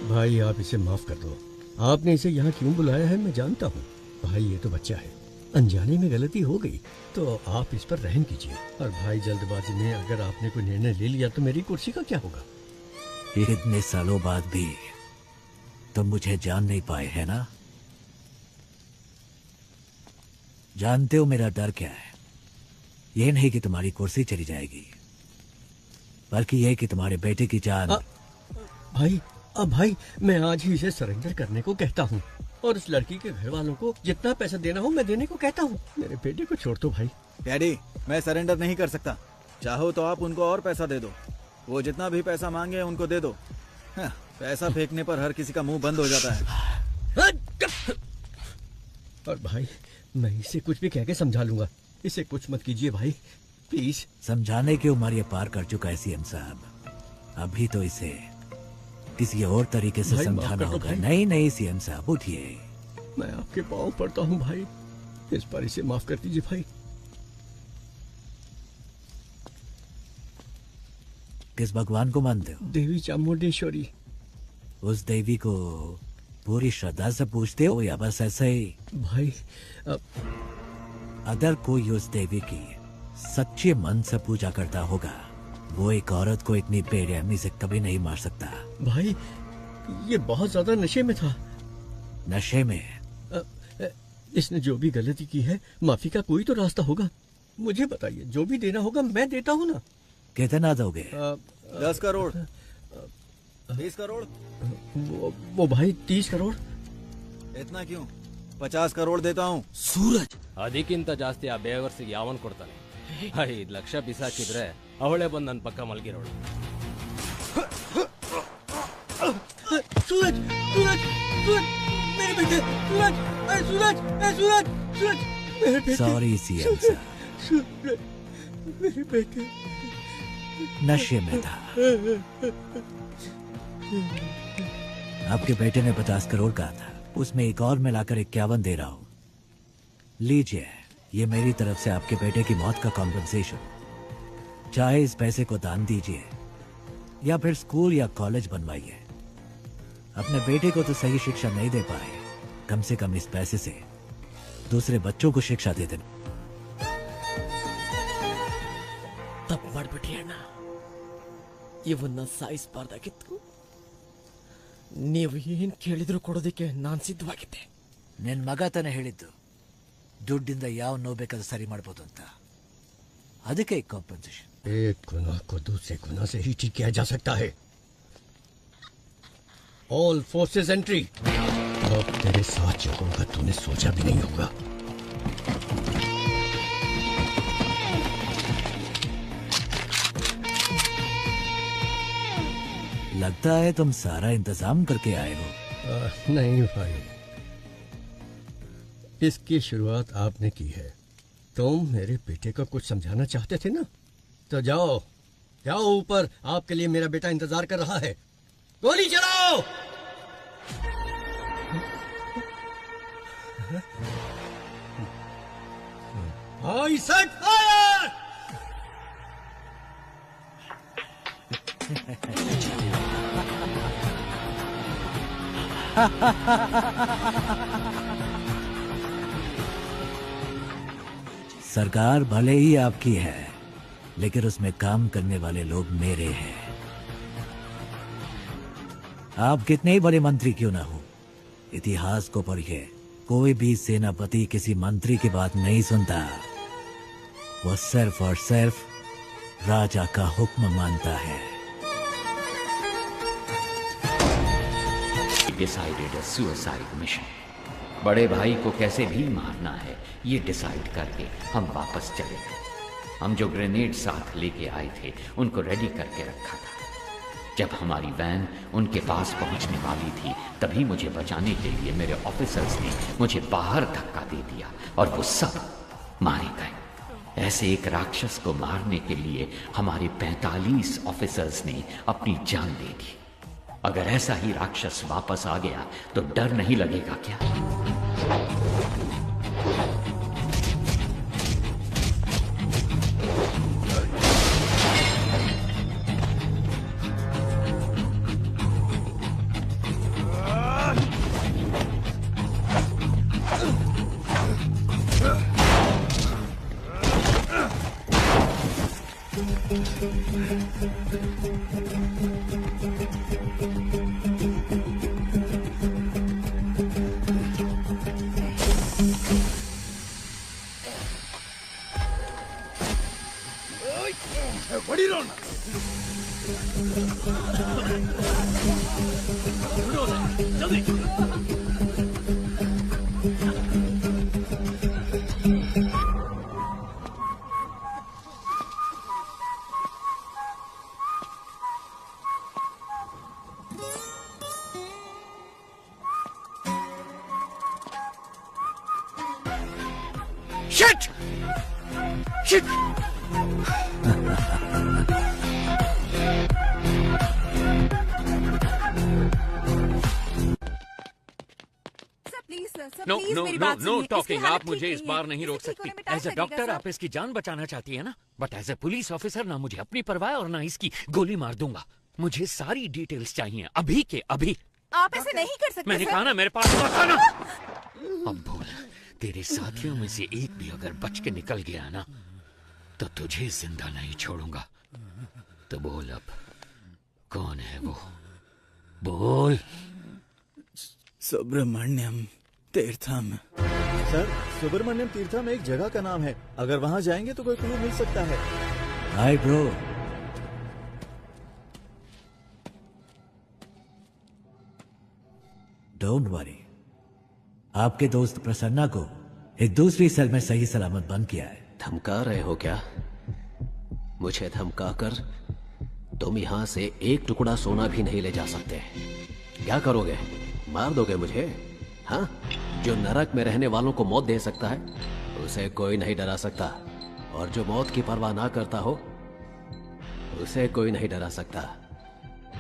भाई आप इसे माफ कर दो। आपने इसे यहाँ क्यों बुलाया है मैं जानता हूँ। भाई ये तो बच्चा है, अनजाने में गलती हो गई तो आप इस पर रहम कीजिए। और भाई जल्दबाजी में अगर आपने कोई निर्णय ले लिया तो मेरी कुर्सी का क्या होगा? इतने सालों बाद भी तुम मुझे जान नहीं पाए है ना? जानते हो मेरा डर क्या है? ये नहीं कि तुम्हारी कुर्सी चली जाएगी, बल्कि यह कि तुम्हारे बेटे की जान। भाई मैं आज ही इसे सरेंडर करने को कहता हूँ और उस लड़की के घर वालों को जितना पैसा देना हो मैं देने को कहता हूँ। मेरे बेटे को छोड़ दो भाई। डैडी, मैं सरेंडर नहीं कर सकता। चाहो तो आप उनको और पैसा दे दो। वो जितना भी पैसा मांगे उनको दे दो। हाँ, पैसा फेंकने पर हर किसी का मुंह बंद हो जाता है। और भाई मैं इसे कुछ भी कह के समझा लूंगा। इसे कुछ मत कीजिए भाई प्लीज। समझाने की उम्र ये पार कर चुका है सीएम साहब। अभी तो इसे किसी और तरीके से समझाना होगा। नहीं सीएम साहब उठिए। मैं आपके पाँव पड़ता हूँ भाई, इस बार इसे माफ कर दीजिए भाई। किस भगवान को मानते हो? देवी चामुंडेश्वरी। उस देवी को पूरी श्रद्धा से पूछते हो या बस ऐसे ही? भाई अगर कोई उस देवी की सच्चे मन से पूजा करता होगा, वो एक औरत को इतनी बेरहमी से कभी नहीं मार सकता। भाई ये बहुत ज्यादा नशे में था। नशे में? इसने जो भी गलती की है माफी का कोई तो रास्ता होगा। मुझे बताइए, जो भी देना होगा मैं देता हूँ ना। कितना दोगे? 10 करोड़, 20 करोड़। वो भाई 30 करोड़। इतना क्यों? 50 करोड़ देता हूँ। सूरज, ಅದಕ್ಕಿಂತ ಜಾಸ್ತಿ ಆ ಬೇವರ್ಸಿಗೆ ಯಾವನ್ ಕೊಡ್ತಾನೆ? 5 ಲಕ್ಷ ಬಿಸಾಕಿದ್ರೆ ಅವಳೇ ಬಂದು ನನ್ನ ಪಕ್ಕ ಮಲಗಿರೋಳು. सूरज सूरज सूरज मेरे बेटे, सूरज सूरज सूरज सूरज मेरे बेटे। सॉरी सीएम साहब, सूरज मेरे बेटे नशे में था। आपके बेटे ने 50 करोड़ कहा था, उसमें एक और मिलाकर 51 दे रहा हूं। लीजिए, ये मेरी तरफ से आपके बेटे की मौत का कॉम्पेंसेशन। चाहे इस पैसे को दान दीजिए या फिर स्कूल या कॉलेज बनवाइए। अपने बेटे को तो सही शिक्षा नहीं दे पाए, कम से कम इस पैसे से दूसरे बच्चों को शिक्षा दे देना। ತಪ್ಪು ಮಾಡ್ಬಿಟ್ರಿ ಅಣ್ಣ. ಇವನ್ನ ಸಾಯಿಸಬಾರ್ದಾಗಿತ್ತು. ನೀವು ಏನ್ ಕೇಳಿದ್ರು ಕೊಡೋದಕ್ಕೆ ನಾನ್ ಸಿದ್ಧವಾಗಿದ್ದೆ. ನಿನ್ ಮಗ ತಾನೇ ಹೇಳಿದ್ದು ದುಡ್ಡಿಂದ ಯಾವ ನೋವು ಬೇಕಾದ್ರೂ ಸರಿ ಮಾಡ್ಬೋದು ಅಂತ. ಅದಕ್ಕೆ ಕಾಂಪನ್ಸೇಷನ್. एक गुनाह को दूसरे गुनाह से ही ठीक किया जा सकता है। All forces entry. अब तेरे साथ जो होगा तूने सोचा भी नहीं होगा। लगता है तुम सारा इंतजाम करके आए हो। नहीं भाई, इसकी शुरुआत आपने की है। तुम मेरे बेटे को कुछ समझाना चाहते थे ना, तो जाओ जाओ ऊपर, आपके लिए मेरा बेटा इंतजार कर रहा है। गोली चलाओ। आई सेट फायर। सरकार भले ही आपकी है, लेकिन उसमें काम करने वाले लोग मेरे हैं। आप कितने ही बड़े मंत्री क्यों ना हो, इतिहास को पढ़िए, कोई भी सेनापति किसी मंत्री की बात नहीं सुनता। वो सिर्फ और सिर्फ राजा का हुक्म मानता है। Decided suicide mission. बड़े भाई को कैसे भी मारना है ये डिसाइड करके हम वापस चले गए। हम जो ग्रेनेड साथ लेके आए थे उनको रेडी करके रखा था। जब हमारी वैन उनके पास पहुंचने वाली थी तभी मुझे बचाने के लिए मेरे ऑफिसर्स ने मुझे बाहर धक्का दे दिया और वो सब मारे गए। ऐसे एक राक्षस को मारने के लिए हमारे 45 ऑफिसर्स ने अपनी जान दे दी। अगर ऐसा ही राक्षस वापस आ गया तो डर नहीं लगेगा क्या? Shit! Shit! No no no no talking. आप मुझे इस बार नहीं रोक सकती। एज अ डॉक्टर आप इसकी जान बचाना चाहती है ना, but as a police officer ना मुझे अपनी परवाह और ना इसकी गोली मार दूंगा। मुझे सारी डिटेल्स चाहिए अभी के अभी। आप ऐसे नहीं कर सकते। मैंने कहा ना मेरे पास मत आना। अब बोल, तेरे साथियों में से एक भी अगर बच के निकल गया ना तो तुझे जिंदा नहीं छोड़ूंगा। तो बोल अब कौन है वो, बोल। सुब्रमण्यम तीर्थम। सर, सुब्रमण्यम तीर्थम एक जगह का नाम है। अगर वहाँ जाएंगे तो कोई क्लू मिल सकता है। Hi bro. डोंट वरी, आपके दोस्त प्रसन्ना को एक दूसरी सेल में सही सलामत बंद किया है। धमका रहे हो क्या? मुझे धमकाकर तुम यहां से एक टुकड़ा सोना भी नहीं ले जा सकते। क्या करोगे? मार दोगे मुझे? हाँ? जो नरक में रहने वालों को मौत दे सकता है उसे कोई नहीं डरा सकता, और जो मौत की परवाह ना करता हो उसे कोई नहीं डरा सकता।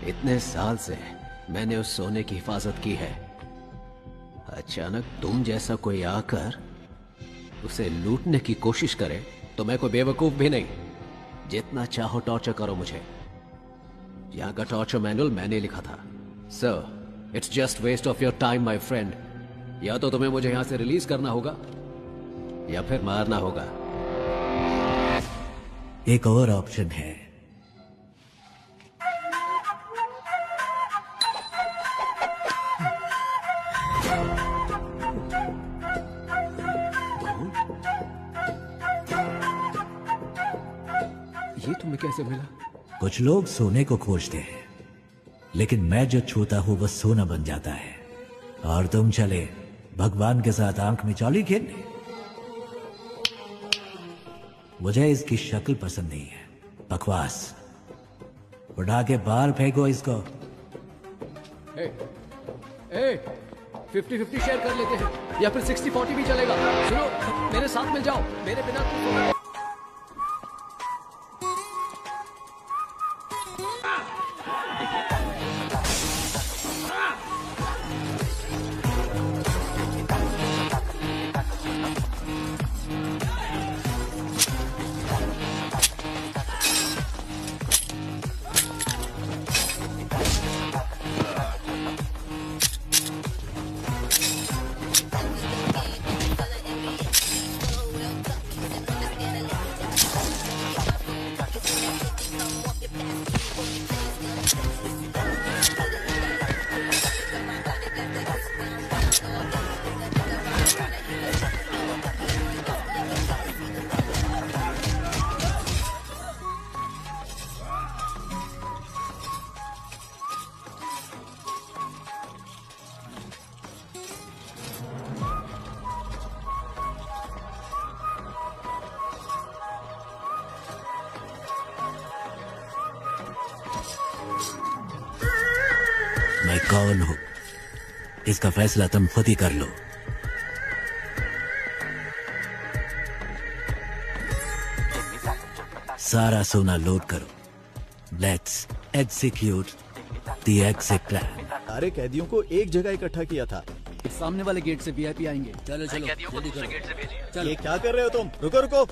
इतने साल से मैंने उस सोने की हिफाजत की है। अचानक तुम जैसा कोई आकर उसे लूटने की कोशिश करे तो मैं कोई बेवकूफ भी नहीं। जितना चाहो टॉर्चर करो मुझे। यहां का टॉर्चर मैनुअल मैंने लिखा था। So it's just waste of your time my friend. या तो तुम्हें मुझे यहां से रिलीज करना होगा या फिर मारना होगा। एक और ऑप्शन है। ये तुम्हें कैसे मिला? कुछ लोग सोने को खोजते हैं, लेकिन मैं जो छूता हूं वो सोना बन जाता है। और तुम चले भगवान के साथ आंख में चौली खेलने। मुझे इसकी शक्ल पसंद नहीं है, बकवास। उठा के बाहर फेंको इसको। 50-50 शेयर कर लेते हैं, या फिर 60-40 भी चलेगा। सुनो, मेरे साथ मिल जाओ। मेरे बिना मैं कौन हूं इसका फैसला तुम खुद ही कर लो। सारा सोना लोड करो। Let's execute the exit plan. सारे कैदियों को एक जगह इकट्ठा किया था। सामने वाले गेट से वीआईपी आएंगे। चलो चलो जल्दी करो। ये क्या कर रहे हो तुम? रुको रुको,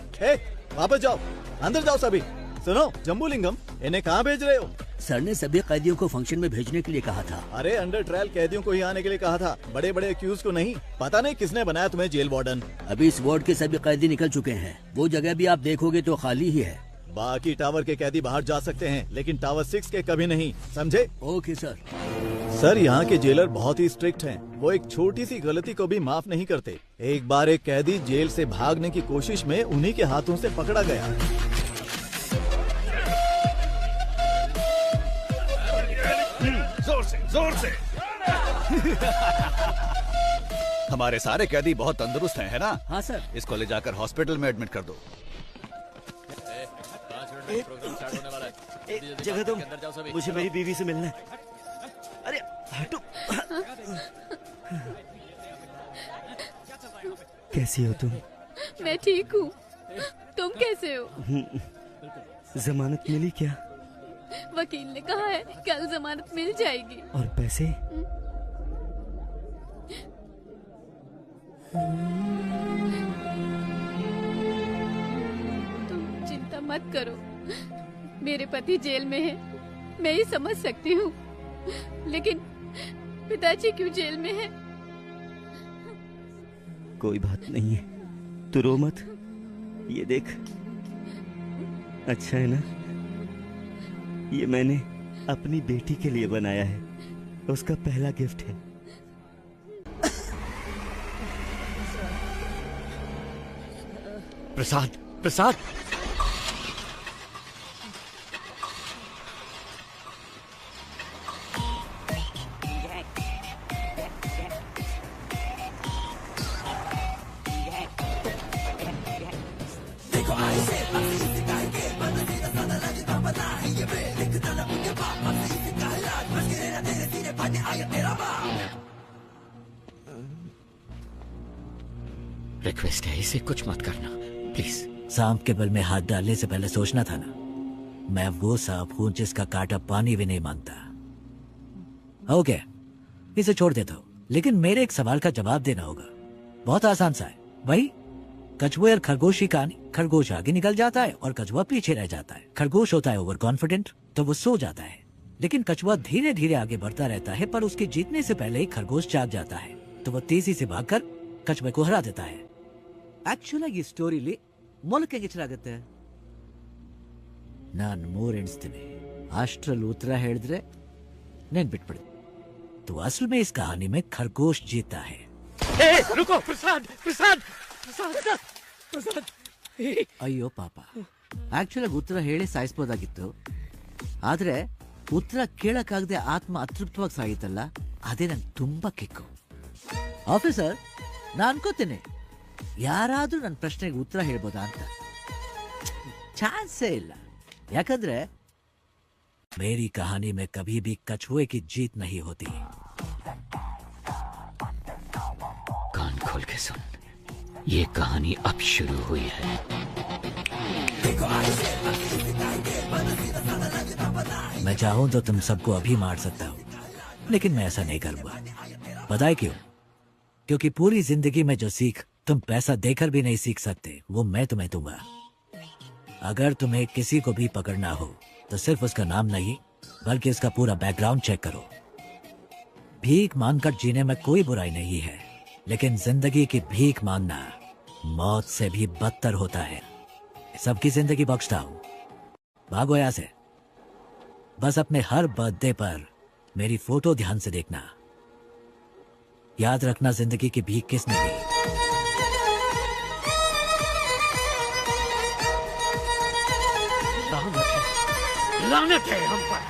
वापस जाओ, अंदर जाओ सभी। सुनो जम्बूलिंगम, इन्हें कहाँ भेज रहे हो? सर ने सभी कैदियों को फंक्शन में भेजने के लिए कहा था। अरे अंडर ट्रायल कैदियों को ही आने के लिए कहा था, बड़े बड़े एक्यूज को नहीं। पता नहीं किसने बनाया तुम्हें जेल वार्डन। अभी इस वार्ड के सभी कैदी निकल चुके हैं। वो जगह भी आप देखोगे तो खाली ही है। बाकी टावर के कैदी बाहर जा सकते हैं, लेकिन टावर 6 के कभी नहीं, समझे? Okay sir. सर, यहाँ के जेलर बहुत ही स्ट्रिक्ट हैं। वो एक छोटी सी गलती को भी माफ नहीं करते। एक बार एक कैदी जेल से भागने की कोशिश में उन्हीं के हाथों से पकड़ा गया। जोर से हमारे सारे कैदी बहुत तंदुरुस्त हैं, है ना? हाँ सर। इसको ले जाकर हॉस्पिटल में एडमिट कर दो। जगह तुम, मुझे मेरी बीवी से मिलना है। अरे हटो। कैसी हो तुम? मैं ठीक हूँ, तुम कैसे हो? जमानत मिली क्या? वकील ने कहा है कल जमानत मिल जाएगी। और पैसे? तुम चिंता मत करो, मेरे पति जेल में है, मैं ही समझ सकती हूँ, लेकिन पिताजी क्यों जेल में है? कोई बात नहीं है, तू रो मत। ये देख, अच्छा है ना? ये मैंने अपनी बेटी के लिए बनाया है, उसका पहला गिफ्ट है। प्रसाद, प्रसाद। रिक्वेस्ट है, इसे कुछ मत करना प्लीज। सांप के बल में हाथ डालने से पहले सोचना था ना। मैं वो सांप हूं जिसका कांटा पानी भी नहीं मांगता। ओके, इसे छोड़ देता हूं, लेकिन मेरे एक सवाल का जवाब देना होगा। बहुत आसान सा है। वही कछुए और खरगोश की कहानी। खरगोश आगे निकल जाता है और कछुआ पीछे रह जाता है। खरगोश होता है ओवर कॉन्फिडेंट, तो वो सो जाता है, लेकिन कछुआ धीरे धीरे आगे बढ़ता रहता है, पर उसके जीतने से पहले ही खरगोश जाग जाता है, तो वो तेजी से भागकर कछुए को हरा देता है। ಆಕ್ಚುಲ್ ಆಗಿ ಸ್ಟೋರಿಲಿ ಮೊಲಕ್ಕೆ ಗಿಚ್ಚರಾಗುತ್ತೆ. ನಾನು 3 ಎಣಿಸ್ತೀನಿ, ಅಷ್ಟರಲ್ಲಿ ಉತ್ತರ ಹೇಳಿದ್ರೆ ನೆನ್ಪಿಟ್ಬಿಡಿ. तो असल में इस कहानी में खरगोश जीता है. रुको प्रसाद, प्रसाद, प्रसाद, प्रसाद. ಅಯ್ಯೋ ಪಾಪ, ಆಕ್ಚುಲ್ ಆಗಿ ಉತ್ತರ ಹೇಳಿ ಸಾಯಿಸಬಹುದಾಗಿತ್ತು, ಆದ್ರೆ ಉತ್ತರ ಕೇಳಕ್ಕಾಗದೆ ಆತ್ಮ ಅತೃಪ್ತವಾಗಿ ಸಾಗಿತ್ತಲ್ಲ, ಅದೇ ನಂಗೆ ತುಂಬಾ ಕಿಕ್ಕು. ಆಫೀಸರ್, ನಾನು ಅನ್ಕೋತೀನಿ ಯಾರಾದ್ರೂ ನನ್ನ ಪ್ರಶ್ನೆಗೆ ಉತ್ತರ ಹೇಳ್ಬೋದಾ ಅಂತ. ಚಾನ್ಸೇ ಇಲ್ಲ, ಯಾಕಂದ್ರೆ मेरी कहानी में कभी भी कछुए की जीत नहीं होती. कान खोल के सुन, ये कहानी अब शुरू हुई है. मैं चाहूं तो तुम सबको अभी मार सकता हूं, लेकिन मैं ऐसा नहीं करूंगा. पता है क्यों? क्योंकि पूरी जिंदगी में जो सीख तुम पैसा देकर भी नहीं सीख सकते, वो मैं तुम्हें दूंगा. अगर तुम्हें किसी को भी पकड़ना हो तो सिर्फ उसका नाम नहीं, बल्कि उसका पूरा बैकग्राउंड चेक करो. भीख मांगकर जीने में कोई बुराई नहीं है, लेकिन जिंदगी की भीख मांगना मौत से भी बदतर होता है. सबकी जिंदगी बख्शता हूं, भागो यहां से. बस अपने हर बर्थडे पर मेरी फोटो ध्यान से देखना. याद रखना जिंदगी की भीख किसने दी. लानत है हम पर.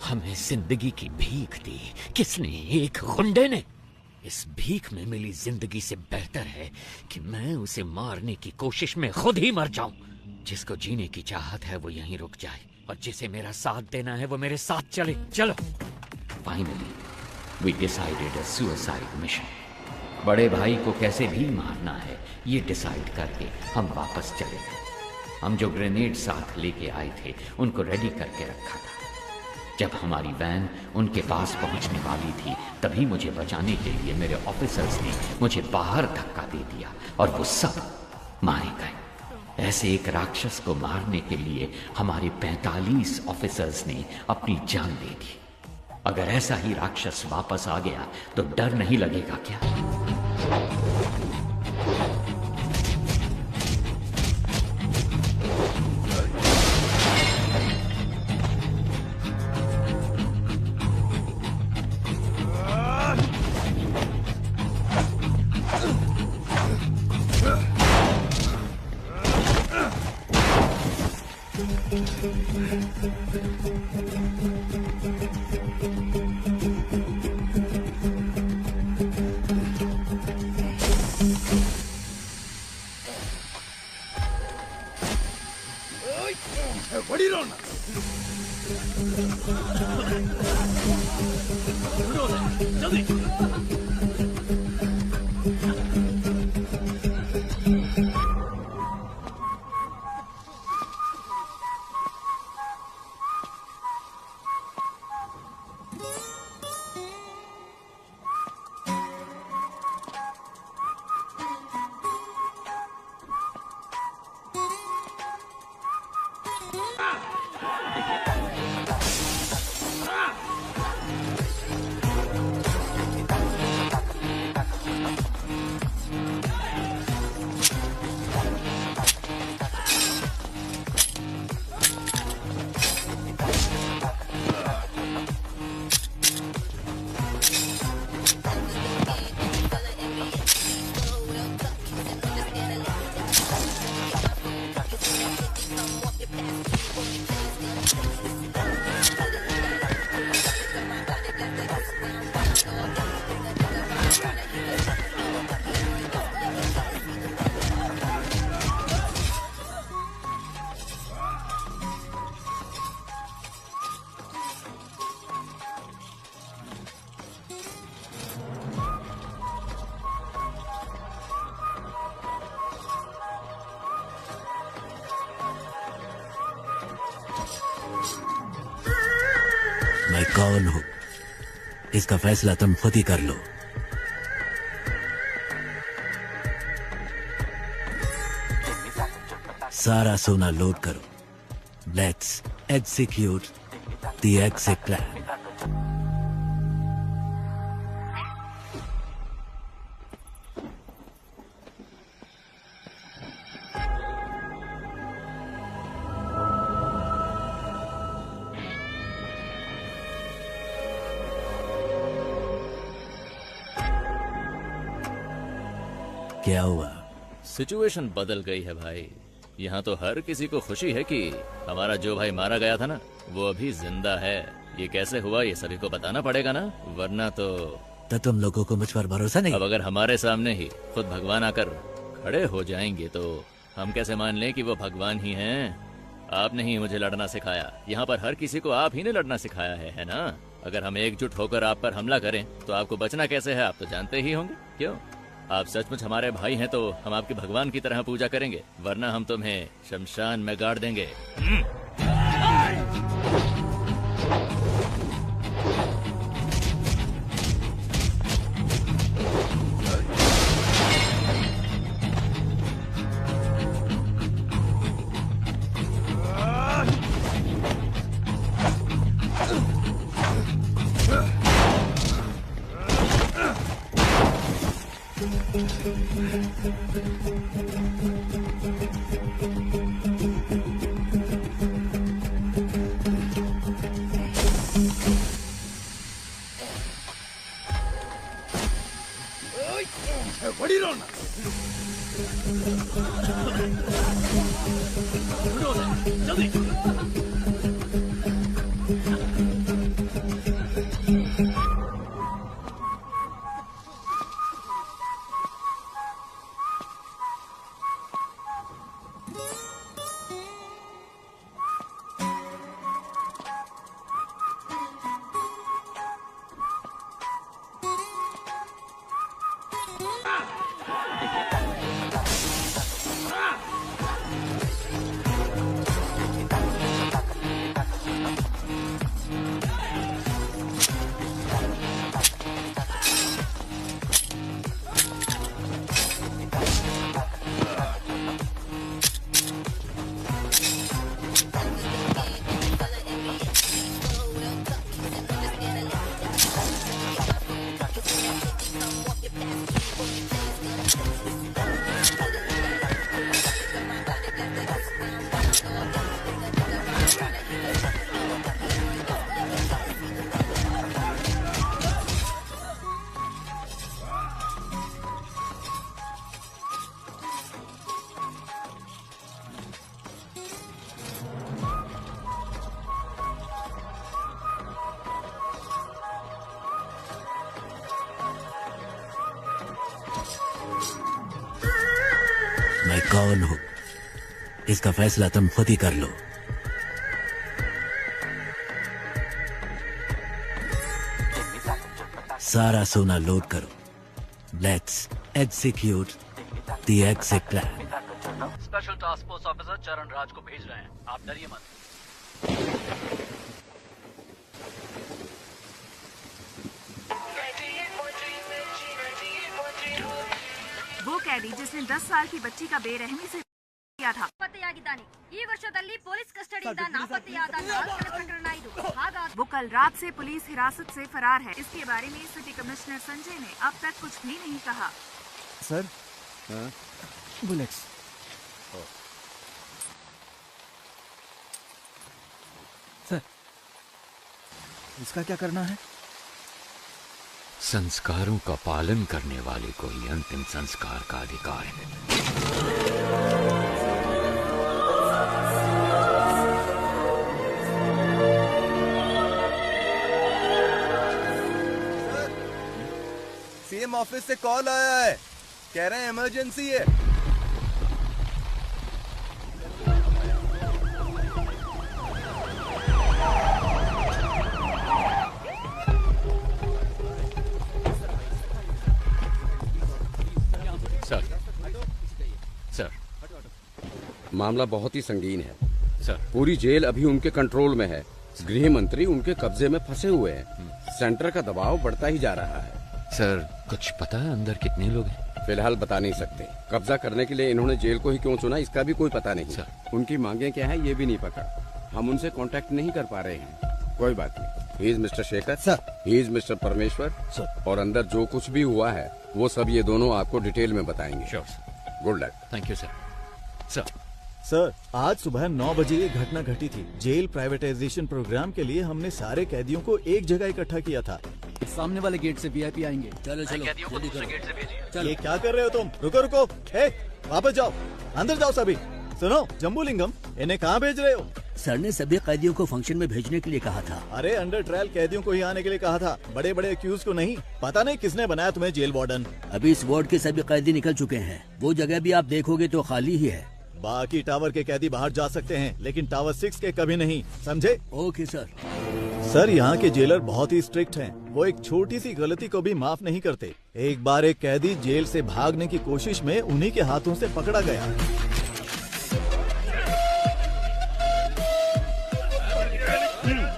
हमें जिंदगी की भीख दी किसने? एक गुंडे ने. इस भीख में मिली जिंदगी से बेहतर है कि मैं उसे मारने की कोशिश में खुद ही मर जाऊं. जिसको जीने की चाहत है वो यहीं रुक जाए, और जिसे मेरा साथ देना है वो मेरे साथ चले. चलो. Finally We decided a suicide mission. बड़े भाई को कैसे भी मारना है ये डिसाइड करके हम वापस चले गए. हम जो ग्रेनेड साथ लेके आए थे उनको रेडी करके रखा था. जब हमारी वैन उनके पास पहुंचने वाली थी तभी मुझे बचाने के लिए मेरे ऑफिसर्स ने मुझे बाहर धक्का दे दिया और वो सब मारे गए. ऐसे एक राक्षस को मारने के लिए हमारे 45 ऑफिसर्स ने अपनी जान दे दी. अगर ऐसा ही राक्षस वापस आ गया तो डर नहीं लगेगा क्या? मैं कौन हूं, इसका फैसला तुम खुद ही कर लो। सारा सोना लोड करो। Let's execute the exit plan. क्या हुआ? सिचुएशन बदल गई है भाई। यहाँ तो हर किसी को खुशी है कि हमारा जो भाई मारा गया था ना, वो अभी जिंदा है। ये कैसे हुआ ये सभी को बताना पड़ेगा ना, वरना तो तुम लोगों को मुझ पर भरोसा नहीं? अब अगर हमारे सामने ही खुद भगवान आकर खड़े हो जाएंगे तो हम कैसे मान लें कि वो भगवान ही हैं? आपने ही मुझे लड़ना सिखाया। यहाँ पर हर किसी को आप ही ने लड़ना सिखाया है ना? अगर हम एकजुट होकर आप पर हमला करें तो आपको बचना कैसे है, आप तो जानते ही होंगे। क्यों? आप सचमुच हमारे भाई हैं तो हम आपके भगवान की तरह पूजा करेंगे, वरना हम तुम्हें शमशान में गाड़ देंगे। कौन हो इसका फैसला तुम खुद ही कर लो। सारा सोना लोड करो। Let's execute the exit plan. Special task force officer चरण राज को भेज रहे हैं, आप डरिए मत। वो कैदी जिसने 10 साल की बच्ची का बेरहमी से किया था। ಪತ್ತೆಯಾಗಿದ್ದಾನೆ ಈ ವರ್ಷದಲ್ಲಿ ಪೊಲೀಸ್ ಕಸ್ಟಡಿಯಿಂದ ನಾಪತ್ತೆಯಾದ 4 ಪ್ರಕರಣ ಇದು ಹಾಗಾಗಿ वो कल रात से पुलिस हिरासत से फरार है। इसके बारे में सिटी कमिश्नर संजय ने अब तक कुछ भी नहीं कहा। Sir bullets. सर इसका क्या करना है? संस्कारों का पालन करने वाले को ही अंतिम संस्कार का अधिकार है। सीएम ऑफिस से कॉल आया है, कह रहे हैं इमरजेंसी है। सर मामला बहुत ही संगीन है सर। पूरी जेल अभी उनके कंट्रोल में है। गृह मंत्री उनके कब्जे में फंसे हुए हैं। सेंटर का दबाव बढ़ता ही जा रहा है। सर कुछ पता है अंदर कितने लोग हैं? फिलहाल बता नहीं सकते। कब्जा करने के लिए इन्होंने जेल को ही क्यों चुना इसका भी कोई पता नहीं। सर उनकी मांगे क्या है ये भी नहीं पता। हम उनसे कांटेक्ट नहीं कर पा रहे हैं। कोई बात नहीं। He is mister Shekhar sir, he is mister परमेश्वर सर, और अंदर जो कुछ भी हुआ है वो सब ये दोनों आपको डिटेल में बताएंगे। Sure. Good luck. Thank you sir. Sir आज सुबह 9 बजे ये घटना घटी थी। जेल प्राइवेटाइजेशन प्रोग्राम के लिए हमने सारे कैदियों को एक जगह इकट्ठा किया था। सामने वाले गेट से वीआईपी आएंगे। चलो चलो कैदियों को दूसरे गेट से भेजिए। ये क्या कर रहे हो तुम? रुको रुको, वापस जाओ, अंदर जाओ सभी। सुनो जम्बूलिंगम, इन्हें कहाँ भेज रहे हो? सर ने सभी कैदियों को फंक्शन में भेजने के लिए कहा था। अरे अंडर ट्रायल कैदियों को ही आने के लिए कहा था, बड़े बड़े अक्यूज को नहीं। पता नहीं किसने बनाया तुम्हें जेल वार्डन। अभी इस वार्ड के सभी कैदी निकल चुके हैं। वो जगह भी आप देखोगे तो खाली ही है। बाकी टावर के कैदी बाहर जा सकते हैं, लेकिन टावर 6 के कभी नहीं, समझे? Okay sir. सर यहाँ के जेलर बहुत ही स्ट्रिक्ट हैं। वो एक छोटी सी गलती को भी माफ नहीं करते। एक बार एक कैदी जेल से भागने की कोशिश में उन्हीं के हाथों से पकड़ा गया।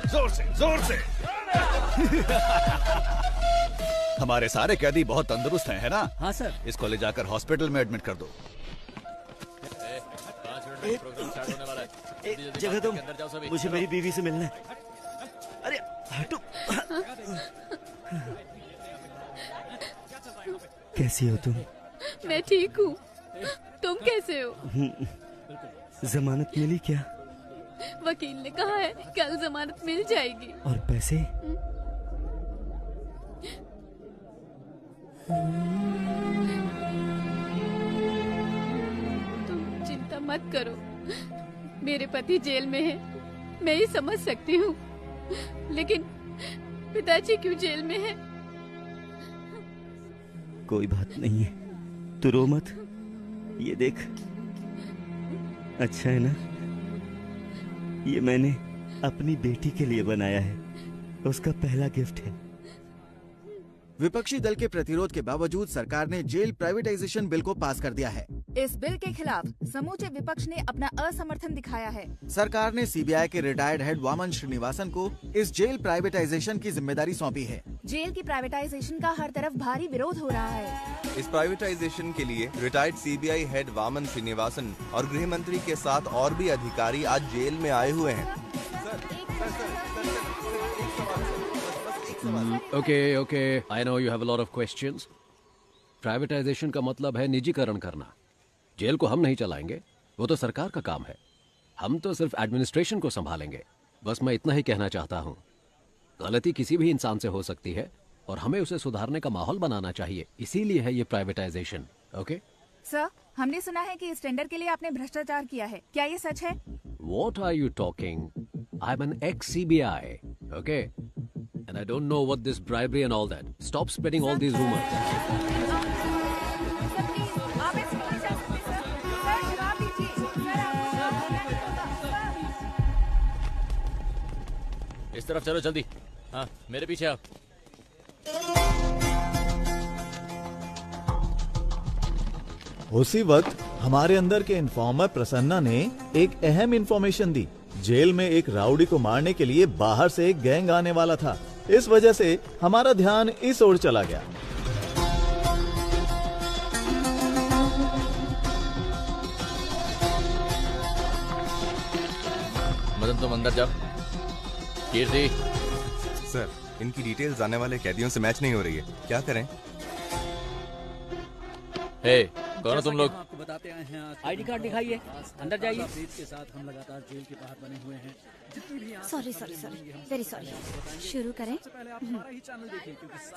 जोर से जोर से। हमारे सारे कैदी बहुत तंदुरुस्त हैं, है ना? हाँ सर। इसको ले जाकर हॉस्पिटल में एडमिट कर दो। जगह तुम, मुझे मेरी बीवी से मिलना है। अरे हटो। कैसी हो तुम? मैं ठीक हूँ, तुम कैसे हो? जमानत मिली क्या? वकील ने कहा है कल जमानत मिल जाएगी। और पैसे? तुम चिंता मत करो, मेरे पति जेल में है, मैं ही समझ सकती हूँ, लेकिन पिताजी क्यों जेल में है? कोई बात नहीं है, तू रो मत। ये देख, अच्छा है ना? ये मैंने अपनी बेटी के लिए बनाया है, उसका पहला गिफ्ट है। विपक्षी दल के प्रतिरोध के बावजूद सरकार ने जेल प्राइवेटाइजेशन बिल को पास कर दिया है। इस बिल के खिलाफ समूचे विपक्ष ने अपना असमर्थन दिखाया है। सरकार ने सीबीआई के रिटायर्ड हेड वामन श्रीनिवासन को इस जेल प्राइवेटाइजेशन की जिम्मेदारी सौंपी है। जेल की प्राइवेटाइजेशन का हर तरफ भारी विरोध हो रहा है। इस प्राइवेटाइजेशन के लिए retired CBI head Vaman Srinivasan और गृह मंत्री के साथ और भी अधिकारी आज जेल में आए हुए हैं। Okay, I know you have a lot of questions. Privatisation का मतलब है निजीकरण करना। जेल को हम नहीं चलाएंगे, वो तो सरकार का काम है। हम तो सिर्फ एडमिनिस्ट्रेशन को संभालेंगे। बस मैं इतना ही कहना चाहता हूँ। गलती किसी भी इंसान से हो सकती है और हमें उसे सुधारने का माहौल बनाना चाहिए, इसीलिए है ये प्राइवेटाइजेशन। ओके सर, हमने सुना है कि इस टेंडर के लिए आपने भ्रष्टाचार किया है, क्या ये सच है? What are you talking? I'm an ex-CBI, okay? And I don't know what this bribery and all that. Stop spreading all these rumors. आप ऐसे नहीं कर सकते, सर। इस तरफ चलो जल्दी। हाँ मेरे पीछे आप। उसी वक्त हमारे अंदर के इन्फॉर्मर प्रसन्ना ने एक अहम इंफॉर्मेशन दी। जेल में एक राउडी को मारने के लिए बाहर से एक गैंग आने वाला था। इस वजह से हमारा ध्यान इस ओर चला गया। मदन तुम अंदर जाओ। कीर्ति। सर, इनकी डिटेल्स आने वाले कैदियों से मैच नहीं हो रही है, क्या करें? हे, कौन हो तुम लोग? आपको बताते आए हैं, आईडी कार्ड दिखाइए, अंदर जाइए। अपडेट्स के साथ हम लगातार जेल के बाहर बने हुए हैं। जितनी भी सॉरी वेरी सॉरी। शुरू करें।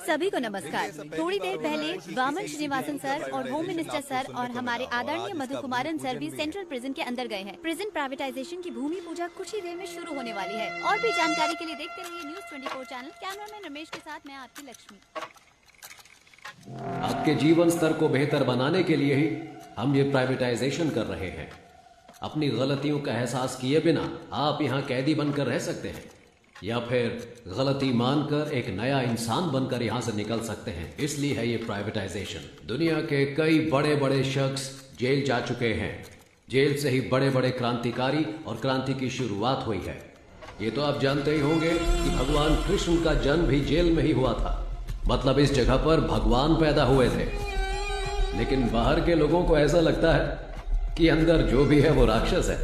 सभी को नमस्कार। थोड़ी देर पहले वामन श्रीनिवासन सर और होम मिनिस्टर सर और हमारे आदरणीय मधु कुमारन सर भी सेंट्रल प्रिजन के अंदर गए हैं। प्रिजन प्राइवेटाइजेशन की भूमि पूजा कुछ ही देर में शुरू होने वाली है। और भी जानकारी के लिए देखते रहिए न्यूज 24 चैनल। कैमरामैन रमेश के साथ मैं आपकी लक्ष्मी। आपके जीवन स्तर को बेहतर बनाने के लिए ही हम ये प्राइवेटाइजेशन कर रहे हैं। अपनी गलतियों का एहसास किए बिना आप यहाँ कैदी बनकर रह सकते हैं या फिर गलती मानकर एक नया इंसान बनकर यहाँ से निकल सकते हैं। इसलिए है ये प्राइवेटाइजेशन। दुनिया के कई बड़े बड़े शख्स जेल जा चुके हैं। जेल से ही बड़े बड़े क्रांतिकारी और क्रांति की शुरुआत हुई है। ये तो आप जानते ही होंगे कि भगवान कृष्ण का जन्म भी जेल में ही हुआ था। मतलब इस जगह पर भगवान पैदा हुए थे। लेकिन बाहर के लोगों को ऐसा लगता है कि अंदर जो भी है वो राक्षस है।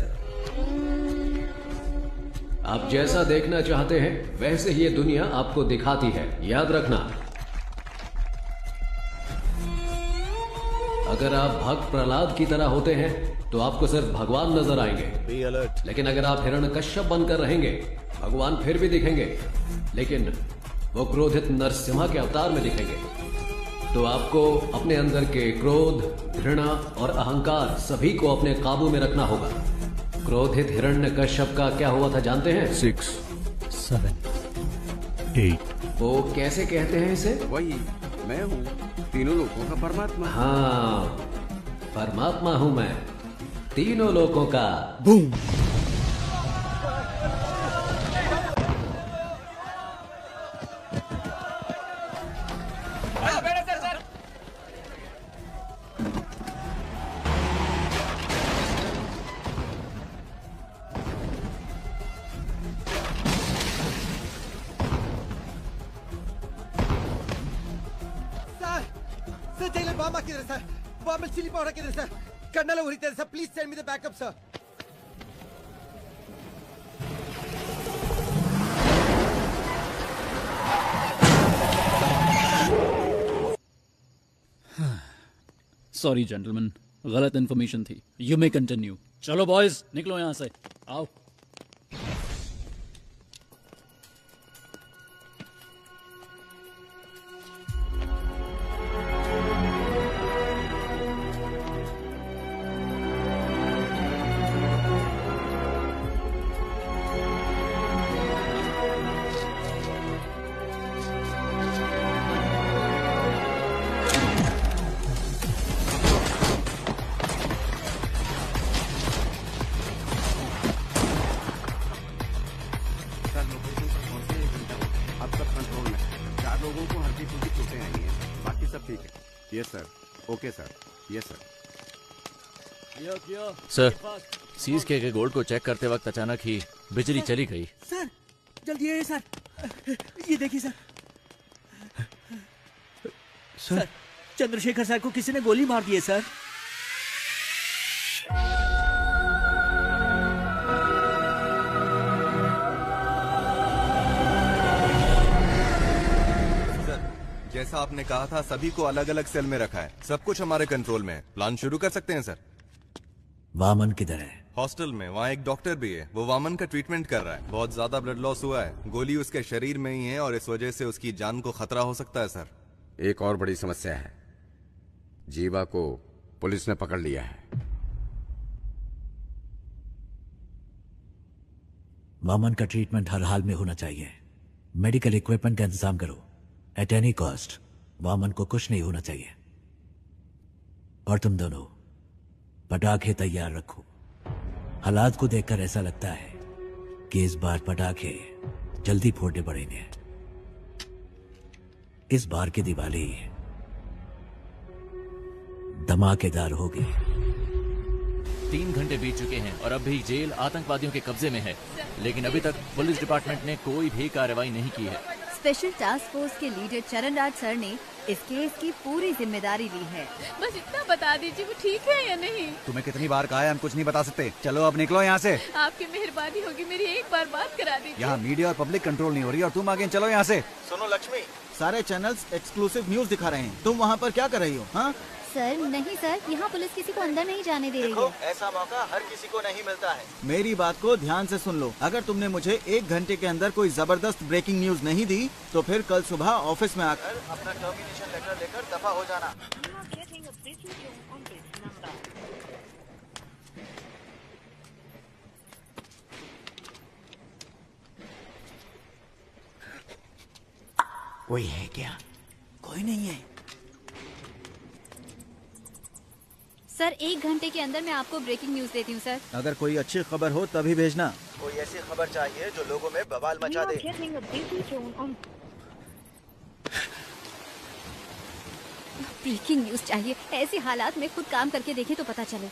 आप जैसा देखना चाहते हैं वैसे ही ये दुनिया आपको दिखाती है। याद रखना, अगर आप भक्त प्रहलाद की तरह होते हैं तो आपको सिर्फ भगवान नजर आएंगे। लेकिन अगर आप हिरण्यकश्यप बनकर रहेंगे, भगवान फिर भी दिखेंगे, लेकिन वो क्रोधित नरसिम्हा के अवतार में दिखेंगे। तो आपको अपने अंदर के क्रोध, घृणा और अहंकार सभी को अपने काबू में रखना होगा। क्रोधित हिरण्यकश्यप का क्या हुआ था जानते हैं? 6, 7, 8। वो कैसे कहते हैं इसे? वही मैं हूँ, तीनों लोगों का परमात्मा। हाँ, परमात्मा हूँ मैं, तीनों लोगों का। Boom. Chili powder kidhar sir? Colonel uri there sir, please send me the backup sir. Sorry gentleman, गलत इन्फॉर्मेशन थी। You may continue. चलो बॉयज, निकलो यहाँ से, आओ। Okay sir, yes sir. Sir, seize के गोल्ड को चेक करते वक्त अचानक ही बिजली चली गई। सर जल्दी आइए सर, ये देखिए सर। सर चंद्रशेखर सर को किसी ने गोली मार दी है सर। जैसा आपने कहा था, सभी को अलग अलग सेल में रखा है। सब कुछ हमारे कंट्रोल में है। प्लान शुरू कर सकते हैं सर। वामन किधर है? हॉस्टल में। वहाँ एक डॉक्टर भी है, वो वामन का ट्रीटमेंट कर रहा है। बहुत ज्यादा ब्लड लॉस हुआ है, गोली उसके शरीर में ही है और इस वजह से उसकी जान को खतरा हो सकता है सर। एक और बड़ी समस्या है, जीवा को पुलिस ने पकड़ लिया है। वामन का ट्रीटमेंट हर हाल में होना चाहिए। मेडिकल इक्विपमेंट का इंतजाम करो। एट एनी कॉस्ट वामन को कुछ नहीं होना चाहिए। और तुम दोनों पटाखे तैयार रखो। हालात को देखकर ऐसा लगता है कि इस बार पटाखे जल्दी फोड़ने पड़ेंगे। इस बार की दिवाली धमाकेदार होगी। 3 घंटे बीत चुके हैं और अब भी जेल आतंकवादियों के कब्जे में है, लेकिन अभी तक पुलिस डिपार्टमेंट ने कोई भी कार्रवाई नहीं की है। स्पेशल टास्क फोर्स के लीडर चरण राज सर ने इस केस की पूरी जिम्मेदारी ली है। बस इतना बता दीजिए वो ठीक है या नहीं। तुम्हें कितनी बार कहा है, हम कुछ नहीं बता सकते। चलो अब निकलो यहाँ से। आपकी मेहरबानी होगी, मेरी एक बार बात करा दीजिए। यहाँ मीडिया और पब्लिक कंट्रोल नहीं हो रही और तुम आगे चलो यहाँ से। सुनो लक्ष्मी, सारे चैनल्स एक्सक्लूसिव न्यूज दिखा रहे हैं, तुम वहाँ पर क्या कर रही हो? हाँ सर नहीं सर, यहाँ पुलिस किसी को अंदर नहीं जाने दे रही है। ऐसा मौका हर किसी को नहीं मिलता है। मेरी बात को ध्यान से सुन लो, अगर तुमने मुझे 1 घंटे के अंदर कोई जबरदस्त ब्रेकिंग न्यूज नहीं दी तो फिर कल सुबह ऑफिस में आकर अपना टर्मिनेशन लेटर लेकर दफा हो जाना। कोई है क्या? कोई नहीं है सर। 1 घंटे के अंदर मैं आपको ब्रेकिंग न्यूज देती हूँ सर। अगर कोई अच्छी खबर हो तभी भेजना। कोई ऐसी खबर चाहिए जो लोगों में बवाल मचा दे। ब्रेकिंग न्यूज चाहिए, ऐसे हालात में खुद काम करके देखें तो पता चले।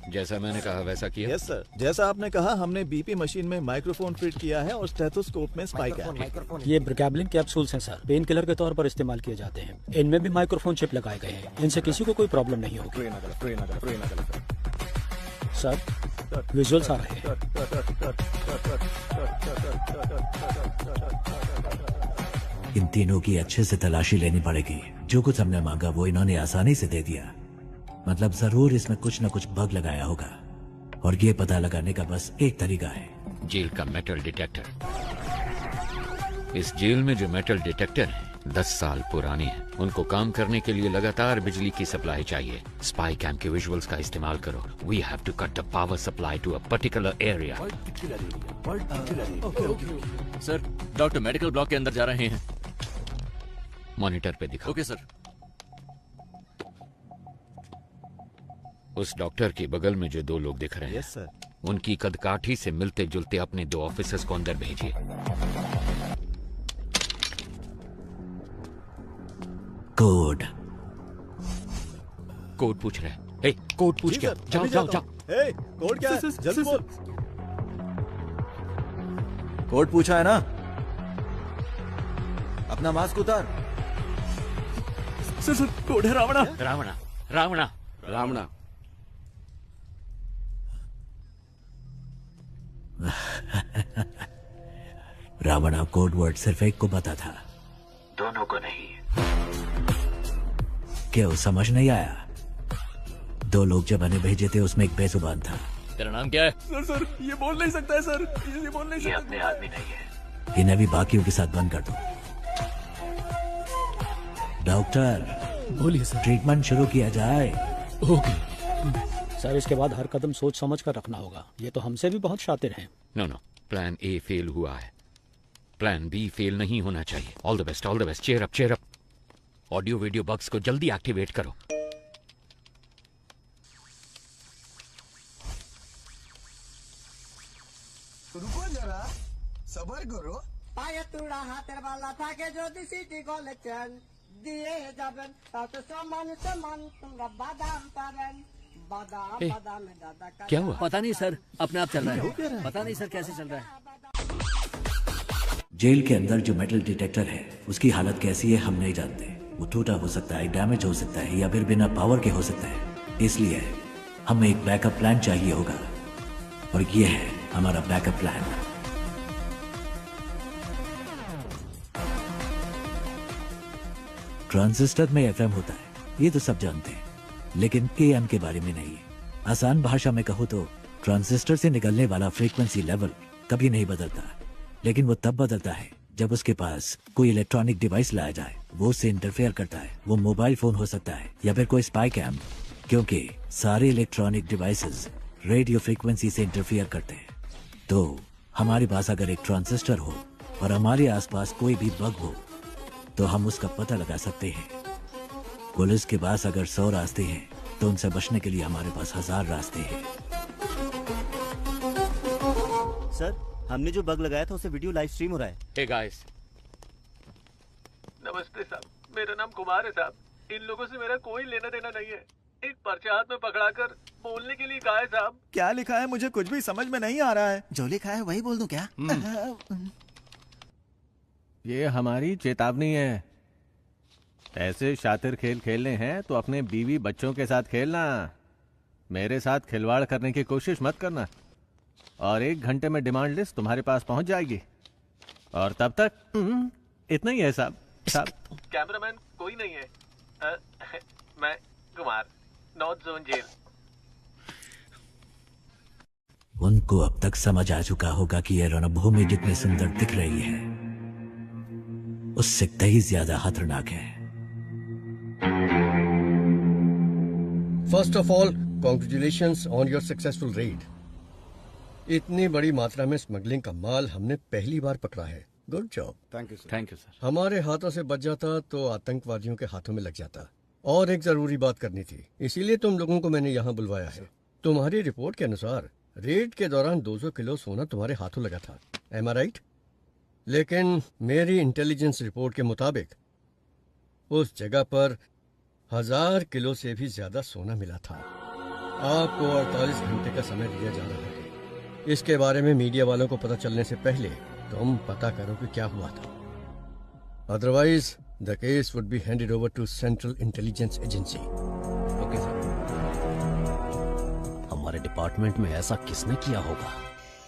जैसा मैंने कहा वैसा किया? यस सर, जैसा आपने कहा हमने बीपी मशीन में माइक्रोफोन फिट किया है और स्टेथोस्कोप में स्पाइक है। ये ब्रिगैबलिन कैप्सूल्स हैं सर, पेन किलर के तौर पर इस्तेमाल किए जाते हैं। इनमें भी माइक्रोफोन चिप लगाए गए हैं, इनसे किसी को कोई प्रॉब्लम नहीं होगी। सर विजुअल्स आ रहे हैं। इन तीनों की अच्छे से तलाशी लेनी पड़ेगी। जो कुछ हमने मांगा वो इन्होंने आसानी से दे दिया। मतलब जरूर इसमें कुछ न कुछ बग लगाया होगा और ये पता लगाने का बस एक तरीका है, जेल का मेटल डिटेक्टर। इस जेल में जो मेटल डिटेक्टर है 10 साल पुराने हैं। उनको काम करने के लिए लगातार बिजली की सप्लाई चाहिए। स्पाई कैम के विजुअल्स का इस्तेमाल करो। We have to cut the power supply to a particular area. Sir, doctor medical block के अंदर जा रहे हैं। मॉनिटर पे दिखाओ। Okay sir. उस डॉक्टर के बगल में जो 2 लोग दिख रहे हैं, यस सर, उनकी कदकाठी से मिलते जुलते अपने 2 ऑफिसर्स को अंदर भेजिए। कोड पूछ रहे हैं। हे, कोड पूछ क्या? जाओ जाओ जाओ। हे, कोड क्या है? जल्दी बोल। कोड पूछा है ना? अपना मास्क उतार। सर कोड है रावणा। रावणा रावणा रावणा। रावणा कोड वर्ड सिर्फ एक को पता था, दोनों को नहीं। क्यों समझ नहीं आया? 2 लोग जब मैंने भेजे थे उसमें एक बेजुबान था। तेरा नाम क्या है? सर ये बोल नहीं सकता है सर, ये बोल नहीं सकता। ये अपने आदमी नहीं है। इन्हें भी बाकियों के साथ बंद कर दो। डॉक्टर बोलिए सर। ट्रीटमेंट शुरू किया जाए। ओके सर, इसके बाद हर कदम सोच समझ कर रखना होगा। ये तो हमसे भी बहुत शातिर हैं। नो, प्लान ए फेल हुआ है, प्लान बी फेल नहीं होना चाहिए। All the best, all the best. Cheer up. Audio video bugs को जल्दी एक्टिवेट करो। रुको जरा, सबर करो। पाये तुड़ा हाथेर वाला থাকে যদি সিটি কলেছেন দিয়ে যাবেন তাতে সমান তোমরা বাদাম পাবেন। বাদাम बादाम दादा का क्या हुआ? पता नहीं सर, अपने आप चल रहा है। पता नहीं सर कैसे चल रहा है। जेल के अंदर जो मेटल डिटेक्टर है उसकी हालत कैसी है हम नहीं जानते। वो टूटा हो सकता है, डैमेज हो सकता है या फिर बिना पावर के हो सकता है। इसलिए हमें एक बैकअप प्लान चाहिए होगा और ये है हमारा बैकअप प्लान। ट्रांजिस्टर में एफएम होता है, ये तो सब जानते हैं, लेकिन एएम के बारे में नहीं। आसान भाषा में कहूँ तो ट्रांजिस्टर से निकलने वाला फ्रीक्वेंसी लेवल कभी नहीं बदलता, लेकिन वो तब बदलता है जब उसके पास कोई इलेक्ट्रॉनिक डिवाइस लाया जाए, वो उससे इंटरफेयर करता है। वो मोबाइल फोन हो सकता है या फिर कोई स्पाई कैम, क्योंकि सारे इलेक्ट्रॉनिक डिवाइसेस रेडियो फ्रीक्वेंसी से इंटरफेयर करते हैं। तो हमारे पास अगर एक ट्रांजिस्टर हो और हमारे आसपास कोई भी बग हो तो हम उसका पता लगा सकते हैं। पुलिस के पास अगर 100 रास्ते हैं तो उनसे बचने के लिए हमारे पास 1000 रास्ते हैं। सर, हमने जो बग लगाया था उसे वीडियो लाइव स्ट्रीम हो रहा है। हे गाइस, नमस्ते साहब, मेरा नाम कुमार है साहब। इन लोगों से मेरा कोई लेना देना नहीं है। एक पर्चा हाथ में पकड़ाकर बोलने के लिए कहा है साहब। क्या लिखा है मुझे कुछ भी समझ में नहीं आ रहा है। जो लिखा है वही बोल दूं क्या? ये हमारी चेतावनी है। ऐसे शातिर खेल खेलने हैं तो अपने बीवी बच्चों के साथ खेलना, मेरे साथ खिलवाड़ करने की कोशिश मत करना। और 1 घंटे में डिमांड लिस्ट तुम्हारे पास पहुंच जाएगी। और तब तक इतना ही है साहब। कैमरामैन कोई नहीं है। मैं कुमार, नॉर्थ जोन जेल। उनको अब तक समझ आ चुका होगा कि यह रणभूमि जितनी सुंदर दिख रही है उससे कहीं ज्यादा खतरनाक है। First of all, congratulations on your successful red. इतनी बड़ी मात्रा में स्मगलिंग का माल हमने पहली बार पकड़ा है। Good job. Thank you sir. Thank you sir. हमारे हाथों से बच जाता तो आतंकवादियों के हाथों में लग जाता। और एक जरूरी बात करनी थी, इसीलिए तुम लोगों को मैंने यहाँ बुलवाया है। तुम्हारी रिपोर्ट के अनुसार रेड के दौरान 200 किलो सोना तुम्हारे हाथों लगा था। एम आई राइट? लेकिन मेरी इंटेलिजेंस रिपोर्ट के मुताबिक उस जगह पर 1000 किलो से भी ज्यादा सोना मिला था। आपको 48 घंटे का समय दिया जा रहा है। इसके बारे में मीडिया वालों को पता चलने से पहले तुम पता करो कि क्या हुआ था। Otherwise the case would be handed over to central intelligence agency. Okay sir. हमारे डिपार्टमेंट में ऐसा किसने किया होगा?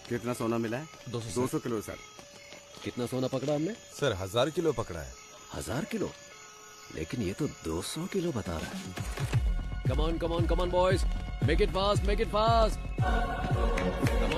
कितना सोना मिला है? 200 किलो सर। कितना सोना पकड़ा हमने? सर 1000 किलो पकड़ा है। 1000 किलो? लेकिन ये तो 200 किलो बता रहा है। Come on boys, make it fast.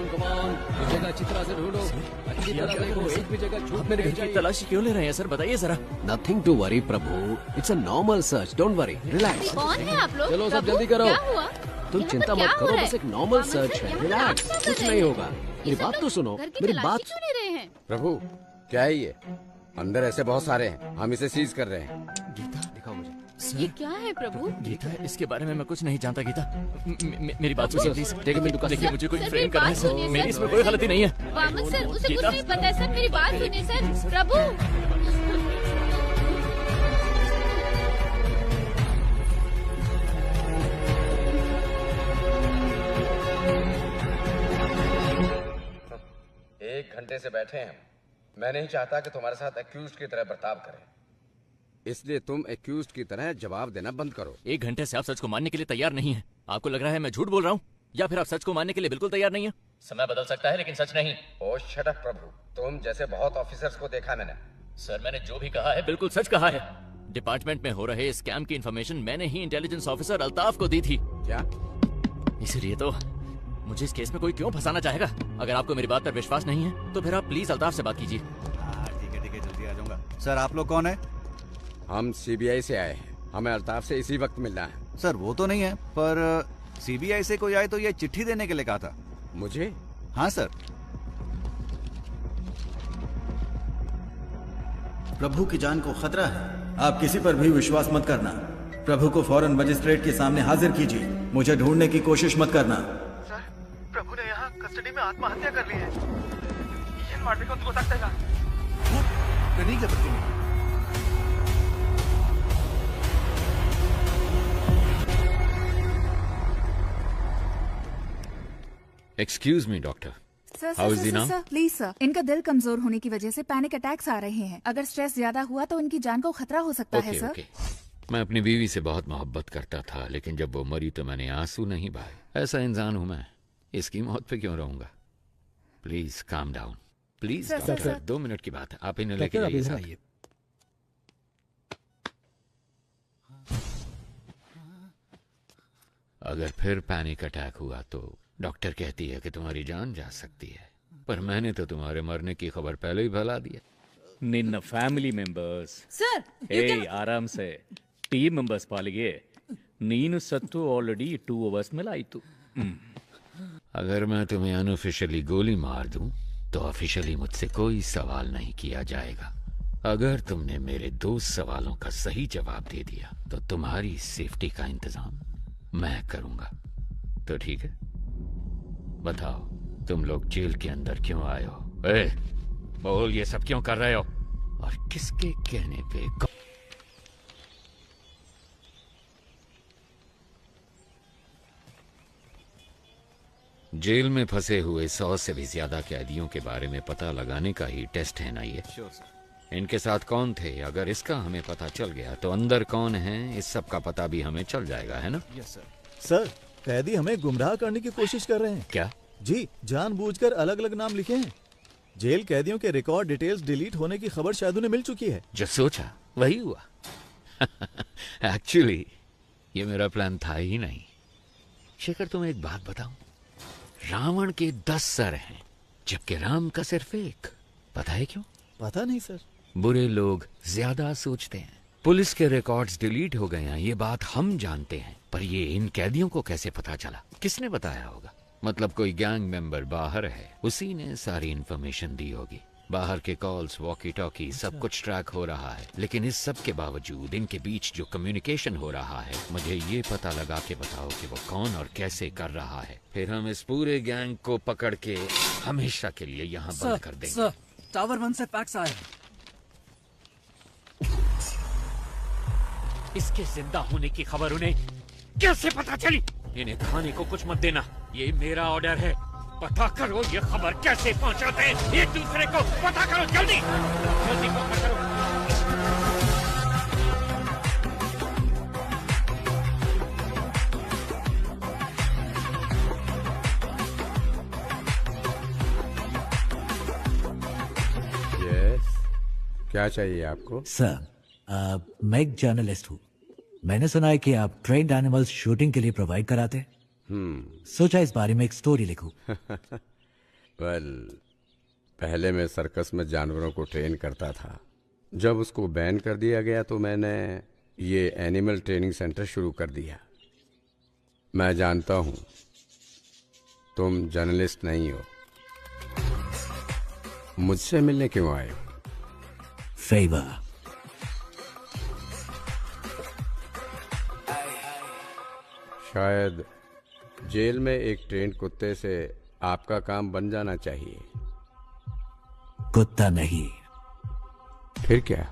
Come on, जगह अच्छी तरह से ढूंढो, अच्छी तरह देखो, एक भी जगह छूट मेरे घर की तलाशी क्यों ले रहे हैं सर, बताइए जरा। Nothing to worry Prabhu, it's a normal search, don't worry, relax. कौन है आप लोग? चलो सब प्रभु, जल्दी करो। क्या हुआ? तुम यहाँ चिंता पर क्या मत हो करो, रहा बस है? एक नॉर्मल वामन सर्च सर, है, यहाँ रिलैक्स, तलाशी कुछ क्यों नहीं ले होगा। मेरी बात तो सुनो, घर की मेरी तलाशी बात। क्यों ले रहे हैं? प्रभु क्या है ये? अंदर ऐसे बहुत सारे हैं, हम इसे सीज कर रहे हैं। गीता, दिखाओ मुझे। ये क्या है प्रभु? गीता, इसके बारे में मैं कुछ नहीं जानता। गीता, मेरी बात सुनिए प्लीज। देखिए देखिए, मुझे कोई सर, फ्रेम मेरी करना बात सुनिए, है, मेरी सर। इसमें कोई गलती नहीं है। वामन सर, उसे कुछ गीता। नहीं पता है सर, मेरी बात सुनिए सर। प्रभु, एक घंटे से बैठे हैं। मैं नहीं चाहता कि तुम्हारे साथ एक्यूज्ड की तरह बर्ताव करें, इसलिए तुम एक्यूज्ड की तरह जवाब देना बंद करो। 1 घंटे से आप सच को मानने के लिए तैयार नहीं है। आपको लग रहा है मैं झूठ बोल रहा हूँ, या फिर आप सच को मानने के लिए बिल्कुल तैयार नहीं है? समय बदल सकता है लेकिन सच नहीं। ओ शट अप प्रभु, तुम जैसे बहुत ऑफिसर्स को देखा मैंने। सर, मैंने जो भी कहा है बिल्कुल सच कहा है। डिपार्टमेंट में हो रहे स्कैम की इन्फॉर्मेशन मैंने ही इंटेलिजेंस ऑफिसर अल्ताफ को दी थी। क्या? इसीलिए तो मुझे इस केस में कोई क्यों फंसाना चाहेगा? अगर आपको मेरी बात पर विश्वास नहीं है तो फिर आप प्लीज अल्ताफ से बात कीजिए। ठीक है, जल्दी आ जाऊंगा। सर, आप लोग कौन है? हम सीबीआई से आए हैं, हमें अल्ताफ से इसी वक्त मिलना है। सर वो तो नहीं है, पर सीबीआई से कोई आए तो ये चिट्ठी देने के लिए कहा था। मुझे? हाँ सर। प्रभु की जान को खतरा है, आप किसी पर भी विश्वास मत करना। प्रभु को फौरन मजिस्ट्रेट के सामने हाजिर कीजिए, मुझे ढूंढने की कोशिश मत करना। सर, प्रभु ने यहाँ कस्टडी में आत्महत्या कर ली है। ये मारने को ಗೊತ್ತಾಗ್ತಾ excuse me doctor, how is he now? Please sir, इनका दिल कमजोर होने की वजह से पैनिक अटैक्स आ रहे हैं। अगर स्ट्रेस ज्यादा हुआ तो इनकी जान को खतरा हो सकता है सर। ओके, मैं अपनी बीवी से बहुत मोहब्बत करता था, लेकिन जब वो मरी तो मैंने आंसू नहीं बहाए। ऐसा इंसान हूं मैं, इसकी मौत पे क्यों रहूंगा? Please calm down, please doctor. 2 minute की बात है, आप इन्हें लेके जाइए साथ। अगर फिर पैनिक अटैक हुआ तो डॉक्टर कहती है कि तुम्हारी जान जा सकती है, पर मैंने तो तुम्हारे मरने की खबर पहले ही फैला दी है। ನಿನ್ನ ಫ್ಯಾಮಿಲಿ ಮೆಂಬರ್ಸ್ ಸರ್ ಆರಾಮ್ ಸೆ ಟೀಮ್ ಮೆಂಬರ್ಸ್ ಪಾಲಿಗೆ ನೀನು ಸತ್ತು ಆಲ್ರೆಡಿ 2 hours ಮೇಲೆ ಆಯ್ತು। अगर मैं तुम्हें अनऑफिशियली गोली मार दूं तो ऑफिशियली मुझसे कोई सवाल नहीं किया जाएगा। अगर तुमने मेरे 2 सवालों का सही जवाब दे दिया तो तुम्हारी सेफ्टी का इंतजाम मैं करूंगा। तो ठीक है, बताओ तुम लोग जेल के अंदर क्यों आए हो? ए, बोल, ये सब क्यों कर रहे हो? और किसके कहने पे? जेल में फंसे हुए 100 से भी ज्यादा कैदियों के बारे में पता लगाने का ही टेस्ट है ना ये? इनके साथ कौन थे? अगर इसका हमें पता चल गया तो अंदर कौन है, इस सब का पता भी हमें चल जाएगा, है ना? सर, कैदी हमें गुमराह करने की कोशिश कर रहे हैं। क्या? जी, जानबूझकर अलग अलग नाम लिखे हैं। जेल कैदियों के रिकॉर्ड डिटेल्स डिलीट होने की खबर शायद उन्हें मिल चुकी है। जो सोचा वही हुआ। एक्चुअली ये मेरा प्लान था ही नहीं। शेखर, तुम्हें एक बात बताऊं, रावण के 10 सर हैं जबकि राम का सिर्फ एक। पता है क्यों? पता नहीं सर। बुरे लोग ज्यादा सोचते हैं। पुलिस के रिकॉर्ड्स डिलीट हो गए हैं, ये बात हम जानते हैं, पर ये इन कैदियों को कैसे पता चला? किसने बताया होगा? मतलब कोई गैंग मेंबर बाहर है, उसी ने सारी इंफॉर्मेशन दी होगी। बाहर के कॉल्स, वॉकी टॉकी, सब कुछ ट्रैक हो रहा है। लेकिन इस सब के बावजूद इनके बीच जो कम्युनिकेशन हो रहा है, मुझे ये पता लगा के बताओ कि वो कौन और कैसे कर रहा है। फिर हम इस पूरे गैंग को पकड़ के हमेशा के लिए यहाँ बंद कर देंगे। सर, टावर 1 से फैक्स आया है। इसके जिंदा होने की खबर उन्हें कैसे पता चली? इन्हें खाने को कुछ मत देना, ये मेरा ऑर्डर है। पता करो ये खबर कैसे पहुंचाते हैं एक दूसरे को। पता करो, जल्दी जल्दी पता करो। यस, क्या चाहिए आपको? सर, मैं एक जर्नलिस्ट हूँ। मैंने सुना है कि आप ट्रेन्ड एनिमल्स शूटिंग के लिए प्रोवाइड कराते हैं। सोचा इस बारे में एक स्टोरी लिखूं। वेल, पहले मैं सर्कस में जानवरों को ट्रेन करता था। जब उसको बैन कर दिया गया तो मैंने ये एनिमल ट्रेनिंग सेंटर शुरू कर दिया। मैं जानता हूं तुम जर्नलिस्ट नहीं हो। मुझसे मिलने क्यों आए हो? फेवर। शायद जेल में एक ट्रेंड कुत्ते से आपका काम बन जाना चाहिए। कुत्ता नहीं। फिर क्या?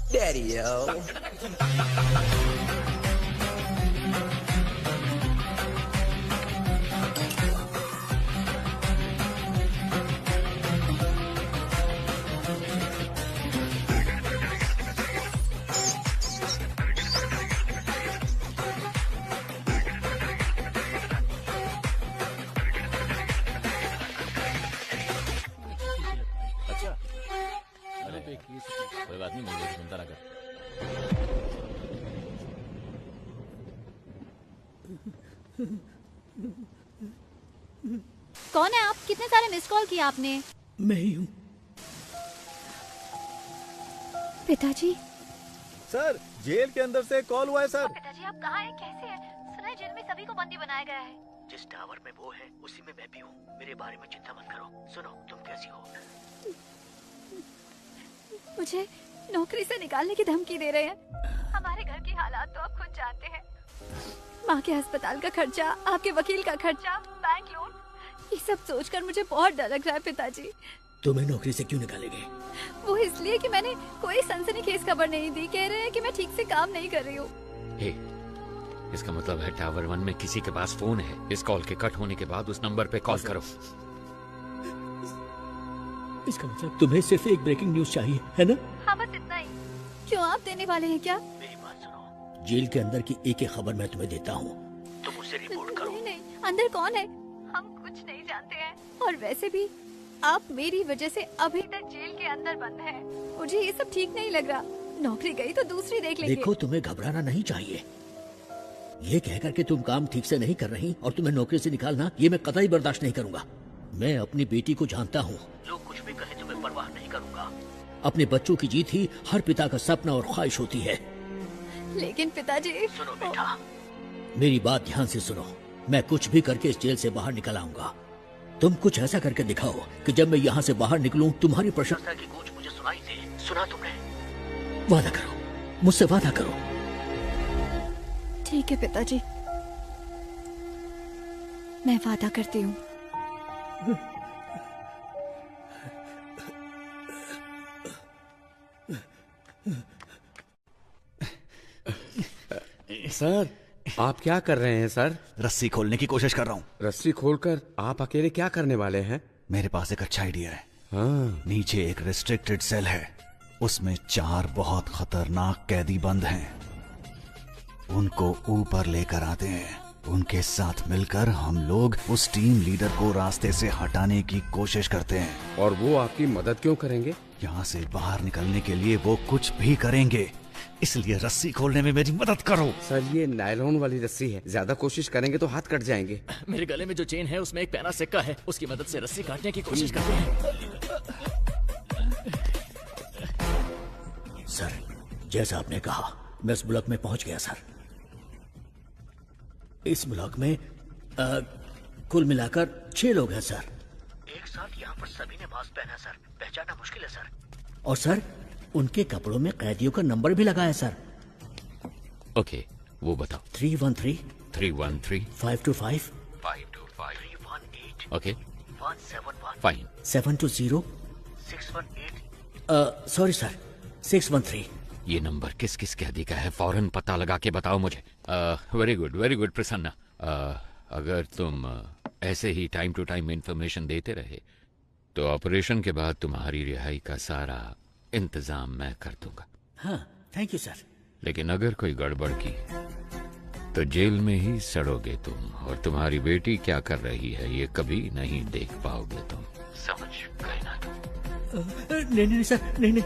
Daddy, yo. कोई बात नहीं, मुझे सुनता रहा। कौन है आप? कितने सारे मिस कॉल किए आपने? मैं ही हूँ। पिताजी। सर, जेल के अंदर से कॉल हुआ है सर। पिताजी, आप कहाँ हैं? कैसे हैं? सुना है जेल में सभी को बंदी बनाया गया है। जिस टावर में वो है उसी में मैं भी हूँ। मेरे बारे में चिंता मत करो। सुनो, तुम कैसी हो? मुझे नौकरी से निकालने की धमकी दे रहे हैं। हमारे घर की हालात तो आप खुद जानते हैं। माँ के अस्पताल का खर्चा, आपके वकील का खर्चा, बैंक लोन, ये सब सोचकर मुझे बहुत डर लग रहा है पिताजी। तुम्हें नौकरी से क्यों निकालेंगे? वो इसलिए कि मैंने कोई सनसनीखेज खबर नहीं दी। कह रहे हैं कि मैं ठीक से काम नहीं कर रही हूँ। इसका मतलब है टावर 1 में किसी के पास फोन है। इस कॉल के कट होने के बाद उस नंबर पे कॉल करो। इसका मतलब तुम्हें सिर्फ एक ब्रेकिंग न्यूज चाहिए, है ना? हाँ, बस इतना ही। क्यों, आप देने वाले हैं क्या? मेरी बात सुनो। जेल के अंदर की एक एक खबर मैं तुम्हें देता हूँ। तुम मुझसे रिपोर्ट करो। नहीं नहीं, अंदर कौन है? हम कुछ नहीं जानते हैं। और वैसे भी आप मेरी वजह से अभी तक जेल के अंदर बंद हैं। मुझे ये सब ठीक नहीं लग रहा। नौकरी गई तो दूसरी देख लेंगे। देखो, तुम्हें घबराना नहीं चाहिए। ये कहकर के तुम काम ठीक से नहीं कर रही और तुम्हें नौकरी से निकालना, ये मैं कतई बर्दाश्त नहीं करूंगा। मैं अपनी बेटी को जानता हूँ। लोग कुछ भी कहे तुम्हें परवाह नहीं करूंगा। अपने बच्चों की जीत ही हर पिता का सपना और ख्वाहिश होती है। लेकिन पिताजी। सुनो बेटा, मेरी बात ध्यान से सुनो। मैं कुछ भी करके इस जेल से बाहर निकल आऊंगा। तुम कुछ ऐसा करके दिखाओ कि जब मैं यहाँ से बाहर निकलूं तुम्हारी प्रशंसा की गूंज मुझे सुनाई दे। सुना तुमने? वादा करो, मुझसे वादा करो। ठीक है पिताजी, मैं वादा करती हूँ। सर, आप क्या कर रहे हैं सर? रस्सी खोलने की कोशिश कर रहा हूँ। रस्सी खोलकर आप अकेले क्या करने वाले हैं? मेरे पास एक अच्छा आइडिया है। हाँ। नीचे एक रिस्ट्रिक्टेड सेल है, उसमें 4 बहुत खतरनाक कैदी बंद हैं। उनको ऊपर लेकर आते हैं। उनके साथ मिलकर हम लोग उस टीम लीडर को रास्ते से हटाने की कोशिश करते हैं। और वो आपकी मदद क्यों करेंगे? यहाँ से बाहर निकलने के लिए वो कुछ भी करेंगे, इसलिए रस्सी खोलने में मेरी मदद करो। सर, ये नायलॉन वाली रस्सी है, ज्यादा कोशिश करेंगे तो हाथ कट जाएंगे। मेरे गले में जो चेन है उसमें एक पैना सिक्का है, उसकी मदद से रस्सी काटने की कोशिश करते हैं। सर, जैसा आपने कहा मैं इस ब्लॉक में पहुंच गया सर। इस ब्लॉक में कुल मिलाकर 6 लोग हैं सर। एक साथ यहाँ पर सभी ने मास्क पहना है सर, पहचानना मुश्किल है सर। और सर, उनके कपड़ों में कैदियों का नंबर भी लगा है सर। ओके, वो बताओ। 313 313 525 525 318 ओके 171 फाइन 720 618 सॉरी सर 613। ये नंबर किस किस कैदी का है फौरन पता लगा के बताओ मुझे। Very good Prasanna. अगर तुम ऐसे ही टाइम टू टाइम इंफॉर्मेशन देते रहे तो ऑपरेशन के बाद तुम्हारी रिहाई का सारा इंतजाम मैं कर दूंगा। हाँ, थैंक यू सर। लेकिन अगर कोई गड़बड़ की तो जेल में ही सड़ोगे तुम, और तुम्हारी बेटी क्या कर रही है ये कभी नहीं देख पाओगे तुम। समझ गए ना तुम? नहीं सर, नहीं।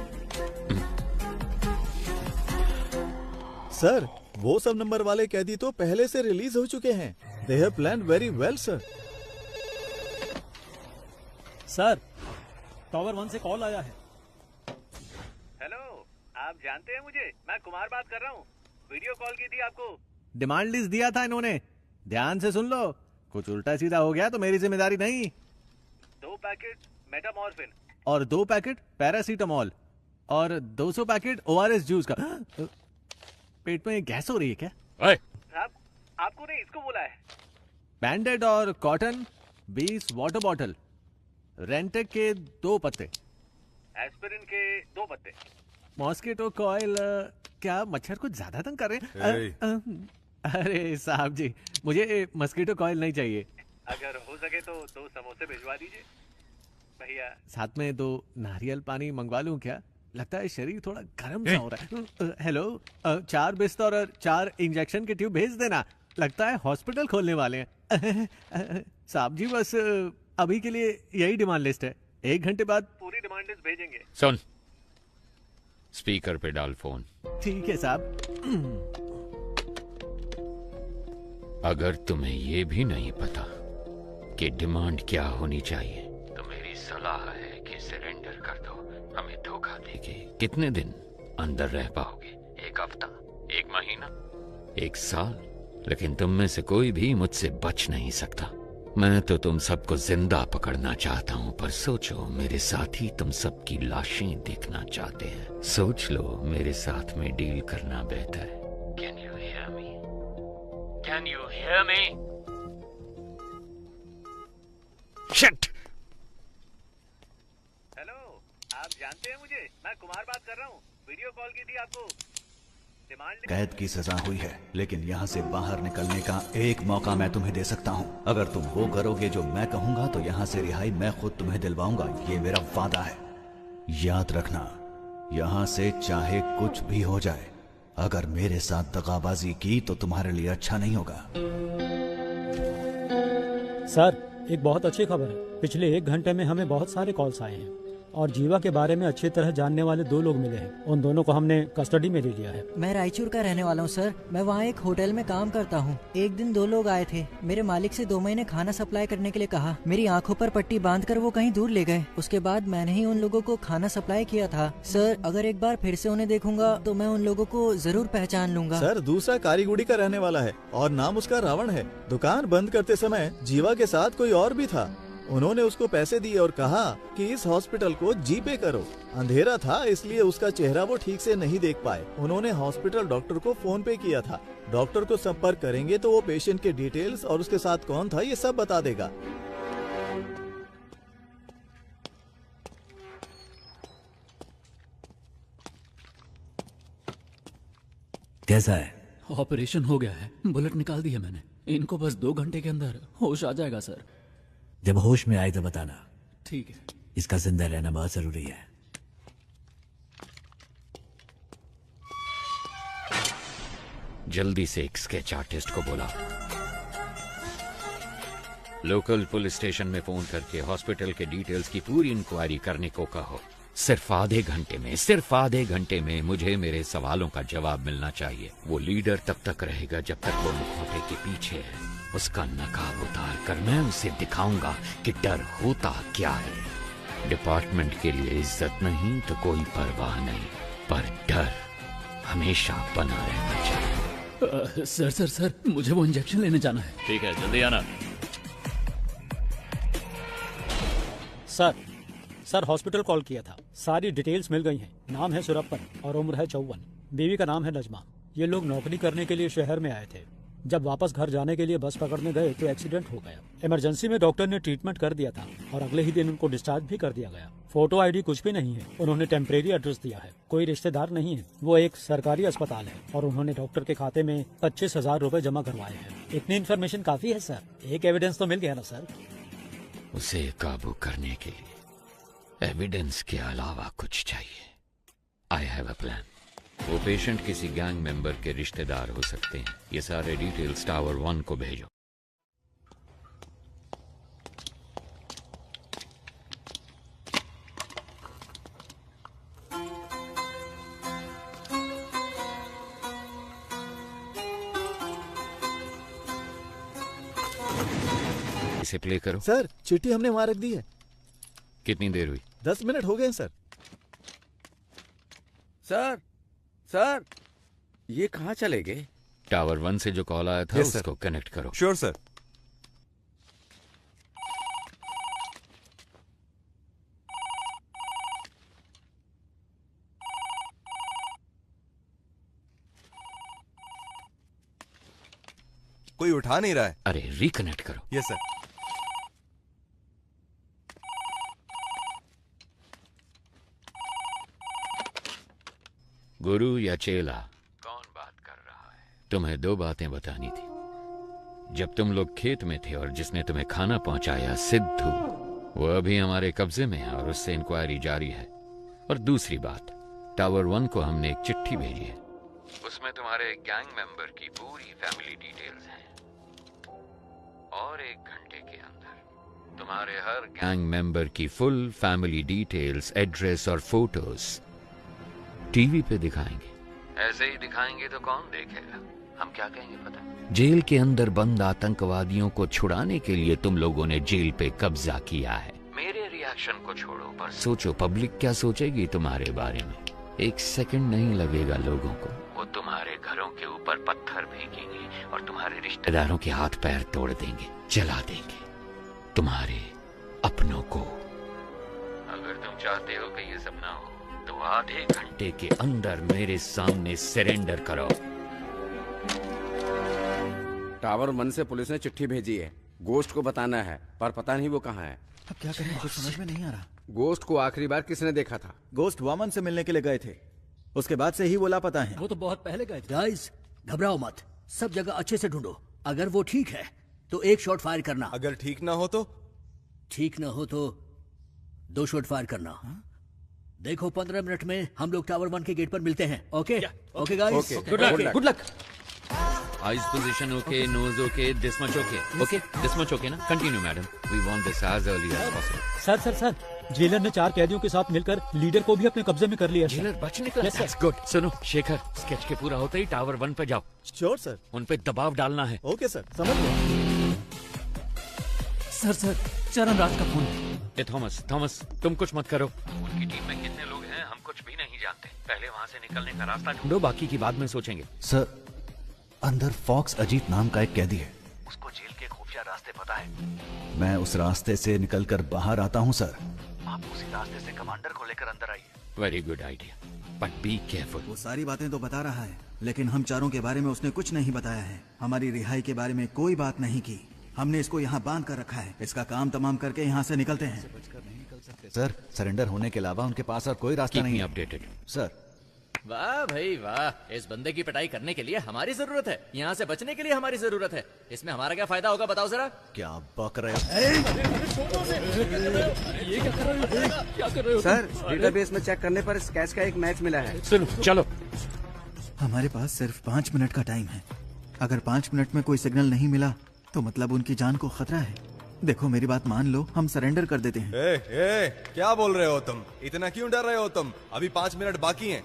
सर, वो सब नंबर वाले कैदी तो पहले से रिलीज हो चुके हैं। They have planned very well sir. Sir, tower 1 से कॉल आया है। हेलो, आप जानते हैं मुझे? मैं कुमार बात कर रहा हूँ। वीडियो कॉल की थी आपको। डिमांड लिस्ट दिया था इन्होंने, ध्यान से सुन लो। कुछ उल्टा सीधा हो गया तो मेरी जिम्मेदारी नहीं। 2 पैकेट मेटामॉर्फिन और 2 पैकेट पैरासीटामोल और 200 पैकेट ORS जूस का। पेट में गैस हो रही है क्या? साहब, आपको नहीं, इसको बोला है। बैंडेड और कॉटन 20 वाटर बॉटल, रेंटेक के 2 पत्ते, एस्पिरिन के 2 पत्ते, मॉस्किटो कॉइल। क्या मच्छर कुछ ज्यादा तंग कर रहे हैं? अरे साहब जी, मुझे मस्कीटो कॉइल नहीं चाहिए। अगर हो सके तो 2 समोसे भिजवा दीजिए भैया। साथ में 2 नारियल पानी मंगवा लूं क्या? लगता है शरीर थोड़ा गर्म सा हो रहा है। हेलो, 4 बिस्तर और 4 इंजेक्शन के ट्यूब भेज देना। लगता है हॉस्पिटल खोलने वाले हैं। साहब जी, बस अभी के लिए यही डिमांड लिस्ट है। 1 घंटे बाद पूरी डिमांड लिस्ट भेजेंगे। सुन, स्पीकर पे डाल फोन। ठीक है साहब। अगर तुम्हें ये भी नहीं पता कि डिमांड क्या होनी चाहिए तो मेरी सलाह है कि सरेंडर कर दो। हमें धोखा देके कितने दिन अंदर रह पाओगे? 1 हफ्ता, 1 महीना, 1 साल? लेकिन तुम में से कोई भी मुझसे बच नहीं सकता। मैं तो तुम सबको जिंदा पकड़ना चाहता हूँ, पर सोचो मेरे साथ ही तुम सबकी लाशें देखना चाहते हैं। सोच लो, मेरे साथ में डील करना बेहतर है। Can you hear me? Can you hear me? Shit! Hello, आप जानते हैं मुझे? मैं कुमार बात कर रहा हूँ। वीडियो कॉल की थी आपको। डिमांड कैद की सजा हुई है, लेकिन यहाँ से बाहर निकलने का एक मौका मैं तुम्हें दे सकता हूँ। अगर तुम वो करोगे जो मैं कहूँगा तो यहाँ से रिहाई मैं खुद तुम्हें दिलवाऊंगा। ये मेरा वादा है। याद रखना, यहाँ से चाहे कुछ भी हो जाए, अगर मेरे साथ दगाबाजी की तो तुम्हारे लिए अच्छा नहीं होगा। सर, एक बहुत अच्छी खबर है। पिछले 1 घंटे में हमें बहुत सारे कॉल्स आए हैं और जीवा के बारे में अच्छी तरह जानने वाले 2 लोग मिले हैं। उन दोनों को हमने कस्टडी में ले लिया है। मैं रायचूर का रहने वाला हूँ सर। मैं वहाँ एक होटल में काम करता हूँ। एक दिन 2 लोग आए थे। मेरे मालिक से 2 महीने खाना सप्लाई करने के लिए कहा। मेरी आंखों पर पट्टी बांधकर वो कहीं दूर ले गए। उसके बाद मैंने ही उन लोगों को खाना सप्लाई किया था। सर, अगर एक बार फिर से उन्हें देखूंगा तो मैं उन लोगों को जरूर पहचान लूंगा। सर, दूसरा कारीगुड़ी का रहने वाला है और नाम उसका रावण है। दुकान बंद करते समय जीवा के साथ कोई और भी था। उन्होंने उसको पैसे दिए और कहा कि इस हॉस्पिटल को जीपे करो। अंधेरा था इसलिए उसका चेहरा वो ठीक से नहीं देख पाए। उन्होंने हॉस्पिटल डॉक्टर को फोन पे किया था। डॉक्टर को संपर्क करेंगे तो वो पेशेंट के डिटेल्स और उसके साथ कौन था ये सब बता देगा। कैसा है? ऑपरेशन हो गया है, बुलेट निकाल दी है मैंने। इनको बस 2 घंटे के अंदर होश आ जाएगा सर। जब होश में आए तो बताना। ठीक है। इसका जिंदा रहना बहुत जरूरी है। जल्दी से एक स्केच आर्टिस्ट को बुला। लोकल पुलिस स्टेशन में फोन करके हॉस्पिटल के डिटेल्स की पूरी इंक्वायरी करने को कहो। सिर्फ आधे घंटे में मुझे मेरे सवालों का जवाब मिलना चाहिए। वो लीडर तब तक रहेगा जब तक वो मुखौटे के पीछे है। उसका नकाब उतार कर मैं उसे दिखाऊंगा कि डर होता क्या है। डिपार्टमेंट के लिए इज्जत नहीं तो कोई परवाह नहीं, पर डर हमेशा बना रहना चाहिए। सर मुझे वो इंजेक्शन लेने जाना है। ठीक है, जल्दी आना। सर हॉस्पिटल कॉल किया था, सारी डिटेल्स मिल गई हैं। नाम है सुरप्पन और उम्र है 54। बीवी का नाम है नजमा। ये लोग नौकरी करने के लिए शहर में आए थे। जब वापस घर जाने के लिए बस पकड़ने गए तो एक्सीडेंट हो गया। इमरजेंसी में डॉक्टर ने ट्रीटमेंट कर दिया था और अगले ही दिन उनको डिस्चार्ज भी कर दिया गया। फोटो आईडी कुछ भी नहीं है। उन्होंने टेम्परेरी एड्रेस दिया है, कोई रिश्तेदार नहीं है। वो एक सरकारी अस्पताल है और उन्होंने डॉक्टर के खाते में 25,000 रुपए जमा करवाए हैं। इतनी इन्फॉर्मेशन काफी है सर। एक एविडेंस तो मिल गया ना सर। उसे काबू करने के लिए एविडेंस के अलावा कुछ चाहिए। I have a plan. वो पेशेंट किसी गैंग मेंबर के रिश्तेदार हो सकते हैं। ये सारे डिटेल्स टावर 1 को भेजो। इसे प्ले करो। सर चिट्ठी हमने वहां रख दी है। कितनी देर हुई? 10 मिनट हो गए सर। सर ये कहाँ चले गए? टावर 1 से जो कॉल आया था उसको कनेक्ट करो। Sure sir. कोई उठा नहीं रहा है। अरे रिकनेक्ट करो। Yes sir. गुरु या चेला, कौन बात कर रहा है? तुम्हें 2 बातें बतानी थी। जब तुम लोग खेत में थे और जिसने तुम्हें खाना पहुंचाया सिद्धू, वो अभी हमारे कब्जे में है और उससे इंक्वायरी जारी है। और दूसरी बात, टावर 1 को हमने एक चिट्ठी भेजी है। उसमें तुम्हारे गैंग मेंबर की पूरी फैमिली डिटेल्स हैं। और 1 घंटे के अंदर तुम्हारे हर गैंग मेंबर की फुल फैमिली डिटेल्स, एड्रेस और फोटोज टीवी पे दिखाएंगे। ऐसे ही दिखाएंगे तो कौन देखेगा? हम क्या कहेंगे पता? जेल के अंदर बंद आतंकवादियों को छुड़ाने के लिए तुम लोगों ने जेल पे कब्जा किया है। मेरे रिएक्शन को छोड़ो, पर सोचो पब्लिक क्या सोचेगी तुम्हारे बारे में। 1 सेकंड नहीं लगेगा लोगों को। वो तुम्हारे घरों के ऊपर पत्थर फेंकेंगे और तुम्हारे रिश्तेदारों के हाथ पैर तोड़ देंगे, जला देंगे तुम्हारे अपनों को। अगर तुम चाहते हो कि ये सब ना हो तो आधे घंटे के अंदर मेरे सामने सरेंडर करो। टावर 1 से पुलिस ने चिट्ठी भेजी है। गोश्त को बताना है, पर पता नहीं वो कहाँ है। अब क्या करें, कुछ समझ में नहीं आ रहा। गोश्त को आखिरी बार किसने देखा था? गोश्त वामन से मिलने के लिए गए थे, उसके बाद से ही वो लापता है। वो तो बहुत पहले गए थे। गाइस घबराओ मत, सब जगह अच्छे से ढूंढो। अगर वो ठीक है तो 1 शॉट फायर करना। अगर ठीक ना हो तो? ठीक ना हो तो 2 शॉट फायर करना। देखो 15 मिनट में हम लोग टावर 1 के गेट पर मिलते हैं। Okay okay guys, good luck. Eyes position okay, nose okay, this much okay. Okay this much okay ना? Continue madam, we want this as early as possible. Sir jailer ने 4 कैदियों के साथ मिलकर लीडर को भी अपने कब्जे में कर लिया। जेलर बच निकला। That's good. सुनो शेखर, स्केच के पूरा होते ही टावर 1 पे जाओ। Sure sir. उन पे दबाव डालना है। ओके सर, समझ गया। सर चरण राज का फोन। ए थॉमस तुम कुछ मत करो। उनकी टीम में कितने लोग हैं हम कुछ भी नहीं जानते। पहले वहाँ से निकलने का रास्ता ढूंढो, बाकी की बाद में सोचेंगे। सर, अंदर फॉक्स अजीत नाम का एक कैदी है। उसको जेल के खुफिया रास्ते रास्ते पता है? मैं उस रास्ते से निकलकर बाहर आता हूँ सर। आप उसी रास्ते से कमांडर को लेकर अंदर आइए। Very good idea, but be careful. वो सारी बातें तो बता रहा है, लेकिन हम चारों के बारे में उसने कुछ नहीं बताया है। हमारी रिहाई के बारे में कोई बात नहीं की। हमने इसको यहाँ बांध कर रखा है। इसका काम तमाम करके यहाँ से निकलते हैं। सर, सरेंडर होने के अलावा उनके पास और कोई रास्ता नहीं है। Updated sir. वाह भाई वाह, इस बंदे की पिटाई करने के लिए हमारी जरूरत है, यहाँ से बचने के लिए हमारी जरूरत है। इसमें हमारा क्या फायदा होगा बताओ जरा? क्या बक रहे हो? ये क्या कर रहे हो? क्या कर रहे हो? सर, डेटाबेस में चेक करने पर स्केच का एक मैच मिला है। सुनो, चलो। हमारे पास सिर्फ 5 मिनट का टाइम है। अगर 5 मिनट में कोई सिग्नल नहीं मिला तो मतलब उनकी जान को खतरा है। देखो मेरी बात मान लो, हम सरेंडर कर देते हैं। क्या बोल रहे हो तुम? इतना क्यों डर रहे हो तुम? अभी 5 मिनट बाकी हैं।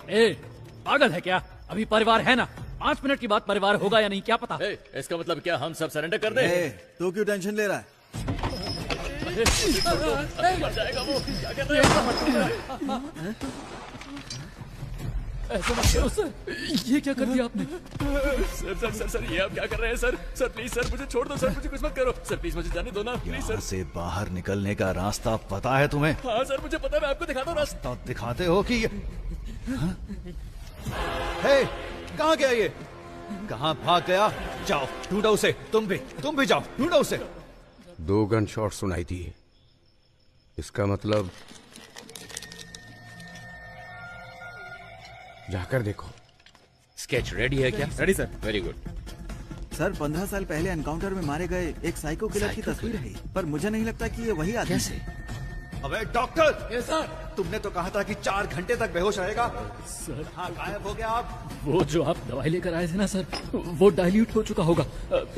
पागल है क्या? अभी परिवार है ना, 5 मिनट के बाद परिवार होगा या नहीं क्या पता। इसका मतलब क्या हम सब सरेंडर कर दें? तो क्यों टेंशन ले रहा है? मर जाएगा वो। क्या कर रहे हो? ऐसा मत करो सर, ये क्या कर दिया आपने? सर सर सर सर, ये आप क्या कर रहे हैं सर? सर प्लीज सर, मुझे छोड़ दो सर, मुझे कुछ मत करो सर, प्लीज मुझे जाने दो ना प्लीज सर। यहाँ से बाहर निकलने का रास्ता पता है तुम्हें? हाँ सर मुझे पता है, मैं आपको दिखाता हूँ रास्ता। तो दिखाते हो कि हे, कहाँ गया ये? कहाँ भाग गया? जाओ ढूंढो उसे। तुम भी जाओ ढूंढो उसे। 2 गन शॉट सुनाई दिए। इसका मतलब जाकर देखो। स्केच रेडी है क्या? Ready sir. Very good sir, 15 साल पहले एनकाउंटर में मारे गए एक साइको किलर की तस्वीर है, पर मुझे नहीं लगता कि ये वही आदमी है। अबे डॉक्टर! ये सर, तुमने तो कहा था कि 4 घंटे तक बेहोश रहेगा। सर हाँ, गायब हो गया आप। वो जो आप दवाई लेकर आए थे ना सर, वो डाइल्यूट हो चुका होगा।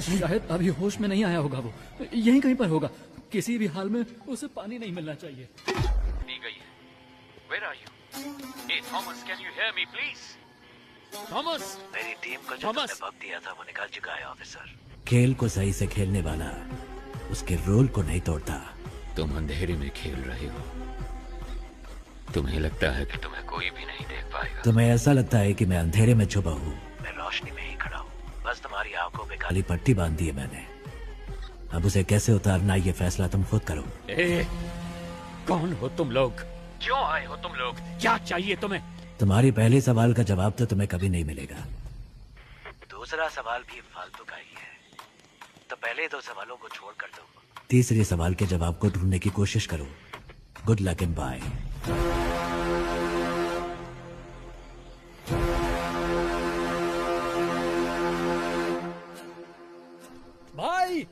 शायद अभी होश में नहीं आया होगा। वो यहीं कहीं पर होगा। किसी भी हाल में उसे पानी नहीं मिलना चाहिए। दी गई है। Where are you? Hey Thomas, can you hear me please? Thomas! मेरी टीम को जो तुमने वक्त दिया था वो निकाल चुका है ऑफिसर। खेल को सही से खेलने वाला उसके रोल को नहीं तोड़ता। तुम अंधेरे में खेल रहे हो। तुम्हें लगता है कि तुम्हें कोई भी नहीं देख पाएगा। तुम्हें ऐसा लगता है कि मैं अंधेरे में छुपा हूँ। मैं रोशनी में ही खड़ा हूँ। बस तुम्हारी आंखों में काली पट्टी बांध दी है मैंने। अब उसे कैसे उतारना ये फैसला तुम खुद करो। कौन हो तुम लोग? क्यों आए हो तुम लोग? क्या चाहिए तुम्हें? तुम्हारी पहले सवाल का जवाब तो तुम्हें कभी नहीं मिलेगा। दूसरा सवाल भी फालतू का ही है, तो पहले 2 सवालों को छोड़ कर दो। तीसरे सवाल के जवाब को ढूंढने की कोशिश करो। Good luck and bye. भाई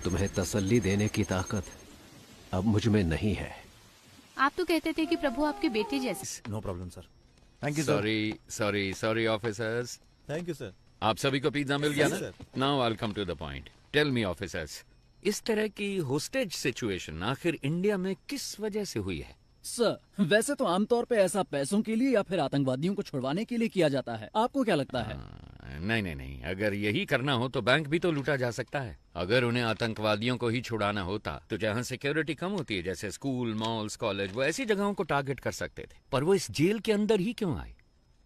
तुम्हें तसल्ली देने की ताकत अब मुझ में नहीं है। आप तो कहते थे कि प्रभु आपके बेटे जैसे। No problem sir. Thank you sorry officers. Thank you sir. आप सभी को पिज्जा मिल गया Yes, ना? sir. Now I will come to the point. Tell me officers, इस तरह की होस्टेज सिचुएशन आखिर इंडिया में किस वजह से हुई है? सर, वैसे तो आमतौर पे ऐसा पैसों के लिए या फिर आतंकवादियों को छुड़वाने के लिए किया जाता है। आपको क्या लगता है? नहीं, अगर यही करना हो तो बैंक भी तो लूटा जा सकता है। अगर उन्हें आतंकवादियों को ही छुड़ाना होता तो जहाँ सिक्योरिटी कम होती है, जैसे स्कूल, मॉल्स, कॉलेज, वो ऐसी जगहों को टारगेट कर सकते थे। पर वो इस जेल के अंदर ही क्यों आए?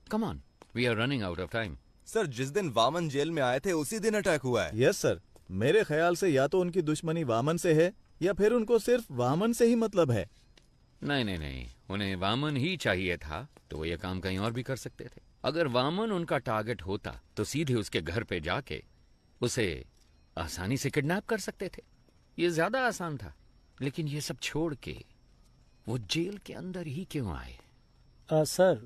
Come on, we are running out of time. Sir, जिस दिन वामन जेल में आए थे उसी दिन अटैक हुआ है। यस सर, मेरे ख्याल से या तो उनकी दुश्मनी वामन से है या फिर उनको सिर्फ वामन से ही मतलब है। नहीं, उन्हें वामन ही चाहिए था तो वो ये काम कहीं और भी कर सकते थे। अगर वामन उनका टारगेट होता तो सीधे उसके घर पे जाके उसे आसानी से किडनैप कर सकते थे। ये ज्यादा आसान था। लेकिन ये सब छोड़ के वो जेल के अंदर ही क्यों आए? सर,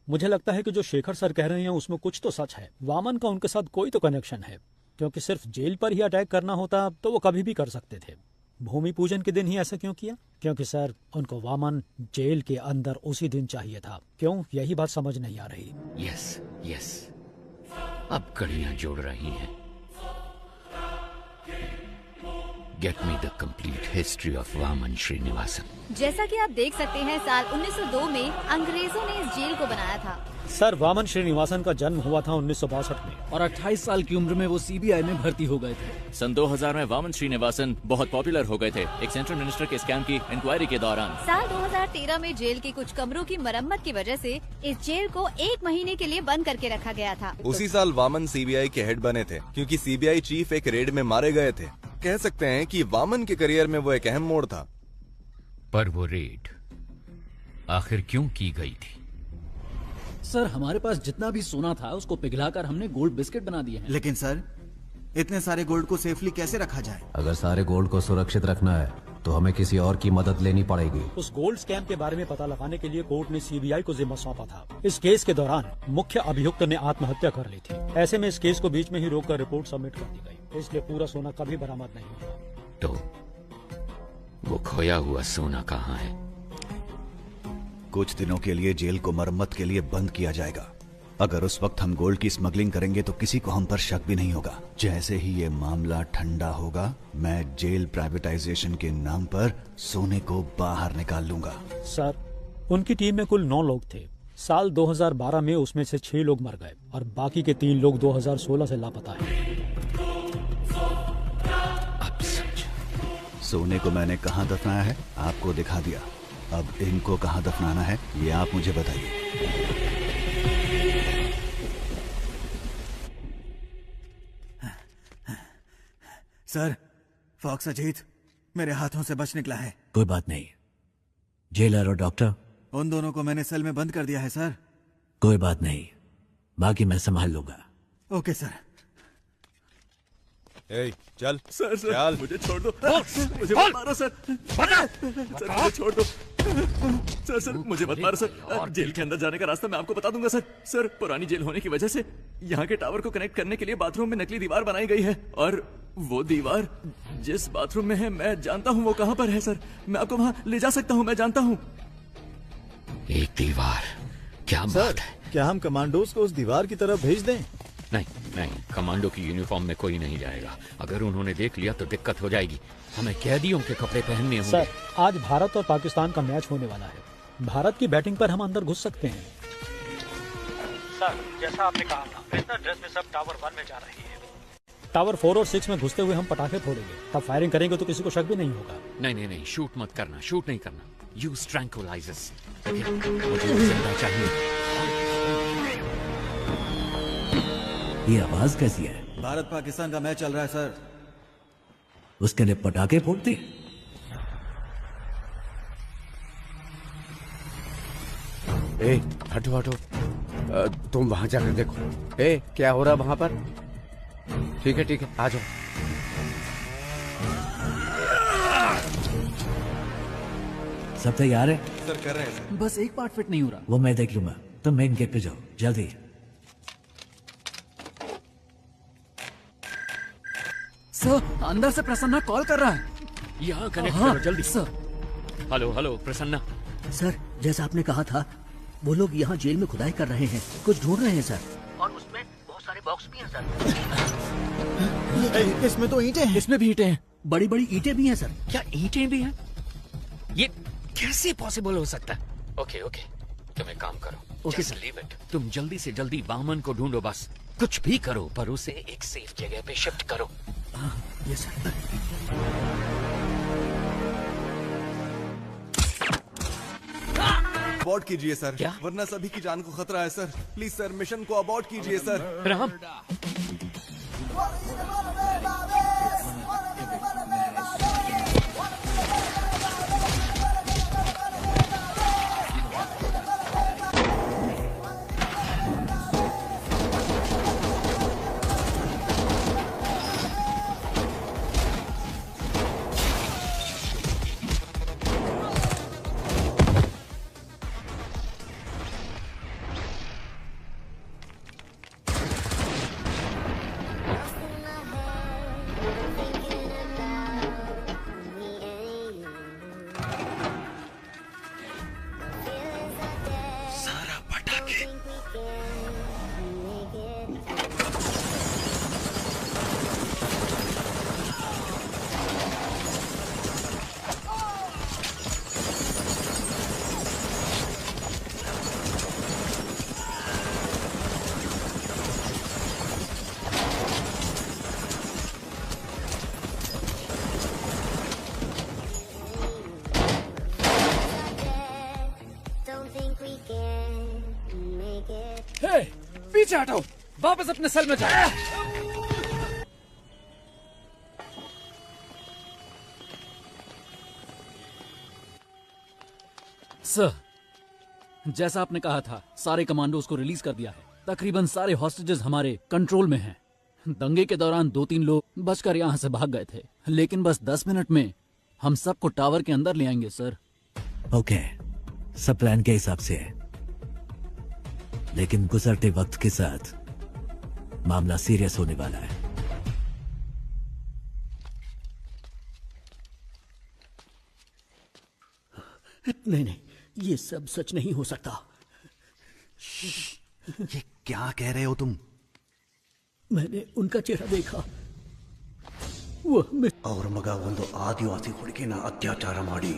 मुझे लगता है कि जो शेखर सर कह रहे हैं उसमें कुछ तो सच है। वामन का उनके साथ कोई तो कनेक्शन है, क्योंकि सिर्फ जेल पर ही अटैक करना होता तो वो कभी भी कर सकते थे। भूमि पूजन के दिन ही ऐसा क्यों किया? क्योंकि सर, उनको वामन जेल के अंदर उसी दिन चाहिए था। क्यों? यही बात समझ नहीं आ रही। यस, अब कड़ियां जोड़ रही हैं। Get me the complete history of Vaman Srinivasan. जैसा कि आप देख सकते हैं, साल 1902 में अंग्रेजों ने इस जेल को बनाया था। सर, वामन श्रीनिवासन का जन्म हुआ था 1962 में और 28 साल की उम्र में वो सीबीआई में भर्ती हो गए थे। सन 2000 में वामन श्रीनिवासन बहुत पॉपुलर हो गए थे एक सेंट्रल मिनिस्टर के स्कैम की इंक्वायरी के दौरान। साल 2013 में जेल के कुछ कमरों की मरम्मत की वजह से इस जेल को 1 महीने के लिए बंद करके रखा गया था। उसी साल वामन सीबीआई के हेड बने थे, क्योंकि सीबीआई चीफ एक रेड में मारे गए थे। कह सकते हैं कि वामन के करियर में वो एक अहम मोड़ था। पर वो रेड आखिर क्यों की गई थी? सर, हमारे पास जितना भी सोना था उसको पिघलाकर हमने गोल्ड बिस्किट बना दिए हैं। लेकिन सर, इतने सारे गोल्ड को सेफली कैसे रखा जाए? अगर सारे गोल्ड को सुरक्षित रखना है तो हमें किसी और की मदद लेनी पड़ेगी। उस गोल्ड स्कैम के बारे में पता लगाने के लिए कोर्ट ने सीबीआई को जिम्मा सौंपा था। इस केस के दौरान मुख्य अभियुक्त ने आत्महत्या कर ली थी। ऐसे में इस केस को बीच में ही रोककर रिपोर्ट सबमिट कर दी गई, इसलिए पूरा सोना कभी बरामद नहीं हुआ। तो वो खोया हुआ सोना कहाँ है? कुछ दिनों के लिए जेल को मरम्मत के लिए बंद किया जाएगा। अगर उस वक्त हम गोल्ड की स्मगलिंग करेंगे तो किसी को हम पर शक भी नहीं होगा। जैसे ही ये मामला ठंडा होगा, मैं जेल प्राइवेटाइजेशन के नाम पर सोने को बाहर निकाल लूंगा। सर, उनकी टीम में कुल 9 लोग थे। साल 2012 में उसमें से 6 लोग मर गए और बाकी के 3 लोग 2016 से लापता हैं। सोने को मैंने कहाँ दफनाया है आपको दिखा दिया। अब इनको कहाँ दफनाना है ये आप मुझे बताइए। सर, फॉक्स अजीत मेरे हाथों से बच निकला है। कोई बात नहीं, जेलर और डॉक्टर उन दोनों को मैंने सेल में बंद कर दिया है सर। कोई बात नहीं, बाकी मैं संभाल लूंगा। Okay sir. ए, चल सर चल। मुझे छोड़ दो। मुझे मत मारो सर। सर मुझे छोड़ दो। सर मुझे मत मारो सर। जेल के अंदर जाने का रास्ता मैं आपको बता दूंगा सर। सर, पुरानी जेल होने की वजह से यहाँ के टावर को कनेक्ट करने के लिए बाथरूम में नकली दीवार बनाई गई है, और वो दीवार जिस बाथरूम में है मैं जानता हूँ वो कहाँ पर है सर। मैं आपको वहाँ ले जा सकता हूँ, मैं जानता हूँ। एक दीवार? क्या बात है? क्या हम कमांडोज को उस दीवार की तरफ भेज दें? नहीं नहीं, कमांडो की यूनिफॉर्म में कोई नहीं जाएगा। अगर उन्होंने देख लिया तो दिक्कत हो जाएगी। हमें कैदियों के कपड़े पहनने होंगे। सर, आज भारत और पाकिस्तान का मैच होने वाला है। भारत की बैटिंग पर हम अंदर घुस सकते हैं। सर, जैसा आपने कहा था, वेस्टर्न ड्रेस में सब टावर 1 में जा रही है। टावर 4 और 6 में घुसते हुए हम पटाखे फोड़ेंगे, तब फायरिंग करेंगे तो किसी को शक भी नहीं होगा। नहीं नहीं नहीं, शूट मत करना, शूट नहीं करना। Use tranquillisers. मुझे जिंदा चाहिए। ये आवाज कैसी है? भारत पाकिस्तान का मैच चल रहा है सर। उसके लिए पटाखे फोड़ते? ए, हटो हटो। तुम वहां जाकर देखो। ए, क्या हो रहा वहां पर? ठीक है, आ जाओ। सब तैयार है? सर कर रहे हैं सर। बस एक पार्ट फिट नहीं हो रहा। वो मैं देख लूंगा, तुम मेन गेट पे जाओ जल्दी। सर, अंदर से प्रसन्ना कॉल कर रहा है। यहाँ कनेक्ट करो जल्दी। सर। हेलो प्रसन्ना। सर, जैसा आपने कहा था, वो लोग यहाँ जेल में खुदाई कर रहे हैं, कुछ ढूंढ रहे हैं सर। और उसमें बहुत सारे बॉक्स भी हैं सर। इसमें तो ईंटें हैं। इसमें भी ईंटें हैं। बड़ी बड़ी ईंटें भी हैं सर। क्या ईंटें भी हैं? ये कैसे पॉसिबल हो सकता है? ओके, तुम एक काम करो, जस्ट लीव इट। तुम जल्दी से जल्दी वामन को ढूंढो, बस कुछ भी करो, पर उसे एक सेफ जगह पे शिफ्ट करो। Yes sir. अबॉर्ट कीजिए सर। क्या? वरना सभी की जान को खतरा है सर। प्लीज सर, मिशन को अबॉर्ट कीजिए सर। राम, हे, पीछे हटो, वापस अपने सेल में जाओ। सर, जैसा आपने कहा था, सारे कमांडोज को रिलीज कर दिया है। तकरीबन सारे हॉस्टेजेस हमारे कंट्रोल में हैं। दंगे के दौरान 2-3 लोग बचकर यहाँ से भाग गए थे, लेकिन बस 10 मिनट में हम सबको टावर के अंदर ले आएंगे सर। ओके, सब प्लान के हिसाब से है, लेकिन गुजरते वक्त के साथ मामला सीरियस होने वाला है। नहीं, ये सब सच नहीं हो सकता। ये क्या कह रहे हो तुम? मैंने उनका चेहरा देखा। ಅವ್ರ ಮಗ ಒಂದು ಆದಿವಾಸಿ ಹುಡುಗಿನ ಅತ್ಯಾಚಾರ ಮಾಡಿ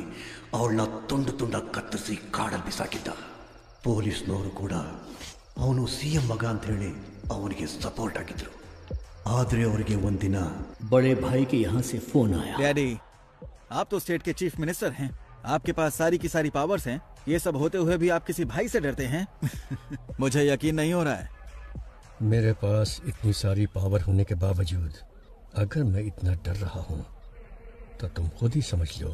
ಅವಳನ್ನ ತುಂಡು ತುಂಡ ಕತ್ತರಿಸಿ ಕಾಡಲ್ಲಿ ಬಿಸಾಕಿದ್ದ. ಪೊಲೀಸ್ನವರು ಕೂಡ ಅವನು ಸಿಎಂ ಮಗ ಅಂತ ಹೇಳಿ ಅವನಿಗೆ ಸಪೋರ್ಟ್ ಆಗಿದ್ರು. ಆದ್ರೆ ಅವರಿಗೆ ಒಂದಿನ बड़े भाई के यहाँ से फोन आया। डैडी, आप तो स्टेट के चीफ मिनिस्टर हैं, आपके पास सारी की सारी पावर्स हैं। ये सब होते हुए भी आप किसी भाई से डरते हैं? मुझे यकीन नहीं हो रहा है। मेरे पास इतनी सारी पावर होने के बावजूद अगर मैं इतना डर रहा हूं तो तुम खुद ही समझ लो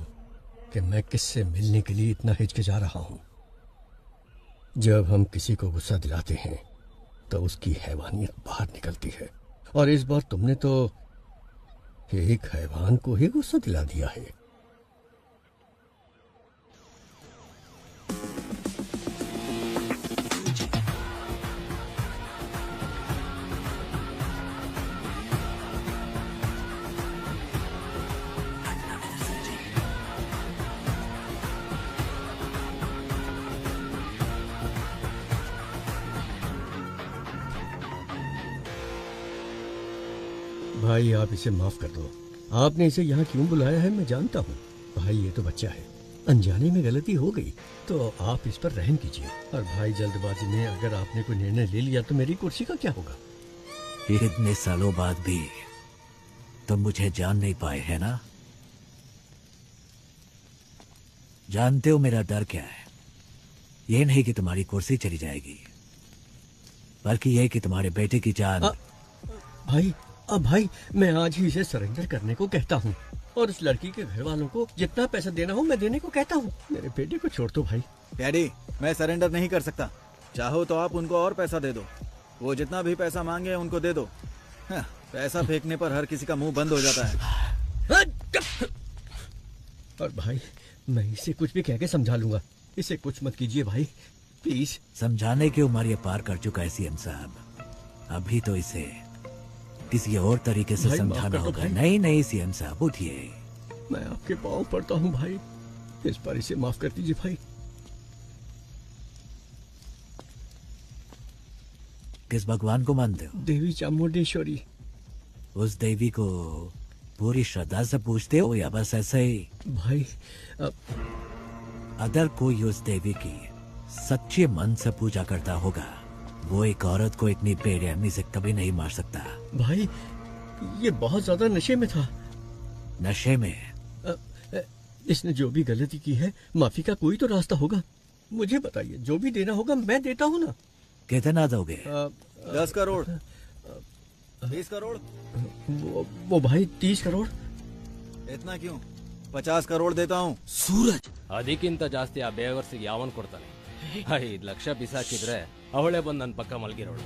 कि मैं किससे मिलने के लिए इतना हिचकिचा रहा हूं। जब हम किसी को गुस्सा दिलाते हैं तो उसकी हैवानियत बाहर निकलती है, और इस बार तुमने तो एक हैवान को ही गुस्सा दिला दिया है। भाई, आप इसे माफ कर दो। आपने इसे यहाँ क्यों बुलाया है मैं जानता हूँ। भाई, ये तो बच्चा है, अनजाने में गलती हो गई तो आप इस पर रहम कीजिए। और भाई, जल्दबाजी में अगर आपने कोई निर्णय ले लिया तो मेरी कुर्सी का क्या होगा? इतने सालों बाद भी तुम मुझे जान नहीं पाए है ना? जानते हो मेरा डर क्या है? ये नहीं कि तुम्हारी कुर्सी चली जाएगी, बल्कि यह कि तुम्हारे बेटे की जान। भाई, अब भाई, मैं आज ही इसे सरेंडर करने को कहता हूँ, और इस लड़की के घर वालों को जितना पैसा देना हो मैं देने को कहता हूँ। मेरे बेटे को छोड़ दो भाई। डैडी, मैं सरेंडर नहीं कर सकता। चाहो तो आप उनको और पैसा दे दो, वो जितना भी पैसा मांगे उनको दे दो। हाँ, पैसा फेंकने पर हर किसी का मुंह बंद हो जाता है। और भाई, मैं इसे कुछ भी कह के समझा लूंगा, इसे कुछ मत कीजिए भाई, प्लीज। समझाने की उम्र ये पार कर चुका है सीएम साहब, अभी तो इसे किसी और तरीके से समझाना होगा। नहीं नहीं सीएम साहब, उठिए। मैं आपके पाँव पड़ता हूँ भाई, इस बार इसे माफ कर दीजिए भाई। किस भगवान को मानते हो? देवी चामुंडेश्वरी। उस देवी को पूरी श्रद्धा से पूछते हो या बस ऐसे ही? भाई, अगर कोई उस देवी की सच्चे मन से पूजा करता होगा, वो एक औरत को इतनी बेरहमी से कभी नहीं मार सकता। भाई, ये बहुत ज्यादा नशे में था। नशे में? इसने जो भी गलती की है, माफी का कोई तो रास्ता होगा। मुझे बताइए, जो भी देना होगा मैं देता हूँ ना। कितना दोगे? 10 करोड़, 20 करोड़। वो भाई 30 करोड़। इतना क्यों? 50 करोड़ देता हूँ। सूरज, ಅದಕ್ಕಿಂತ ಜಾಸ್ತಿ ಆ ಬೇವರ್ಸಿಗೆ ಯಾವನ್ ಕೊಡ್ತಾನೆ? 5 ಲಕ್ಷ ಬಿಸಾಕಿದ್ರೆ ಅವಳೇ ಬಂದು ನನ್ನ ಪಕ್ಕ ಮಲಗಿರೋಳು.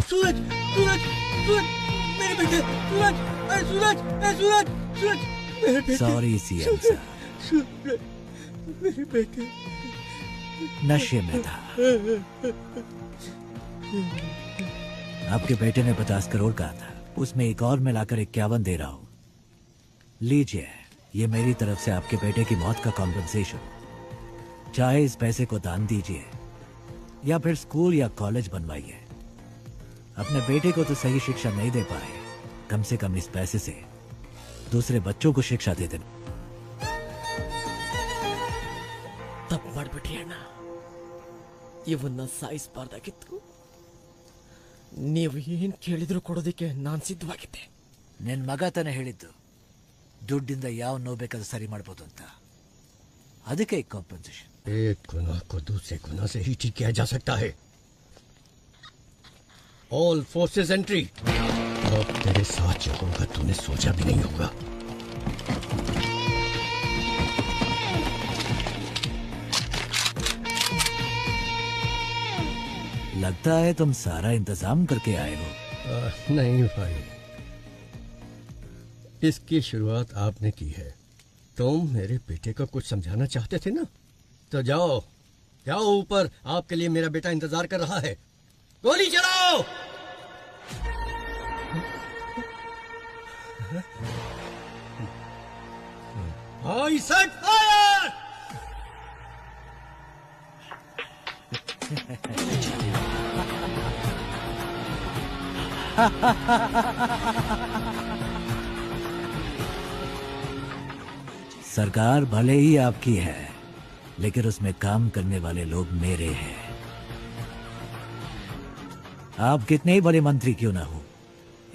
सूरज, सूरज, सूरज, मेरे बेटे, सूरज, सूरज, सूरज, सूरज, मेरे बेटे। सॉरी सीएम साहब, सूरज, मेरे बेटे नशे में था। आपके बेटे ने 50 करोड़ कहा था, उसमें एक और मिलाकर 51 दे रहा हूं। लीजिए, ये मेरी तरफ से आपके बेटे की मौत का कॉम्पेंसेशन। चाहे इस पैसे को दान दीजिए या फिर स्कूल या कॉलेज बनवाइए। अपने बेटे को तो सही शिक्षा नहीं दे पाए, कम से कम इस पैसे से दूसरे बच्चों को शिक्षा दे देना। ತಪ್ಪು ಮಾಡ್ಬಿಟ್ರಿ ಅಣ್ಣ, ಇವನ್ನ ಸಾಯಿಸಬಾರ್ದಾಗಿತ್ತು. ನೀವು ಏನ್ ಕೇಳಿದ್ರು ಕೊಡೋದಕ್ಕೆ ನಾನ್ ಸಿದ್ಧವಾಗಿದ್ದೆ. ನಿನ್ ಮಗ ತಾನೇ ಹೇಳಿದ್ದು ದುಡ್ಡಿಂದ ಯಾವ ನೋವು ಬೇಕಾದ್ರೂ ಸರಿ ಮಾಡ್ಬೋದು ಅಂತ. अधिक एक कॉम्पेंसेशन। एक गुनाह को दूसरे गुनाह से ही ठीक किया जा सकता है। All forces entry. अब तेरे साथ जो होगा तूने सोचा भी नहीं होगा। लगता है तुम सारा इंतजाम करके आए हो। नहीं भाई, इसकी शुरुआत आपने की है। तुम मेरे बेटे को कुछ समझाना चाहते थे ना, तो जाओ जाओ ऊपर, आपके लिए मेरा बेटा इंतजार कर रहा है। गोली चलाओ। आई सेट फायर। सरकार भले ही आपकी है, लेकिन उसमें काम करने वाले लोग मेरे हैं। आप कितने ही बड़े मंत्री क्यों ना हो,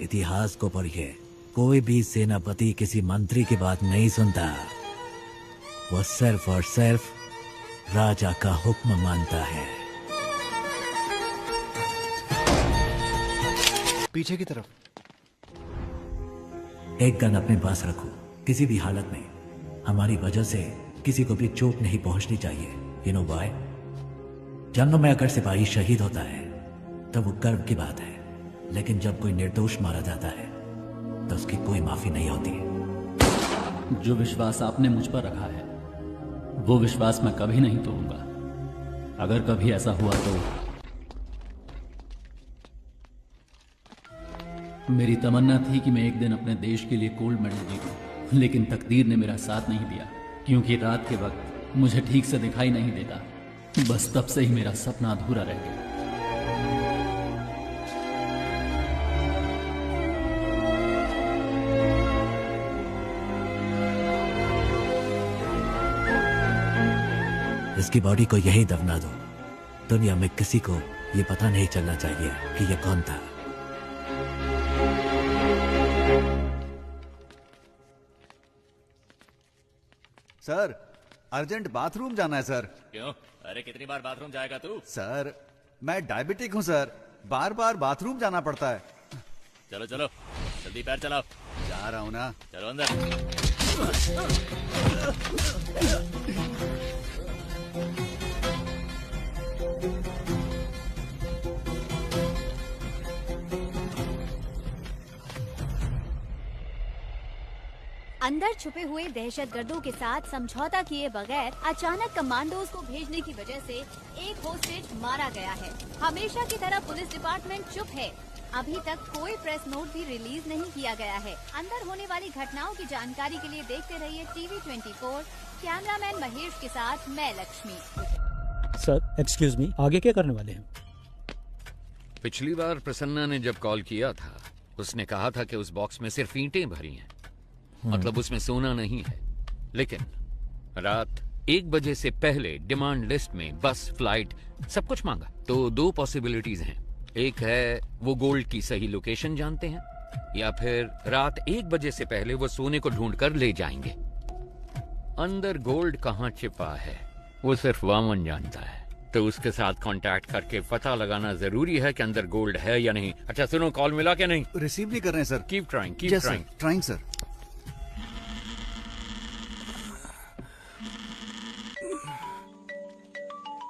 इतिहास को पढ़िए, कोई भी सेनापति किसी मंत्री की बात नहीं सुनता। वो सिर्फ और सिर्फ राजा का हुक्म मानता है। पीछे की तरफ। एक गन अपने पास रखो। किसी भी हालत में हमारी वजह से किसी को भी चोट नहीं पहुंचनी चाहिए। You know why? जंगों में अगर सिपाही शहीद होता है तब वो गर्व की बात है, लेकिन जब कोई निर्दोष मारा जाता है तो उसकी कोई माफी नहीं होती। जो विश्वास आपने मुझ पर रखा है वो विश्वास मैं कभी नहीं तोड़ूंगा। अगर कभी ऐसा हुआ तो मेरी तमन्ना थी कि मैं एक दिन अपने देश के लिए गोल्ड मेडल जीतूं, लेकिन तकदीर ने मेरा साथ नहीं दिया, क्योंकि रात के वक्त मुझे ठीक से दिखाई नहीं देता। बस तब से ही मेरा सपना अधूरा रह गया। इसकी बॉडी को यही दफना दो। दुनिया में किसी को ये पता नहीं चलना चाहिए कि ये कौन था। सर, अर्जेंट बाथरूम जाना है सर। क्यों? अरे कितनी बार बाथरूम जाएगा तू? सर, मैं डायबिटिक हूँ सर, बार बार बाथरूम जाना पड़ता है। चलो चलो जल्दी पैर चलाओ। जा रहा हूँ ना। चलो अंदर। अंदर छुपे हुए दहशतगर्दों के साथ समझौता किए बगैर अचानक कमांडोज को भेजने की वजह से एक होस्टेज मारा गया है। हमेशा की तरह पुलिस डिपार्टमेंट चुप है। अभी तक कोई प्रेस नोट भी रिलीज नहीं किया गया है। अंदर होने वाली घटनाओं की जानकारी के लिए देखते रहिए टीवी 24। कैमरामैन महेश के साथ मैं लक्ष्मी। सर एक्सक्यूज मी, आगे क्या करने वाले हैं? पिछली बार प्रसन्ना ने जब कॉल किया था उसने कहा था कि उस बॉक्स में सिर्फ ईंटें भरी हैं, मतलब उसमें सोना नहीं है। लेकिन रात 1 बजे से पहले डिमांड लिस्ट में बस, फ्लाइट सब कुछ मांगा। तो 2 पॉसिबिलिटीज हैं। एक है वो गोल्ड की सही लोकेशन जानते हैं, या फिर रात 1 बजे से पहले वो सोने को ढूंढ कर ले जाएंगे। अंदर गोल्ड कहाँ छिपा है वो सिर्फ वामन जानता है, तो उसके साथ कांटेक्ट करके पता लगाना जरूरी है कि अंदर गोल्ड है या नहीं। अच्छा सुनो, कॉल मिला क्या? नहीं रिसीव नहीं कर रहे हैं sir. Keep trying, keep trying. Trying sir.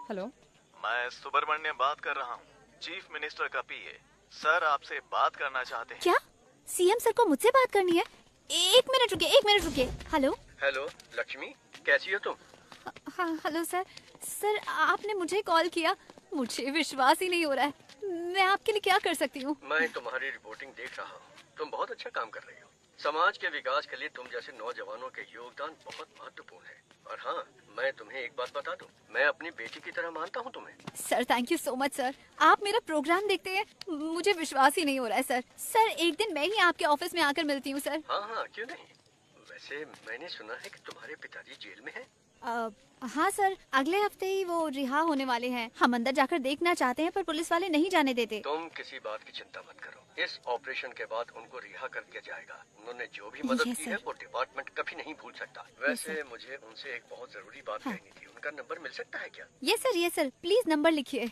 Hello, मैं सुब्रमण्यम बात कर रहा हूँ, चीफ मिनिस्टर का पीए। सर आपसे बात करना चाहते हैं। क्या सीएम सर को मुझसे बात करनी है? 1 मिनट रुकिए। हेलो हेलो लक्ष्मी, कैसी हो तुम? हाँ हेलो सर। सर आपने मुझे कॉल किया, मुझे विश्वास ही नहीं हो रहा है। मैं आपके लिए क्या कर सकती हूँ? मैं तुम्हारी रिपोर्टिंग देख रहा हूँ, तुम बहुत अच्छा काम कर रही हो। समाज के विकास के लिए तुम जैसे नौजवानों के योगदान बहुत महत्वपूर्ण है। और हाँ, मैं तुम्हें एक बात बता दूं, मैं अपनी बेटी की तरह मानता हूँ तुम्हें। Sir thank you so much sir. आप मेरा प्रोग्राम देखते हैं, मुझे विश्वास ही नहीं हो रहा है सर। सर एक दिन मैं ही आपके ऑफिस में आकर मिलती हूँ सर। हाँ क्यों नहीं। वैसे मैंने सुना है कि तुम्हारे पिताजी जेल में हैं। हाँ सर, अगले हफ्ते ही वो रिहा होने वाले हैं। हम अंदर जाकर देखना चाहते हैं पर पुलिस वाले नहीं जाने देते। तुम किसी बात की चिंता मत करो, इस ऑपरेशन के बाद उनको रिहा कर दिया जाएगा। उन्होंने जो भी मदद की है वो डिपार्टमेंट कभी नहीं भूल सकता। वैसे मुझे उनसे एक बहुत जरूरी बात कहनी थी। उनका नंबर मिल सकता है क्या? यस सर, प्लीज नंबर लिखिए।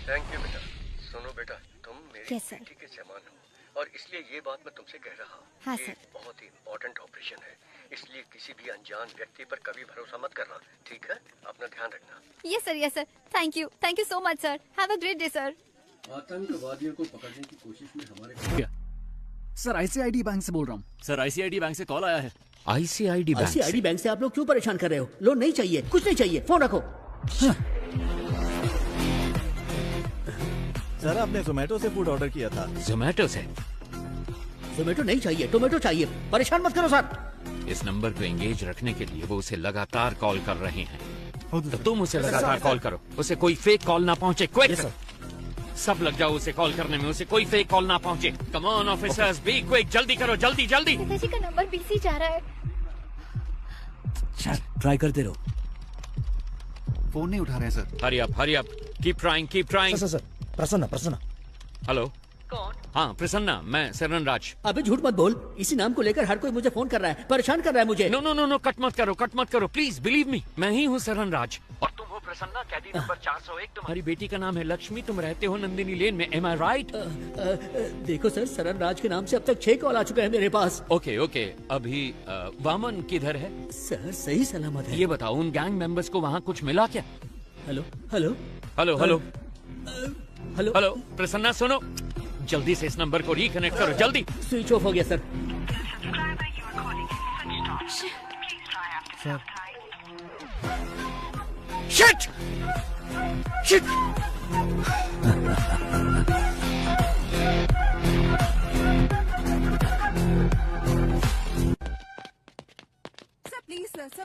थैंक यू बेटा। सुनो बेटा, तुम मेरी बेटी के समान हो और इसलिए ये बात मैं तुमसे कह रहा हूँ। ये बहुत ही इम्पोर्टेंट ऑपरेशन है, इसलिए किसी भी अनजान व्यक्ति पर कभी भरोसा मत करना, ठीक है? अपना ध्यान रखना। Yes sir, thank you so much sir. Have a great day sir. आतंकवादियों को पकड़ने की कोशिश में हमारे सर आईसीआईडी बैंक से बोल रहा हूँ। सर आईसीआईडी बैंक से कॉल आया है। आईसीआईडी बैंक से आप लोग क्यों परेशान कर रहे हो? लोन नहीं चाहिए, कुछ नहीं चाहिए, फोन रखो। सर आपने जोमेटो से फूड ऑर्डर किया था। जोमेटो से? जोमेटो नहीं चाहिए, टोमेटो चाहिए। परेशान मत करो सर। इस नंबर को एंगेज रखने के लिए वो उसे लगातार कॉल कर रहे हैं, तो तुम उसे लगातार कॉल करो। उसे कोई फेक कॉल ना पहुंचे। क्विक सब लग जाओ उसे कॉल करने में, उसे कोई फेक कॉल ना पहुंचे। Come on officers, be quick, जल्दी करो, जल्दी जल्दी। पिताजी का नंबर बिजी जा रहा है। ट्राई करते रहो। फोन नहीं उठा रहे हैं sir. Hurry up, keep trying. Sir Prasanna. Hello, कौन? हाँ प्रसन्ना, मैं सरन राज। अबे झूठ मत बोल, इसी नाम को लेकर हर कोई मुझे फोन कर रहा है, परेशान कर रहा है मुझे। नो, कट मत करो प्लीज, बिलीव मी, मैं ही हूँ सरन राज। और तुम हो प्रसन्ना, कैदी नंबर 401। तुम्हारी बेटी का नाम है लक्ष्मी, तुम रहते हो नंदिनी लेन में, एम आई राइट? देखो सर, सरन राज के नाम से अब तक 6 कॉल आ चुके हैं मेरे पास। ओके, अभी वामन किधर है? सर सही सलामत है। ये बताओ, उन गैंग मेंबर्स को वहाँ कुछ मिला क्या? हेलो, प्रसन्ना सुनो, जल्दी से इस नंबर को रिकनेक्ट करो, जल्दी। स्विच ऑफ हो गया सर। शिट!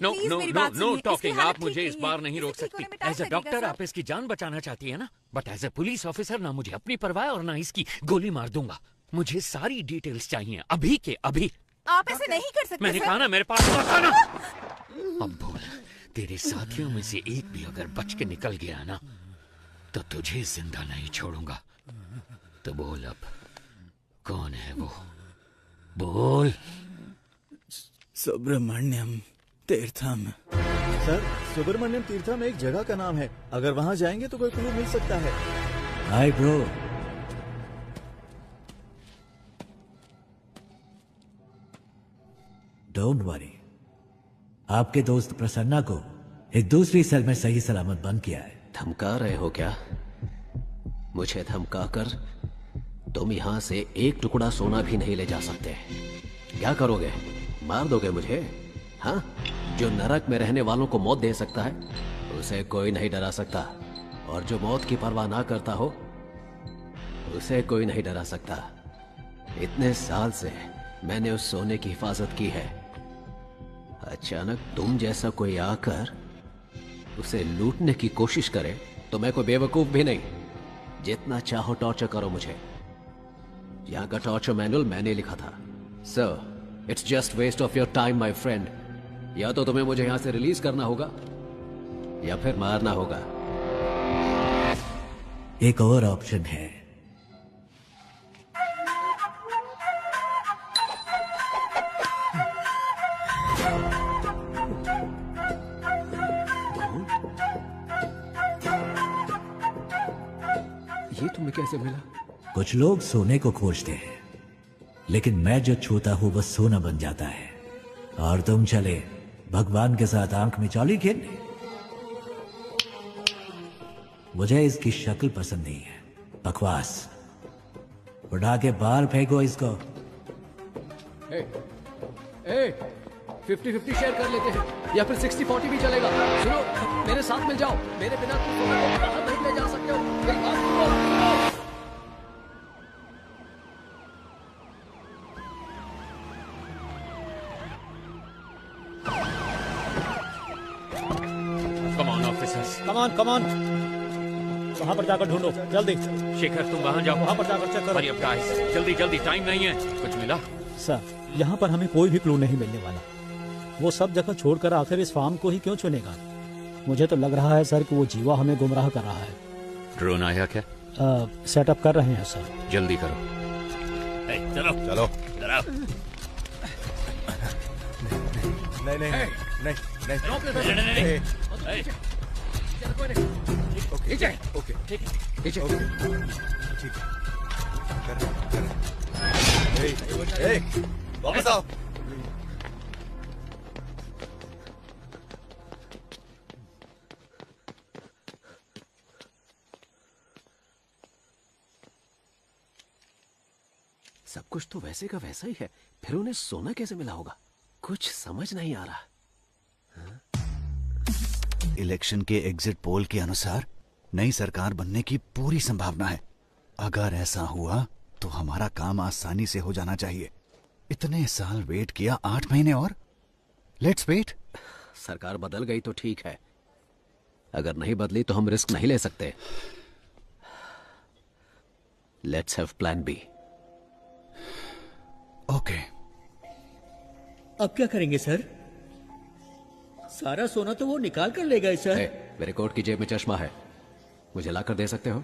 No talking. आप मुझे इस बार नहीं रोक सकती। एज अ डॉक्टर आप इसकी जान बचाना चाहती है ना, but as a police officer ना मुझे अपनी परवाह और ना इसकी गोली मार दूंगा। मुझे सारी डिटेल्स चाहिए अभी के अभी। आप ऐसे नहीं कर सकते। मैंने कहा ना, मेरे पास था ना। अब बोल, तेरे साथियों में से एक भी अगर बच के निकल गया ना, तो तुझे जिंदा नहीं छोड़ूंगा। तो बोल अब, कौन है वो? बोल। सुब्रमण्यम तीर्थम। सर सुब्रमण्यम तीर्थम एक जगह का नाम है, अगर वहाँ जाएंगे तो कोई क्लू मिल सकता है। Hi bro. डोंट वरी, आपके दोस्त प्रसन्ना को एक दूसरी सेल में सही सलामत बंद किया है। धमका रहे हो क्या? मुझे धमकाकर तुम यहाँ से एक टुकड़ा सोना भी नहीं ले जा सकते। क्या करोगे? मार दोगे मुझे? हाँ, जो नरक में रहने वालों को मौत दे सकता है उसे कोई नहीं डरा सकता, और जो मौत की परवाह ना करता हो उसे कोई नहीं डरा सकता। इतने साल से मैंने उस सोने की हिफाजत की है। अचानक तुम जैसा कोई आकर उसे लूटने की कोशिश करे तो मैं कोई बेवकूफ भी नहीं। जितना चाहो टॉर्चर करो मुझे। यहाँ का टॉर्चर मैनुअल मैंने लिखा था। Sir, it's just waste of your time my friend. या तो तुम्हें मुझे यहां से रिलीज करना होगा या फिर मारना होगा। एक और ऑप्शन है। ये तुम्हें कैसे मिला? कुछ लोग सोने को खोजते हैं, लेकिन मैं जो छूता हूं वह सोना बन जाता है। और तुम चले भगवान के साथ आंख में चौली खेलने। मुझे इसकी शक्ल पसंद नहीं है, बकवास। उठा के बाहर फेंको इसको। 50-50 शेयर कर लेते हैं, या फिर 60-40 भी चलेगा। सुनो, मेरे साथ मिल जाओ। मेरे बिना तुम सोना को बाहर नहीं ले जा सकते हो। मेरी बात सुनो। कम ऑन, वहाँ पर जाकर ढूंढो जल्दी। शेखर तुम वहाँ जाओ, वहाँ पर जाकर चेक करो। हरी अप गाइस, जल्दी टाइम नहीं है। कुछ मिला? सर, यहाँ पर हमें कोई भी क्लू नहीं मिलने वाला। वो सब जगह छोड़कर आखिर इस फार्म को ही क्यों चुनेगा? मुझे तो लग रहा है सर कि वो जीवा हमें गुमराह कर रहा है। ड्रोन आया क्या? सेटअप कर रहे हैं सर। जल्दी करो। चलो चलो जरा नहीं नहीं नहीं वापस आओ। सब कुछ तो वैसे का वैसा ही है, फिर उन्हें सोना कैसे मिला होगा, कुछ समझ नहीं आ रहा। इलेक्शन के एग्जिट पोल के अनुसार नई सरकार बनने की पूरी संभावना है। अगर ऐसा हुआ तो हमारा काम आसानी से हो जाना चाहिए। इतने साल वेट किया, 8 महीने और। Let's wait. सरकार बदल गई तो ठीक है, अगर नहीं बदली तो हम रिस्क नहीं ले सकते। Let's have plan B. Okay. अब क्या करेंगे सर? सारा सोना तो वो निकाल कर ले गए सर। मेरे कोट की जेब में चश्मा है, मुझे लाकर दे सकते हो?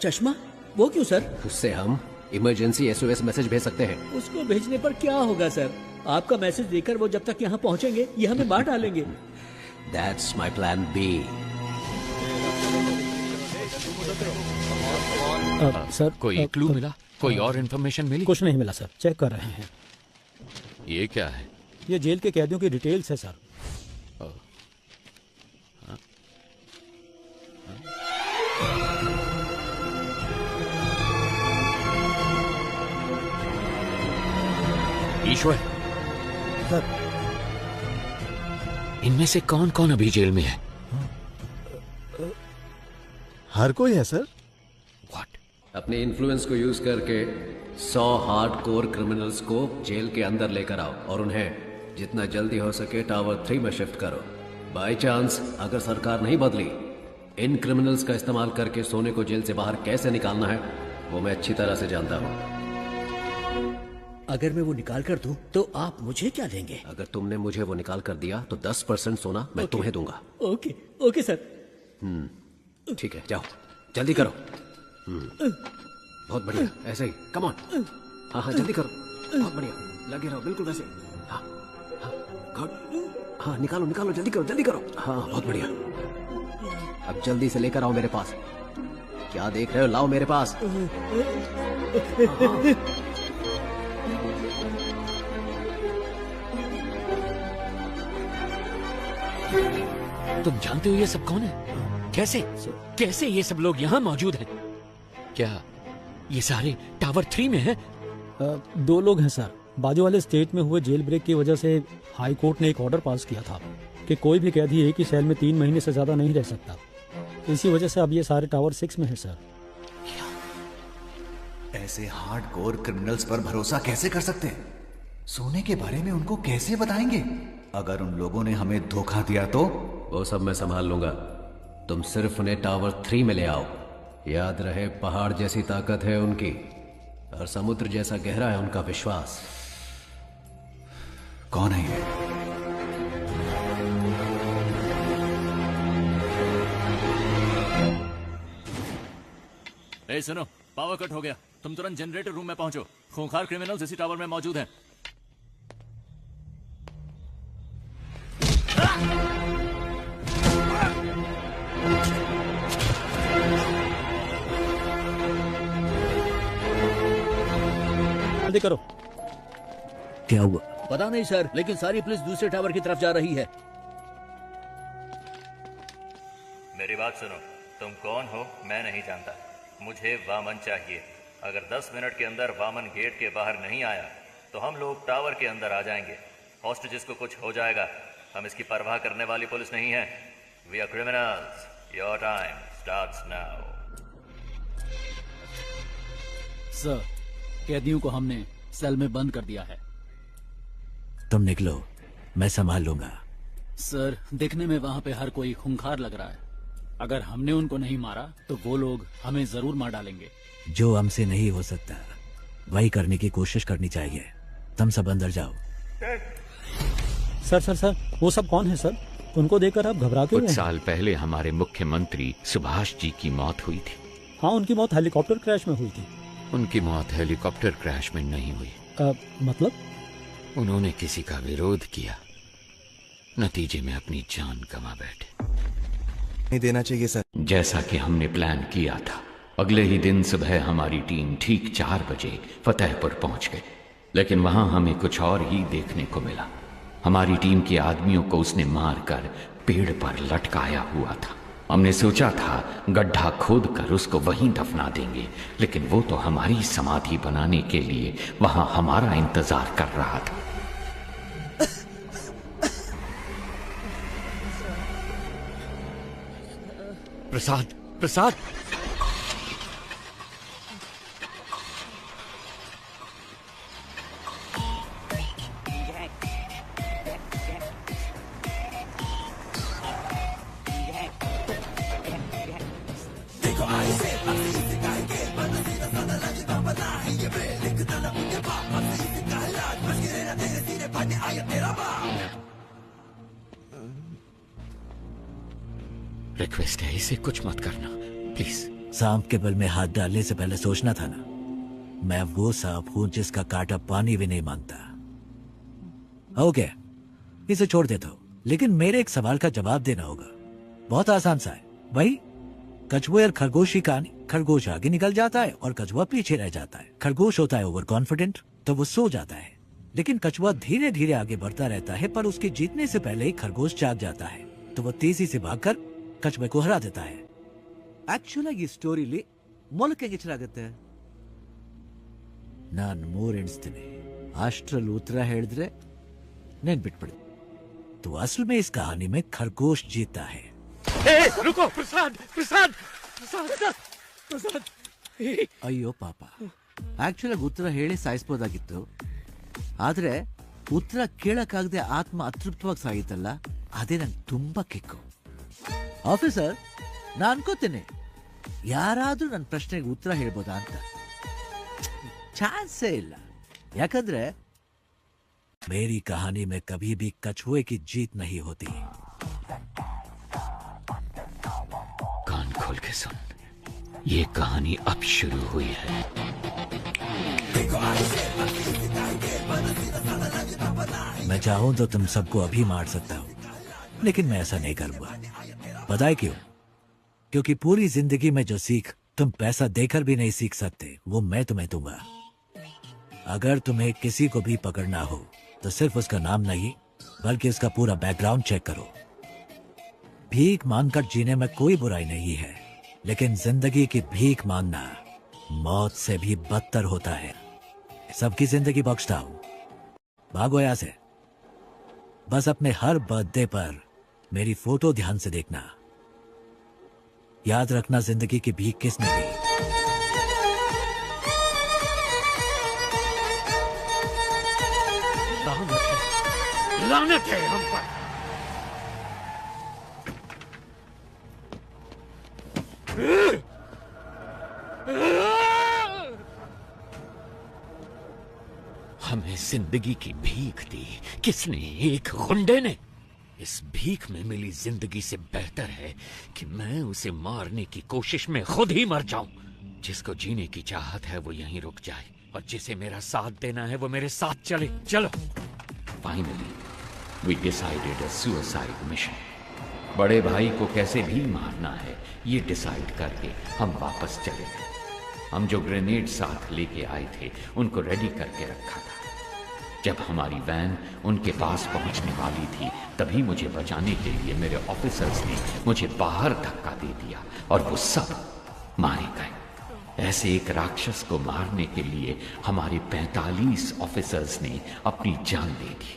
चश्मा? वो क्यों सर? उससे हम इमरजेंसी SOS मैसेज भेज सकते हैं। उसको भेजने पर क्या होगा सर? आपका मैसेज देकर वो जब तक यहाँ पहुँचेंगे ये हमें मार डालेंगे। That's my plan B. Sir कोई क्लू मिला? कोई और इन्फॉर्मेशन मिली? कुछ नहीं मिला सर, चेक कर रहे हैं। ये क्या है? ये जेल के कैदियों की डिटेल्स है सर। ईश्वर सर, इनमें से कौन कौन अभी जेल में है? हर कोई है सर। अपने इन्फ्लुएंस को यूज करके 100 हार्डकोर क्रिमिनल्स को जेल के अंदर लेकर आओ और उन्हें जितना जल्दी हो सके टावर 3 में शिफ्ट करो। बाय चांस अगर सरकार नहीं बदली, इन क्रिमिनल्स का इस्तेमाल करके सोने को जेल से बाहर कैसे निकालना है वो मैं अच्छी तरह से जानता हूँ। अगर मैं वो निकाल कर दूं तो आप मुझे क्या देंगे? अगर तुमने मुझे वो निकाल कर दिया तो 10% सोना मैं तुम्हें दूंगा। Okay okay sir. ठीक है, जाओ जल्दी करो। बहुत बढ़िया, ऐसे ही, कम ऑन। हाँ हाँ जल्दी करो, बहुत बढ़िया, लगे रहो बिल्कुल वैसे। हाँ हाँ गुड, हाँ निकालो निकालो, जल्दी करो जल्दी करो। हाँ बहुत बढ़िया, अब जल्दी से लेकर आओ मेरे पास। क्या देख रहे हो, लाओ मेरे पास। तुम जानते हो ये सब कौन है? कैसे कैसे ये सब लोग यहाँ मौजूद हैं? क्या ये सारे टावर 3 में हैं? 2 लोग हैं सर। बाजू वाले स्टेट में हुए जेल ब्रेक की वजह से हाई कोर्ट ने एक ऑर्डर पास किया था कि कोई भी कैदी एक ही सेल में 3 महीने से ज्यादा नहीं रह सकता। इसी वजह से अब ये सारे टावर 6 में है सर। ऐसे हार्डकोर क्रिमिनल्स पर भरोसा कैसे कर सकते हैं? सोने के बारे में उनको कैसे बताएंगे? अगर उन लोगों ने हमें धोखा दिया तो? वो सब मैं संभाल लूंगा, तुम सिर्फ उन्हें टावर 3 में ले आओ। याद रहे, पहाड़ जैसी ताकत है उनकी और समुद्र जैसा गहरा है उनका विश्वास। कौन है ये? ए सुनो, पावर कट हो गया, तुम तुरंत जनरेटर रूम में पहुंचो। खूंखार क्रिमिनल्स इसी टावर में मौजूद हैं। जल्दी करो। क्या हुआ? पता नहीं सर, लेकिन सारी पुलिस दूसरे टावर की तरफ जा रही है। मेरी बात सुनो, तुम कौन हो मैं नहीं जानता, मुझे वामन चाहिए। अगर 10 मिनट के अंदर वामन गेट के बाहर नहीं आया तो हम लोग टावर के अंदर आ जाएंगे। हॉस्टेजेस को कुछ हो जाएगा, हम इसकी परवाह करने वाली पुलिस नहीं है। We are criminals, your time starts now. Sir, कैदियों को हमने सेल में बंद कर दिया है। तुम निकलो, मैं संभाल लूंगा। सर, देखने में वहाँ पे हर कोई खूंखार लग रहा है। अगर हमने उनको नहीं मारा तो वो लोग हमें जरूर मार डालेंगे। जो हमसे नहीं हो सकता वही करने की कोशिश करनी चाहिए। तुम सब अंदर जाओ। सर सर सर, वो सब कौन है सर? उनको देखकर आप घबरा क्यों रहे हैं? कुछ साल पहले हमारे मुख्यमंत्री सुभाष जी की मौत हुई थी। हाँ, उनकी मौत हेलीकॉप्टर क्रैश में हुई थी। उनकी मौत हेलीकॉप्टर क्रैश में नहीं हुई। मतलब? उन्होंने किसी का विरोध किया, नतीजे में अपनी जान गंवा बैठे। नहीं देना चाहिए सर। जैसा कि हमने प्लान किया था, अगले ही दिन सुबह हमारी टीम ठीक 4 बजे फतेहपुर पहुंच गई, लेकिन वहां हमें कुछ और ही देखने को मिला। हमारी टीम के आदमियों को उसने मारकर पेड़ पर लटकाया हुआ था। हमने सोचा था गड्ढा खोदकर उसको वहीं दफना देंगे, लेकिन वो तो हमारी समाधि बनाने के लिए वहां हमारा इंतजार कर रहा था। प्रसाद, प्रसाद! रिक्वेस्ट है, इसे कुछ मत करना प्लीज। सांप के बल में हाथ डालने से पहले सोचना था ना। मैं वो सांप हूं जिसका कांटा पानी भी नहीं मांगता। ओके, इसे छोड़ देता हूं, लेकिन मेरे एक सवाल का जवाब देना होगा। बहुत आसान सा है भाई। कछुए और खरगोश की कहानी। खरगोश आगे निकल जाता है और कछुआ पीछे रह जाता है। खरगोश होता है ओवर कॉन्फिडेंट, तो वो सो जाता है, लेकिन कछुआ धीरे धीरे आगे बढ़ता रहता है, पर उसके जीतने से पहले ही खरगोश जाग जाता है, तो वो तेजी से भागकर कछुए को हरा देता है। ಆಕ್ಚುಲಾಗಿ ಈ ಸ್ಟೋರಿಲಿ ಮೊಲಕ್ಕೆ ಗಿಚ್ಚರಾಗುತ್ತೆ. ನಾನು 3 ಎಣಿಸ್ತೀನಿ, ಅಷ್ಟರಲ್ಲಿ ಉತ್ತರ ಹೇಳಿದ್ರೆ ನೆನ್ಪಿಟ್ಬಿಡಿ। तो असल में इस कहानी में खरगोश जीता है। रुको प्रसाद, प्रसाद, प्रसाद, प्रसाद। ಅಯ್ಯೋ ಪಾಪ, ಆಕ್ಚುಲಾಗಿ ಉತ್ತರ ಹೇಳಿ ಸಾಯಿಸಬಹುದಾಗಿತ್ತು, ಆದ್ರೆ ಉತ್ತರ ಕೇಳಕ್ಕಾಗದೆ ಆತ್ಮ ಅತೃಪ್ತವಾಗಿ ಸಾಯಿತಲ್ಲ, ಅದೇ ನಂಗೆ ತುಂಬಾ ಕಿಕ್ಕು. ಆಫೀಸರ್, ನಾನು ಅನ್ಕೋತೇನೆ ಯಾರಾದ್ರೂ ನನ್ನ ಪ್ರಶ್ನೆಗೆ ಉತ್ತರ ಹೇಳ್ಬೋದಾ ಅಂತ. ಚಾನ್ಸೇ ಇಲ್ಲ, ಯಾಕಂದ್ರೆ मेरी कहानी में कभी भी कछुए की जीत नहीं होती। कान खोल के सुन, ये कहानी अब शुरू हुई है। मैं चाहूं तो तुम सबको अभी मार सकता हूं, लेकिन मैं ऐसा नहीं करूंगा। पता है क्यों? क्योंकि पूरी जिंदगी में जो सीख तुम पैसा देकर भी नहीं सीख सकते, वो मैं तुम्हें दूंगा। अगर तुम्हें किसी को भी पकड़ना हो तो सिर्फ उसका नाम नहीं, बल्कि उसका पूरा बैकग्राउंड चेक करो। भीख मांगकर जीने में कोई बुराई नहीं है, लेकिन जिंदगी की भीख मांगना मौत से भी बदतर होता है। सबकी जिंदगी बख्शता हूं, भागो यहां से। बस अपने हर बर्थडे पर मेरी फोटो ध्यान से देखना। याद रखना जिंदगी की भीख किसने दी। लानत है हम पर। हमें जिंदगी की भीख दी किसने? एक गुंडे ने। इस भीख में मिली जिंदगी से बेहतर है कि मैं उसे मारने की कोशिश में खुद ही मर जाऊं। जिसको जीने की चाहत है वो यहीं रुक जाए, और जिसे मेरा साथ देना है वो मेरे साथ चले। चलो। Finally we decided a suicide mission. बड़े भाई को कैसे भी मारना है ये डिसाइड करके हम वापस चले गए। हम जो ग्रेनेड साथ लेके आए थे उनको रेडी करके रखा था। जब हमारी वैन उनके पास पहुंचने वाली थी, तभी मुझे बचाने के लिए मेरे ऑफिसर्स ने मुझे बाहर धक्का दे दिया और वो सब मारे गए। ऐसे एक राक्षस को मारने के लिए हमारे 45 ऑफिसर्स ने अपनी जान दे दी।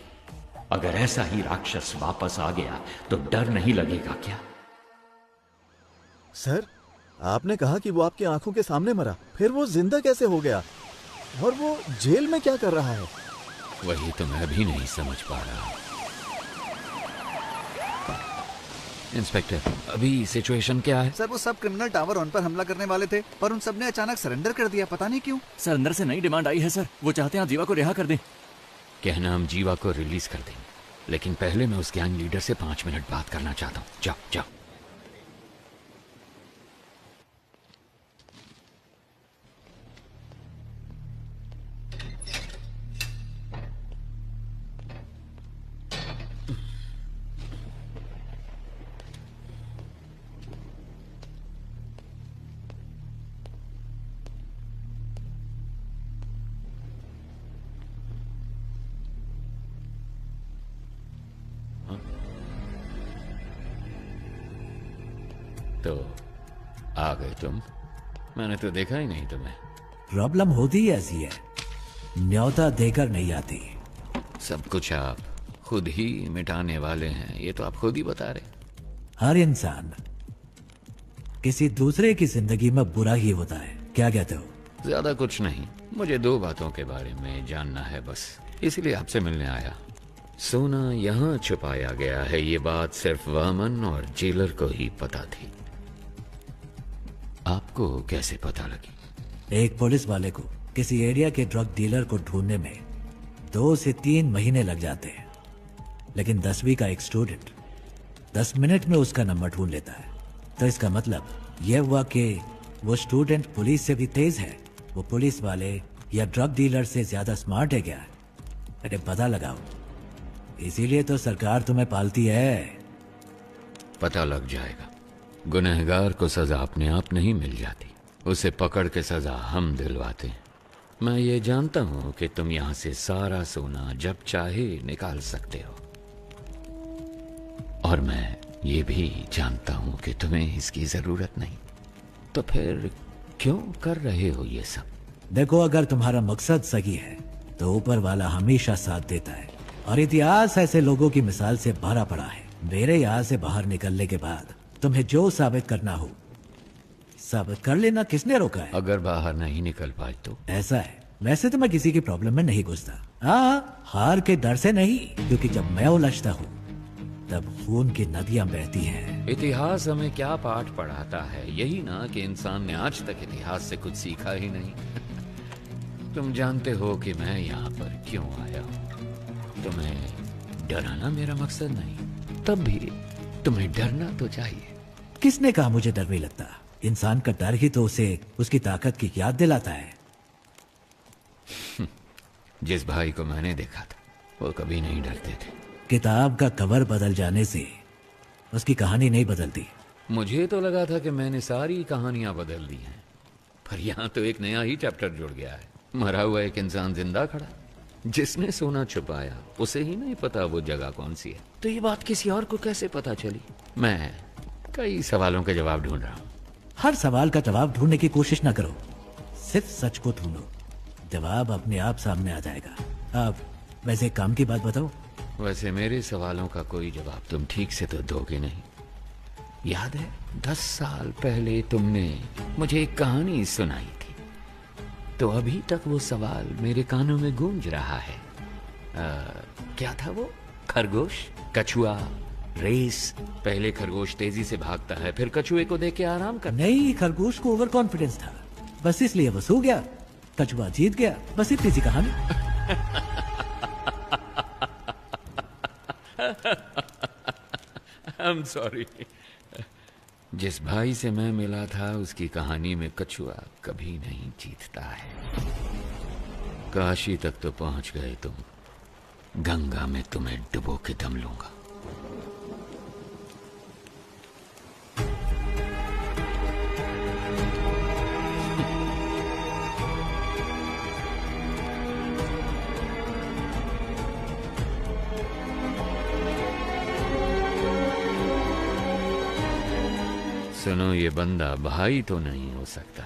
अगर ऐसा ही राक्षस वापस आ गया तो डर नहीं लगेगा क्या? सर, आपने कहा कि वो आपकी आंखों के सामने मरा, फिर वो जिंदा कैसे हो गया? और वो जेल में क्या कर रहा है? वही तो मैं भी नहीं समझ पा रहा। इंस्पेक्टर, अभी सिचुएशन क्या है? सर, वो सब क्रिमिनल टावर 1 पर हमला करने वाले थे, पर उन सब ने अचानक सरेंडर कर दिया, पता नहीं क्यों। सर, अंदर से नई डिमांड आई है सर, वो चाहते हैं आप जीवा को रिहा कर दें। कहना हम जीवा को रिलीज कर दें, लेकिन पहले मैं उस गैंग लीडर से 5 मिनट बात करना चाहता हूँ। जाओ जाओ। तो आ गए तुम। मैंने तो देखा ही नहीं तुम्हें। प्रॉब्लम होती ही ऐसी है, न्योता देकर नहीं आती। सब कुछ आप खुद ही मिटाने वाले हैं, ये तो आप खुद ही बता रहे। हर इंसान किसी दूसरे की जिंदगी में बुरा ही होता है, क्या कहते हो? ज्यादा कुछ नहीं, मुझे 2 बातों के बारे में जानना है बस, इसलिए आपसे मिलने आया। सोना यहाँ छुपाया गया है, ये बात सिर्फ वामन और जेलर को ही पता थी। आपको कैसे पता लगी? एक पुलिस वाले को किसी एरिया के ड्रग डीलर को ढूंढने में 2 से 3 महीने लग जाते हैं, लेकिन 10वीं का एक स्टूडेंट 10 मिनट में उसका नंबर ढूंढ लेता है। तो इसका मतलब यह हुआ कि वो स्टूडेंट पुलिस से भी तेज है। वो पुलिस वाले या ड्रग डीलर से ज्यादा स्मार्ट है क्या? अरे पता लगाओ, इसीलिए तो सरकार तुम्हें पालती है। पता लग जाएगा। गुनहगार को सजा अपने आप नहीं मिल जाती, उसे पकड़ के सजा हम दिलवाते हैं। मैं ये जानता हूं कि तुम यहां से सारा सोना जब चाहे निकाल सकते हो, और मैं ये भी जानता हूं कि तुम्हें इसकी जरूरत नहीं। तो फिर क्यों कर रहे हो ये सब? देखो, अगर तुम्हारा मकसद सही है तो ऊपर वाला हमेशा साथ देता है, और इतिहास ऐसे लोगों की मिसाल से भरा पड़ा है। मेरे यहाँ से बाहर निकलने के बाद तुम्हें जो साबित करना हो साबित कर लेना, किसने रोका है? अगर बाहर नहीं निकल पाए तो? ऐसा है, वैसे तो मैं किसी की प्रॉब्लम में नहीं घुसता। हाँ, हार के डर से नहीं, क्योंकि जब मैं उलझता हूँ तब खून की नदियां बहती हैं। इतिहास हमें क्या पाठ पढ़ाता है? यही ना कि इंसान ने आज तक इतिहास से कुछ सीखा ही नहीं। तुम जानते हो कि मैं यहाँ पर क्यों आया हूँ। तुम्हें डराना मेरा मकसद नहीं, तब भी तुम्हें डरना तो चाहिए। किसने कहा मुझे डर नहीं लगता? इंसान का डर ही तो उसे उसकी ताकत की याद दिलाता है। जिस भाई को मैंने देखा था वो कभी नहीं डरते थे। किताब का कवर बदल जाने से उसकी कहानी नहीं बदलती। मुझे तो लगा था कि मैंने सारी कहानियां बदल दी हैं, पर यहाँ तो एक नया ही चैप्टर जुड़ गया है। मरा हुआ एक इंसान जिंदा खड़ा, जिसने सोना छुपाया उसे ही नहीं पता वो जगह कौन सी है। तो ये बात किसी और को कैसे पता चली? मैं कई सवालों के जवाब ढूंढ रहा हूँ। हर सवाल का जवाब ढूंढने की कोशिश ना करो, सिर्फ सच को ढूंढो, जवाब अपने आप सामने आ जाएगा। अब वैसे एक काम की बात बताओ। वैसे मेरे सवालों का कोई जवाब तुम ठीक से तो दोगे नहीं। याद है 10 साल पहले तुमने मुझे एक कहानी सुनाई थी, तो अभी तक वो सवाल मेरे कानों में गूंज रहा है। क्या था वो? खरगोश, कछुआ, रेस। पहले खरगोश तेजी से भागता है, फिर कछुए को देख के आराम करता। नहीं, खरगोश को ओवर कॉन्फिडेंस था, बस इसलिए वो सो गया। कछुआ जीत गया, बस इतनी सी कहानी। I'm sorry। जिस भाई से मैं मिला था उसकी कहानी में कछुआ कभी नहीं जीतता है। काशी तक तो पहुंच गए तुम, गंगा में तुम्हें डुबो के दम लूंगा। सुनो, ये बंदा भाई तो नहीं हो सकता।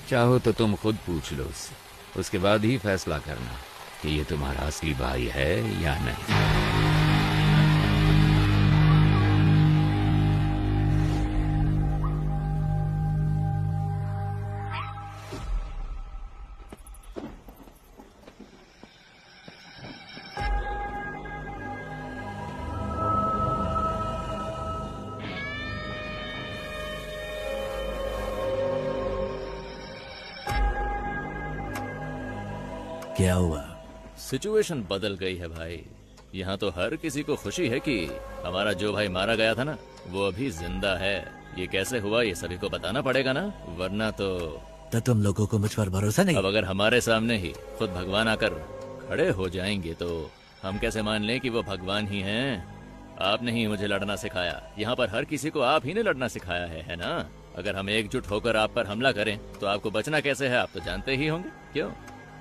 चाहो तो तुम खुद पूछ लो उससे, उसके बाद ही फैसला करना कि ये तुम्हारा असली भाई है या नहीं। क्या हुआ? सिचुएशन बदल गई है भाई। यहाँ तो हर किसी को खुशी है कि हमारा जो भाई मारा गया था ना, वो अभी जिंदा है। ये कैसे हुआ ये सभी को बताना पड़ेगा ना, वरना तो तुम लोगों को मुझ पर भरोसा नहीं? अब अगर हमारे सामने ही खुद भगवान आकर खड़े हो जाएंगे तो हम कैसे मान लें कि वो भगवान ही हैं? आपने ही मुझे लड़ना सिखाया, यहाँ पर हर किसी को आप ही ने लड़ना सिखाया है ना? अगर हम एकजुट होकर आप पर हमला करें तो आपको बचना कैसे है, आप तो जानते ही होंगे। क्यों?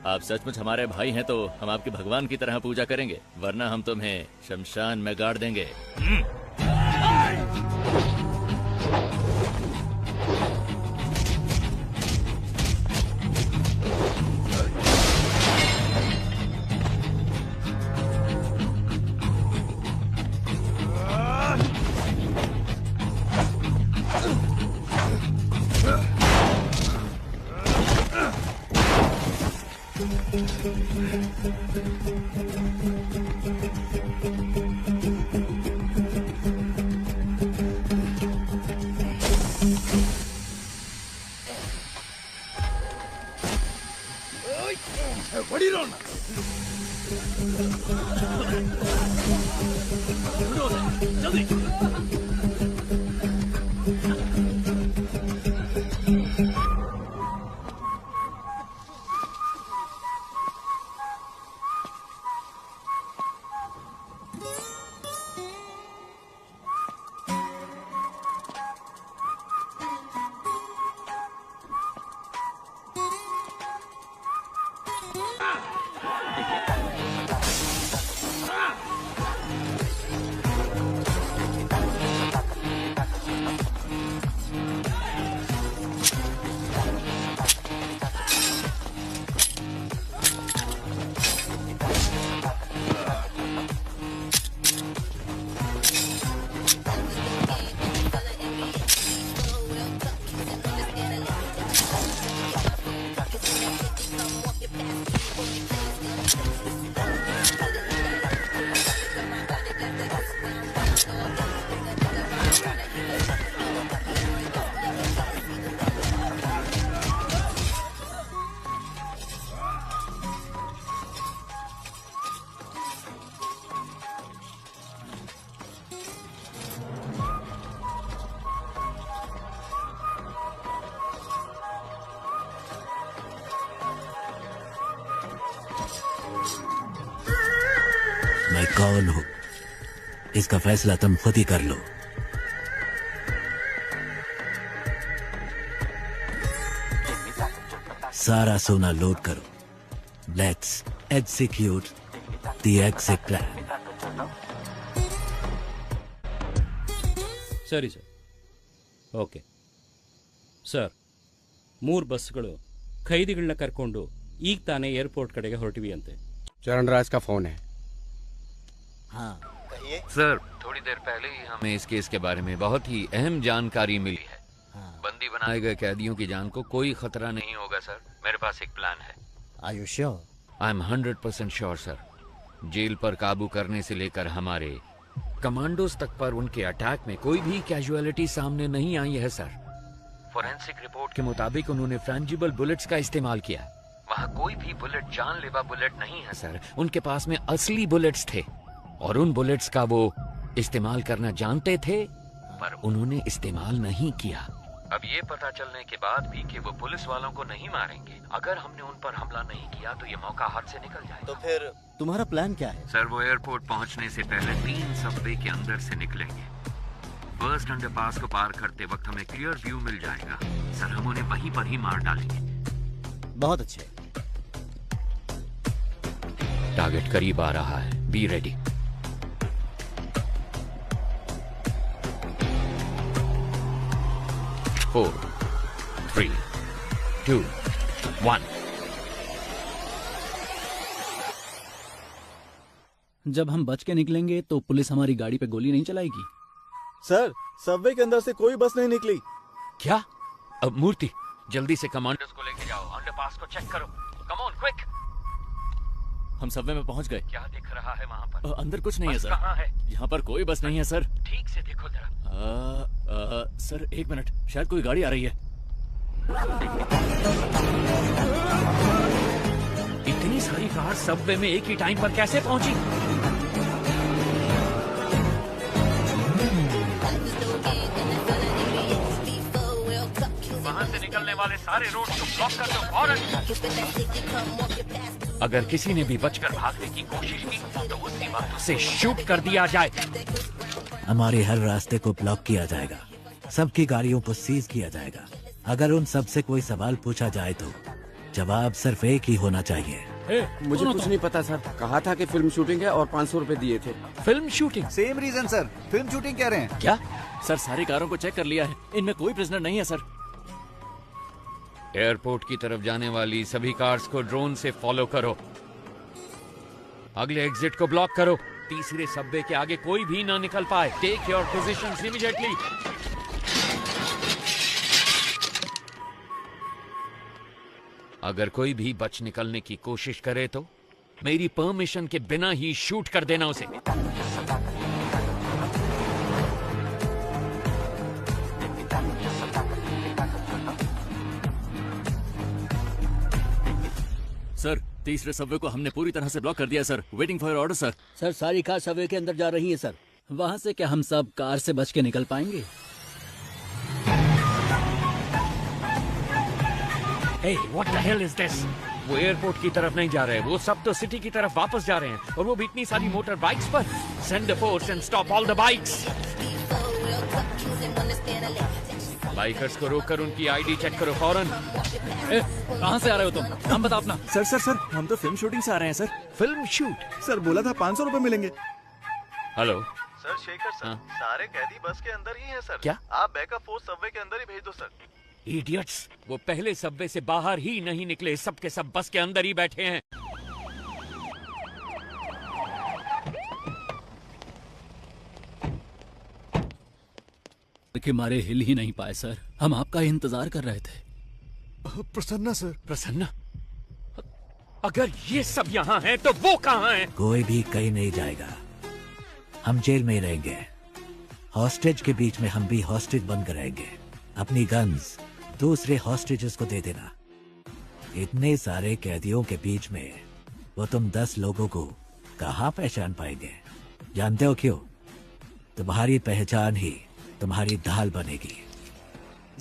आप सचमुच हमारे भाई हैं तो हम आपके भगवान की तरह पूजा करेंगे, वरना हम तुम्हें शमशान में गाड़ देंगे। मैं कौन हूं इसका फैसला तुम खुद ही कर लो। सारा सोना लोड करो। Let's execute the exit plan. ಸರಿ ಸರ್. ಓಕೆ ಸರ್, 3 ಬಸ್ಗಳು ಖೈದಿಗಳನ್ನ ಕರ್ಕೊಂಡು ಈಗ ತಾನೇ ಏರ್ಪೋರ್ಟ್ ಕಡೆಗೆ ಹೊರಟಿವಿ ಅಂತೆ. चरणराज का फोन है। हाँ सर, थोड़ी देर पहले ही हमें इस केस के बारे में बहुत ही अहम जानकारी मिली है। बंदी बनाए गए कैदियों की जान को कोई खतरा नहीं होगा सर। मेरे पास एक प्लान है। Are you sure? I am 100% sure sir. Jail पर काबू करने से लेकर हमारे कमांडोज तक पर उनके अटैक में कोई भी कैजुअलिटी सामने नहीं आई है सर। फोरेंसिक रिपोर्ट के मुताबिक उन्होंने फ्रेंजिबल बुलेट्स का इस्तेमाल किया। वहाँ कोई भी बुलेट जानलेवा बुलेट नहीं है सर। उनके पास में असली बुलेट्स थे और उन बुलेट्स का वो इस्तेमाल करना जानते थे, पर उन्होंने इस्तेमाल नहीं किया। अब ये पता चलने के बाद भी कि वो पुलिस वालों को नहीं मारेंगे। अगर हमने उन पर हमला नहीं किया तो ये मौका हाथ से निकल जाएगा। तो फिर तुम्हारा प्लान क्या है? सर, वो एयरपोर्ट पहुंचने से पहले 3 सबवे के अंदर से निकलेंगे। फर्स्ट अंडरपास को पार करते वक्त हमें क्लियर व्यू मिल जाएगा सर। हम उन्हें वहीं पर ही मार डालेंगे। बहुत अच्छे। टारगेट करीब आ रहा है। Be ready. फोर, 3, 2, 1। जब हम बच के निकलेंगे तो पुलिस हमारी गाड़ी पे गोली नहीं चलाएगी। सर, सबवे के अंदर से कोई बस नहीं निकली। क्या? अब मूर्ति, जल्दी से कमांडर्स को लेके जाओ। अंडरपास को चेक करो। Come on quick. हम सबवे में पहुंच गए। क्या दिख रहा है वहाँ पर? अंदर कुछ नहीं है बस सर। कहाँ है? यहाँ पर कोई बस नहीं है सर। ठीक से देखो जरा। सर 1 मिनट, शायद कोई गाड़ी आ रही है। इतनी सारी कार सबवे में एक ही टाइम पर कैसे पहुंची? वहां से निकलने वाले सारे रोड को ब्लॉक कर दो फौरन। अगर किसी ने भी बचकर भागने की कोशिश की तो उसी वक्त उसे शूट कर दिया जाए। हमारे हर रास्ते को ब्लॉक किया जाएगा। सबकी गाड़ियों को सीज किया जाएगा। अगर उन सब से कोई सवाल पूछा जाए तो जवाब सिर्फ एक ही होना चाहिए। मुझे कुछ नहीं पता सर। कहा था कि फिल्म शूटिंग है और 500 रुपए दिए थे। Film shooting? Same reason sir, film shooting कह रहे हैं। क्या? सर, सारी कारों को चेक कर लिया है, इनमें कोई प्रिजनर नहीं है सर। एयरपोर्ट की तरफ जाने वाली सभी कार्स को ड्रोन से फॉलो करो। अगले एग्जिट को ब्लॉक करो। तीसरे सबवे के आगे कोई भी ना निकल पाए। Take your positions immediately. अगर कोई भी बच निकलने की कोशिश करे तो मेरी परमिशन के बिना ही शूट कर देना उसे। सर, तीसरे सबवे को हमने पूरी तरह से ब्लॉक कर दिया sir. Waiting for order sir. Sir, सारी कार सबवे के अंदर जा रही है सर। वहां से क्या हम सब कार से बच के निकल पाएंगे? Hey, what the hell is this? वो एयरपोर्ट की तरफ नहीं जा रहे, वो सब तो सिटी की तरफ वापस जा रहे हैं, और वो भी इतनी सारी मोटर बाइक्स पर। Send the force and stop all the bikes. Bikers को रोककर उनकी आईडी चेक करो फौरन। कहाँ से आ रहे हो तुम? नाम बता अपना। सर, हम तो फिल्म शूटिंग से आ रहे हैं सर। Film shoot? सर बोला था 500 रुपए मिलेंगे। हेलो सर, शेखर सर, सारे कैदी बस के अंदर ही हैं सर। क्या? आप बैकअप फोर्स सबवे के अंदर ही भेज दो सर। इडियट्स, वो पहले सबवे से बाहर ही नहीं निकले, सब के सब बस के अंदर ही बैठे हैं। के मारे हिल ही नहीं पाए सर। हम आपका इंतजार कर रहे थे। प्रसन्ना सर। प्रसन्ना? अगर ये सब यहाँ हैं तो वो कहाँ हैं? कोई भी कहीं नहीं जाएगा, हम जेल में ही रहेंगे। हॉस्टेज के बीच में हम भी हॉस्टेज बनकर रहेंगे। अपनी गन्स दूसरे हॉस्टेजेस को दे देना। इतने सारे कैदियों के बीच में वो तुम 10 लोगों को कहाँ पहचान पाएंगे? जानते हो क्यों? तुम्हारी पहचान ही तुम्हारी ढाल बनेगी।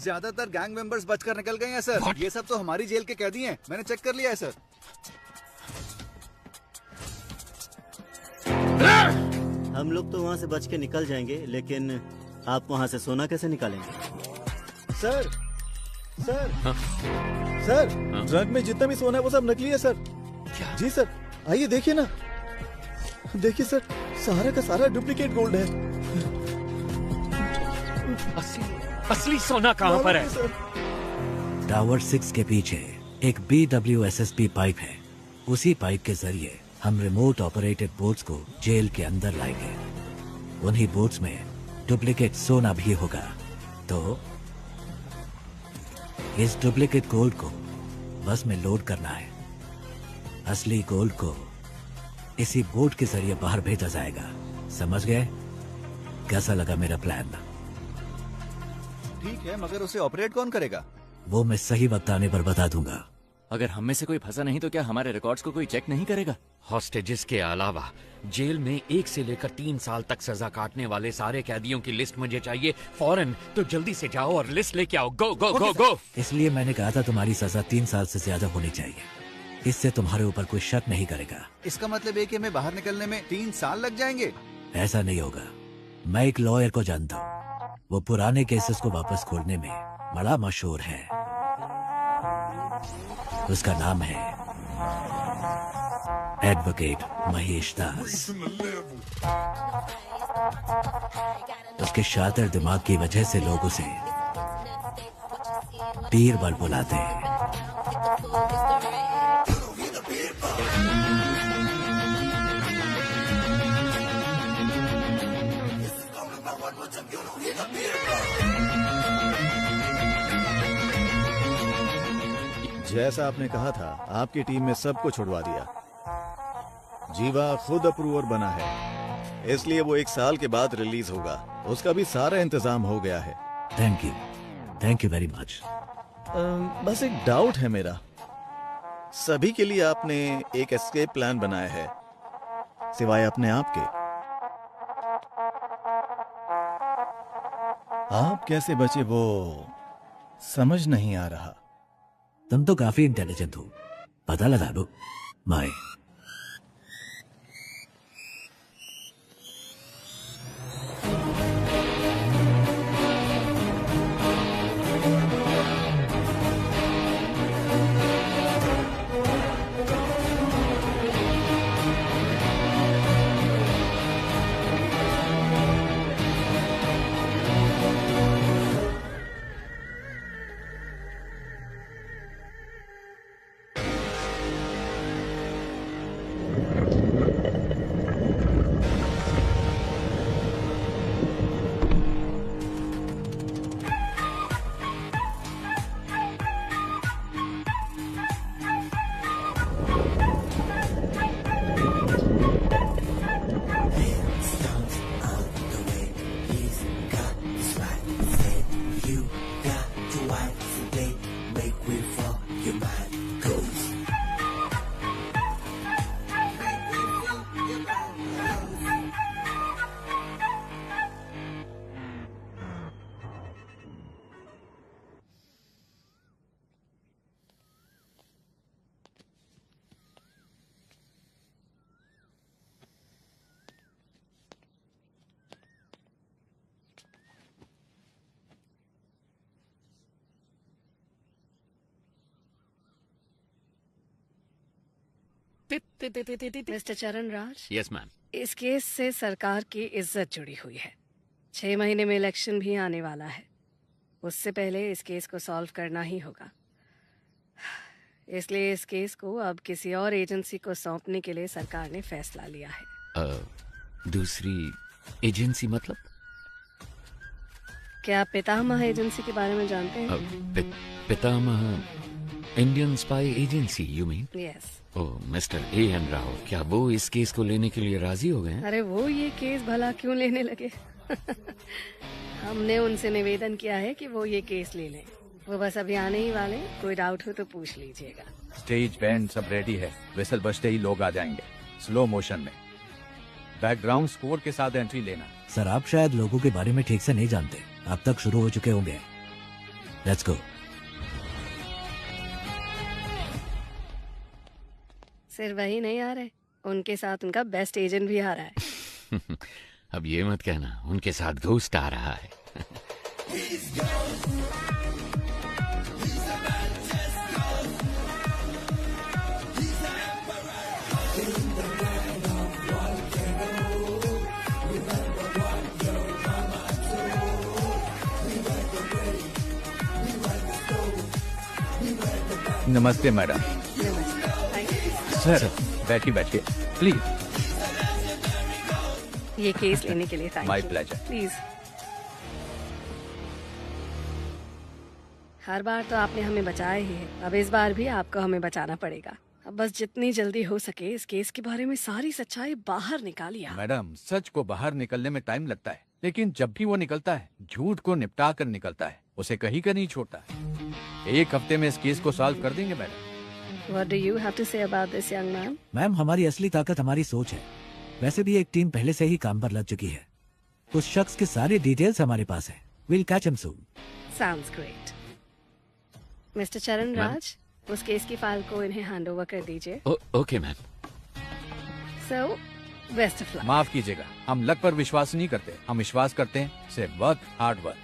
ज्यादातर गैंग मेंबर्स बचकर निकल गए हैं सर। ये सब तो हमारी जेल के कैदी हैं। मैंने चेक कर लिया है सर। हम लोग तो वहाँ से बच के निकल जाएंगे, लेकिन आप वहाँ से सोना कैसे निकालेंगे? सर, ड्रग में जितना भी सोना है वो सब नकली है सर। क्या? जी सर, आइए देखिए ना। देखिए सर, सारा का सारा डुप्लीकेट गोल्ड है। असली सोना कहाँ पर है? टावर 6 के पीछे एक BWSSP पाइप है। उसी पाइप के जरिए हम रिमोट ऑपरेटेड बोट्स को जेल के अंदर लाएंगे। उन्हीं बोट्स में डुप्लीकेट सोना भी होगा। तो इस डुप्लीकेट गोल्ड को बस में लोड करना है। असली गोल्ड को इसी बोट के जरिए बाहर भेजा जाएगा। समझ गए? कैसा लगा मेरा प्लान? ठीक है, मगर उसे ऑपरेट कौन करेगा? वो मैं सही वक्त आने पर बता दूंगा। अगर हम में से कोई फंसा नहीं तो क्या हमारे रिकॉर्ड्स को कोई चेक नहीं करेगा? हॉस्टेजेस के अलावा जेल में 1 से लेकर 3 साल तक सजा काटने वाले सारे कैदियों की लिस्ट मुझे चाहिए फौरन। तो जल्दी से जाओ और लिस्ट लेके आओ। गो गो गो गो। इसलिए मैंने कहा था तुम्हारी सजा 3 साल से ज्यादा होनी चाहिए। इससे तुम्हारे ऊपर कोई शक नहीं करेगा। इसका मतलब है कि हमें बाहर निकलने में 3 साल लग जाएंगे? ऐसा नहीं होगा। मैं एक लॉयर को जानता हूँ, वो पुराने केसेस को वापस खोलने में बड़ा मशहूर है। उसका नाम है एडवोकेट महेश दास। उसके शातिर दिमाग की वजह से लोग उसे बीरबल बुलाते हैं। जैसा आपने कहा था, आपकी टीम ने सबको छुड़वा दिया। जीवा खुद अप्रूवर बना है, इसलिए वो 1 साल के बाद रिलीज होगा। उसका भी सारा इंतजाम हो गया है। Thank you very much. बस एक डाउट है मेरा। सभी के लिए आपने एक एस्केप प्लान बनाया है, सिवाय अपने आप के। आप कैसे बचे वो समझ नहीं आ रहा। तुम तो काफी इंटेलिजेंट हो, पता लगा लो। बाय। मिस्टर चरण राज, यस मैम। इस केस से सरकार की इज्जत जुड़ी हुई है। 6 महीने में इलेक्शन भी आने वाला है। उससे पहले इस केस को सॉल्व करना ही होगा। इसलिए इस केस को अब किसी और एजेंसी को सौंपने के लिए सरकार ने फैसला लिया है। दूसरी एजेंसी मतलब? क्या आप पितामह एजेंसी के बारे में जानते हैं? पितामह Indian spy agency you mean? Yes. Oh mister A.N. Rao, क्या वो इस केस को लेने के लिए राजी हो गए हैं? अरे वो ये केस भला क्यों लेने लगे? हमने उनसे निवेदन किया है कि वो ये केस ले लें। वो बस अभी आने ही वाले, कोई डाउट हो तो पूछ लीजिएगा। स्टेज बैंड सब रेडी है, विसल बजते ही लोग आ जाएंगे स्लो मोशन में। बैकग्राउंड स्कोर के साथ एंट्री लेना। सर आप शायद लोगों के बारे में ठीक से नहीं जानते, अब तक शुरू हो चुके होंगे। Let's go. सिर्फ वही नहीं आ रहे, उनके साथ उनका बेस्ट एजेंट भी आ रहा है। अब ये मत कहना उनके साथ घोस्ट आ रहा है। नमस्ते मैडम। सर बैठिए बैठिए प्लीज। ये केस लेने के लिए माय प्लेजर। प्लीज। हर बार तो आपने हमें बचाया ही है, अब इस बार भी आपको हमें बचाना पड़ेगा। अब बस जितनी जल्दी हो सके इस केस के बारे में सारी सच्चाई बाहर निकालिए। मैडम सच को बाहर निकलने में टाइम लगता है, लेकिन जब भी वो निकलता है झूठ को निपटा कर निकलता है, उसे कहीं का नहीं छोड़ता। 1 हफ्ते में इस केस को सॉल्व कर देंगे madam. What do you have to say about this young man? Ma'am हमारी असली ताकत हमारी सोच है। वैसे भी एक टीम पहले से ही काम पर लग चुकी है। उस शख्स की सारी डिटेल्स हमारे पास है। We'll catch him soon. Sounds great. Mister चरण राज, उस केस की फाइल को इन्हें हैंड ओवर कर दीजिए। Okay ma'am. So, best of luck. माफ कीजिएगा, हम लक पर विश्वास नहीं करते, हम विश्वास करते हैं सिर्फ वर्क, हार्ड वर्क।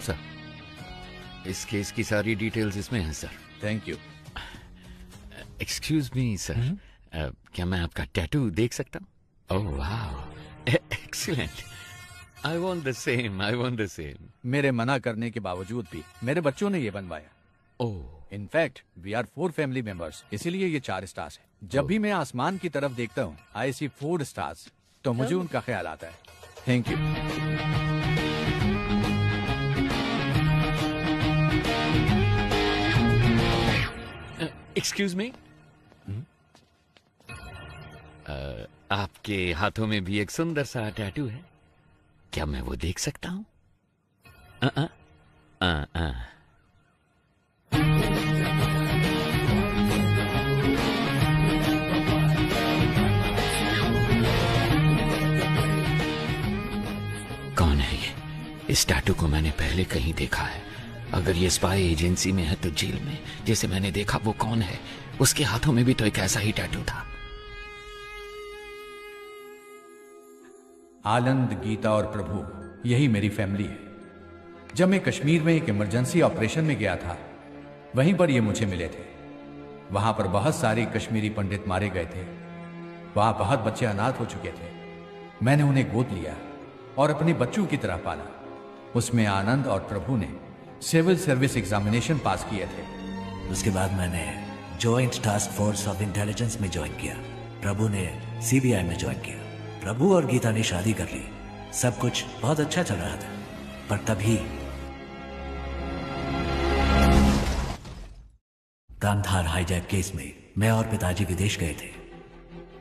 सर इस केस की सारी डिटेल्स इसमें हैं sir. Thank you. Excuse me sir, क्या मैं आपका टैटू देख सकता हूँ? ओह वाह, excellent. I want the same, I want the same. मेरे मना करने के बावजूद भी मेरे बच्चों ने ये बनवाया। Oh in fact we are 4 family members, इसीलिए ये 4 स्टार्स है। जब भी मैं आसमान की तरफ देखता हूँ आई सी 4 स्टार्स, तो मुझे उनका ख्याल आता है। Thank you. एक्सक्यूज मी, आपके हाथों में भी एक सुंदर सा टैटू है, क्या मैं वो देख सकता हूँ? कौन है ये? इस टैटू को मैंने पहले कहीं देखा है। अगर ये स्पाई एजेंसी में है तो जेल में जैसे मैंने देखा वो कौन है? उसके हाथों में भी तो एक ऐसा ही टैटू था। आनंद, गीता और प्रभु, यही मेरी फैमिली है। जब मैं कश्मीर में एक इमरजेंसी ऑपरेशन में गया था, वहीं पर ये मुझे मिले थे। वहां पर बहुत सारे कश्मीरी पंडित मारे गए थे। वहां बहुत बच्चे अनाथ हो चुके थे। मैंने उन्हें गोद लिया और अपने बच्चों की तरह पाला। उसमें आनंद और प्रभु ने सिविल सर्विस एग्जामिनेशन पास किए थे। उसके बाद मैंने joint task force of intelligence में ज्वाइन किया। प्रभु ने CBI में ज्वाइन किया। प्रभु और गीता ने शादी कर ली। सब कुछ बहुत अच्छा चल रहा था, पर तभी कांधार हाईजैक केस में मैं और पिताजी विदेश गए थे।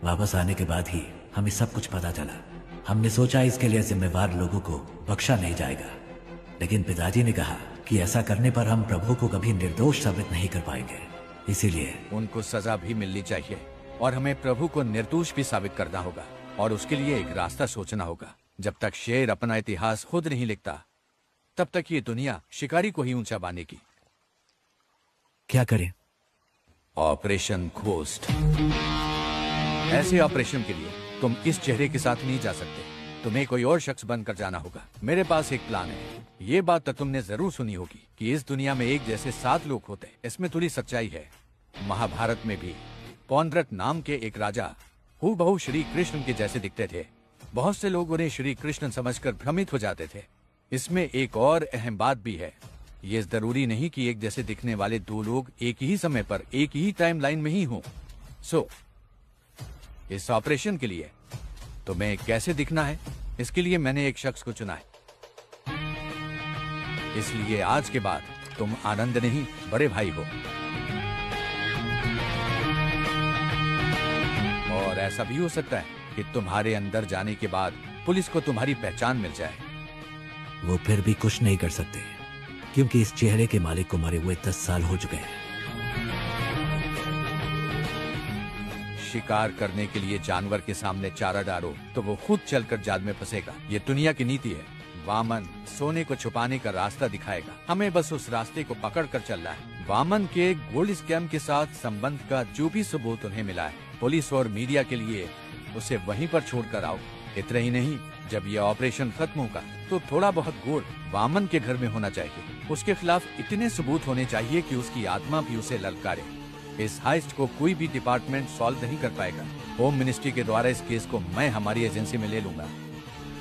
वापस आने के बाद ही हमें सब कुछ पता चला। हमने सोचा इसके लिए जिम्मेवार लोगों को बख्शा नहीं जाएगा, लेकिन पिताजी ने कहा कि ऐसा करने पर हम प्रभु को कभी निर्दोष साबित नहीं कर पाएंगे। इसीलिए उनको सजा भी मिलनी चाहिए और हमें प्रभु को निर्दोष भी साबित करना होगा, और उसके लिए एक रास्ता सोचना होगा। जब तक शेर अपना इतिहास खुद नहीं लिखता, तब तक ये दुनिया शिकारी को ही ऊंचा बांधेगी। क्या करें? Operation ghost. ऐसे ऑपरेशन के लिए तुम इस चेहरे के साथ नहीं जा सकते, तुम्हें कोई और शख्स बनकर जाना होगा। मेरे पास एक प्लान है। ये बात तो तुमने जरूर सुनी होगी कि इस दुनिया में एक जैसे 7 लोग होते हैं। इसमें थोड़ी सच्चाई है। महाभारत में भी पौंड्रक नाम के एक राजा हूबहू श्री कृष्ण के जैसे दिखते थे। बहुत से लोग उन्हें श्री कृष्ण समझकर भ्रमित हो जाते थे। इसमें एक और अहम बात भी है, ये जरूरी नहीं कि एक जैसे दिखने वाले दो लोग एक ही समय पर एक ही टाइमलाइन में ही हों। सो इस ऑपरेशन के लिए तुम्हें कैसे दिखना है, इसके लिए मैंने एक शख्स को चुना है। इसलिए आज के बाद तुम आनंद नहीं बड़े भाई हो। और ऐसा भी हो सकता है कि तुम्हारे अंदर जाने के बाद पुलिस को तुम्हारी पहचान मिल जाए। वो फिर भी कुछ नहीं कर सकते, क्योंकि इस चेहरे के मालिक को मरे हुए 10 साल हो चुके हैं। शिकार करने के लिए जानवर के सामने चारा डालो तो वो खुद चलकर जाल में फंसेगा। ये दुनिया की नीति है। वामन सोने को छुपाने का रास्ता दिखाएगा, हमें बस उस रास्ते को पकड़ कर चलना है। वामन के गोल्ड स्कैम के साथ संबंध का जो भी सबूत उन्हें मिला है, पुलिस और मीडिया के लिए उसे वहीं पर छोड़कर आओ। इतना ही नहीं, जब यह ऑपरेशन खत्म होगा तो थोड़ा बहुत गोल्ड वामन के घर में होना चाहिए। उसके खिलाफ इतने सबूत होने चाहिए कि उसकी आत्मा भी उसे ललकारे। इस हाइस्ट को कोई भी डिपार्टमेंट सॉल्व नहीं कर पाएगा। होम मिनिस्ट्री के द्वारा इस केस को मैं हमारी एजेंसी में ले लूंगा।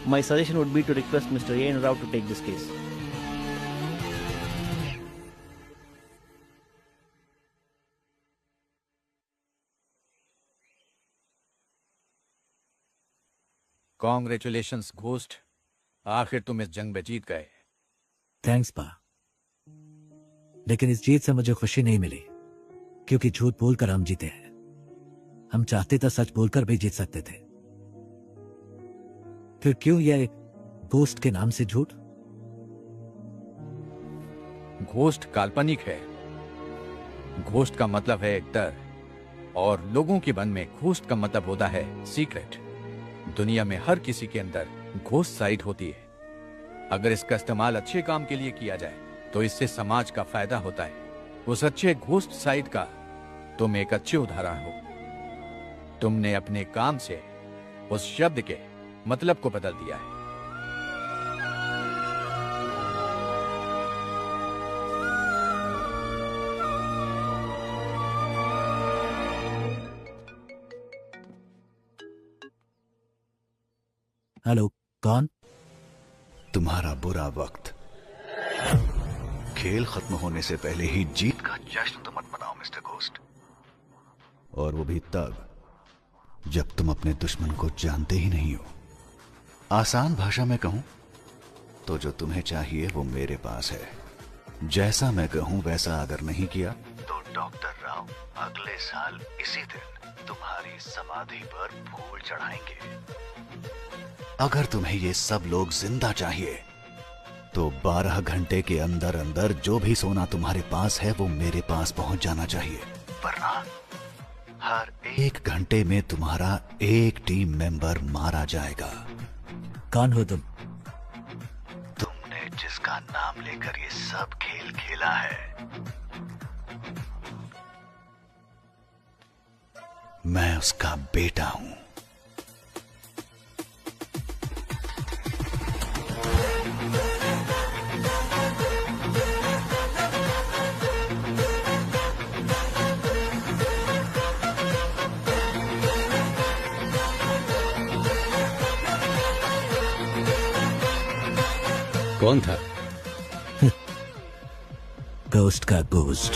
My suggestion would be to request Mr. A.N. Rao to take this case. Congratulations ghost, आखिर तुम इस जंग में जीत गए। थैंक्स पा, लेकिन इस जीत से मुझे खुशी नहीं मिली, क्योंकि झूठ बोलकर हम जीते हैं। हम चाहते तो सच बोलकर भी जीत सकते थे। फिर क्यों यह घोस्ट के नाम से झूठ? घोस्ट काल्पनिक है। घोस्ट का मतलब है डर, और लोगों के मन में घोस्ट का मतलब होता है सीक्रेट। दुनिया में हर किसी के अंदर घोस्ट साइड होती है। अगर इसका इस्तेमाल अच्छे काम के लिए किया जाए तो इससे समाज का फायदा होता है। उस अच्छे घोस्ट साइड का तुम एक अच्छे उदाहरण हो। तुमने अपने काम से उस शब्द के मतलब को बदल दिया है। हेलो, कौन? तुम्हारा बुरा वक्त। खेल खत्म होने से पहले ही जीत का जश्न तो मत मनाओ मिस्टर घोस्ट। और वो भी तब जब तुम अपने दुश्मन को जानते ही नहीं हो। आसान भाषा में कहूं तो जो तुम्हें चाहिए वो मेरे पास है। जैसा मैं कहूं वैसा अगर नहीं किया तो डॉक्टर राव अगले साल इसी दिन तुम्हारी समाधि पर फूल चढ़ाएंगे। अगर तुम्हें ये सब लोग जिंदा चाहिए तो 12 घंटे के अंदर अंदर जो भी सोना तुम्हारे पास है वो मेरे पास पहुंच जाना चाहिए, वरना हर 1 घंटे में तुम्हारा एक टीम मेंबर मारा जाएगा। कौन हो तुम? तुमने जिसका नाम लेकर ये सब खेल खेला है, मैं उसका बेटा हूं। कौन था? घोस्ट का घोस्ट।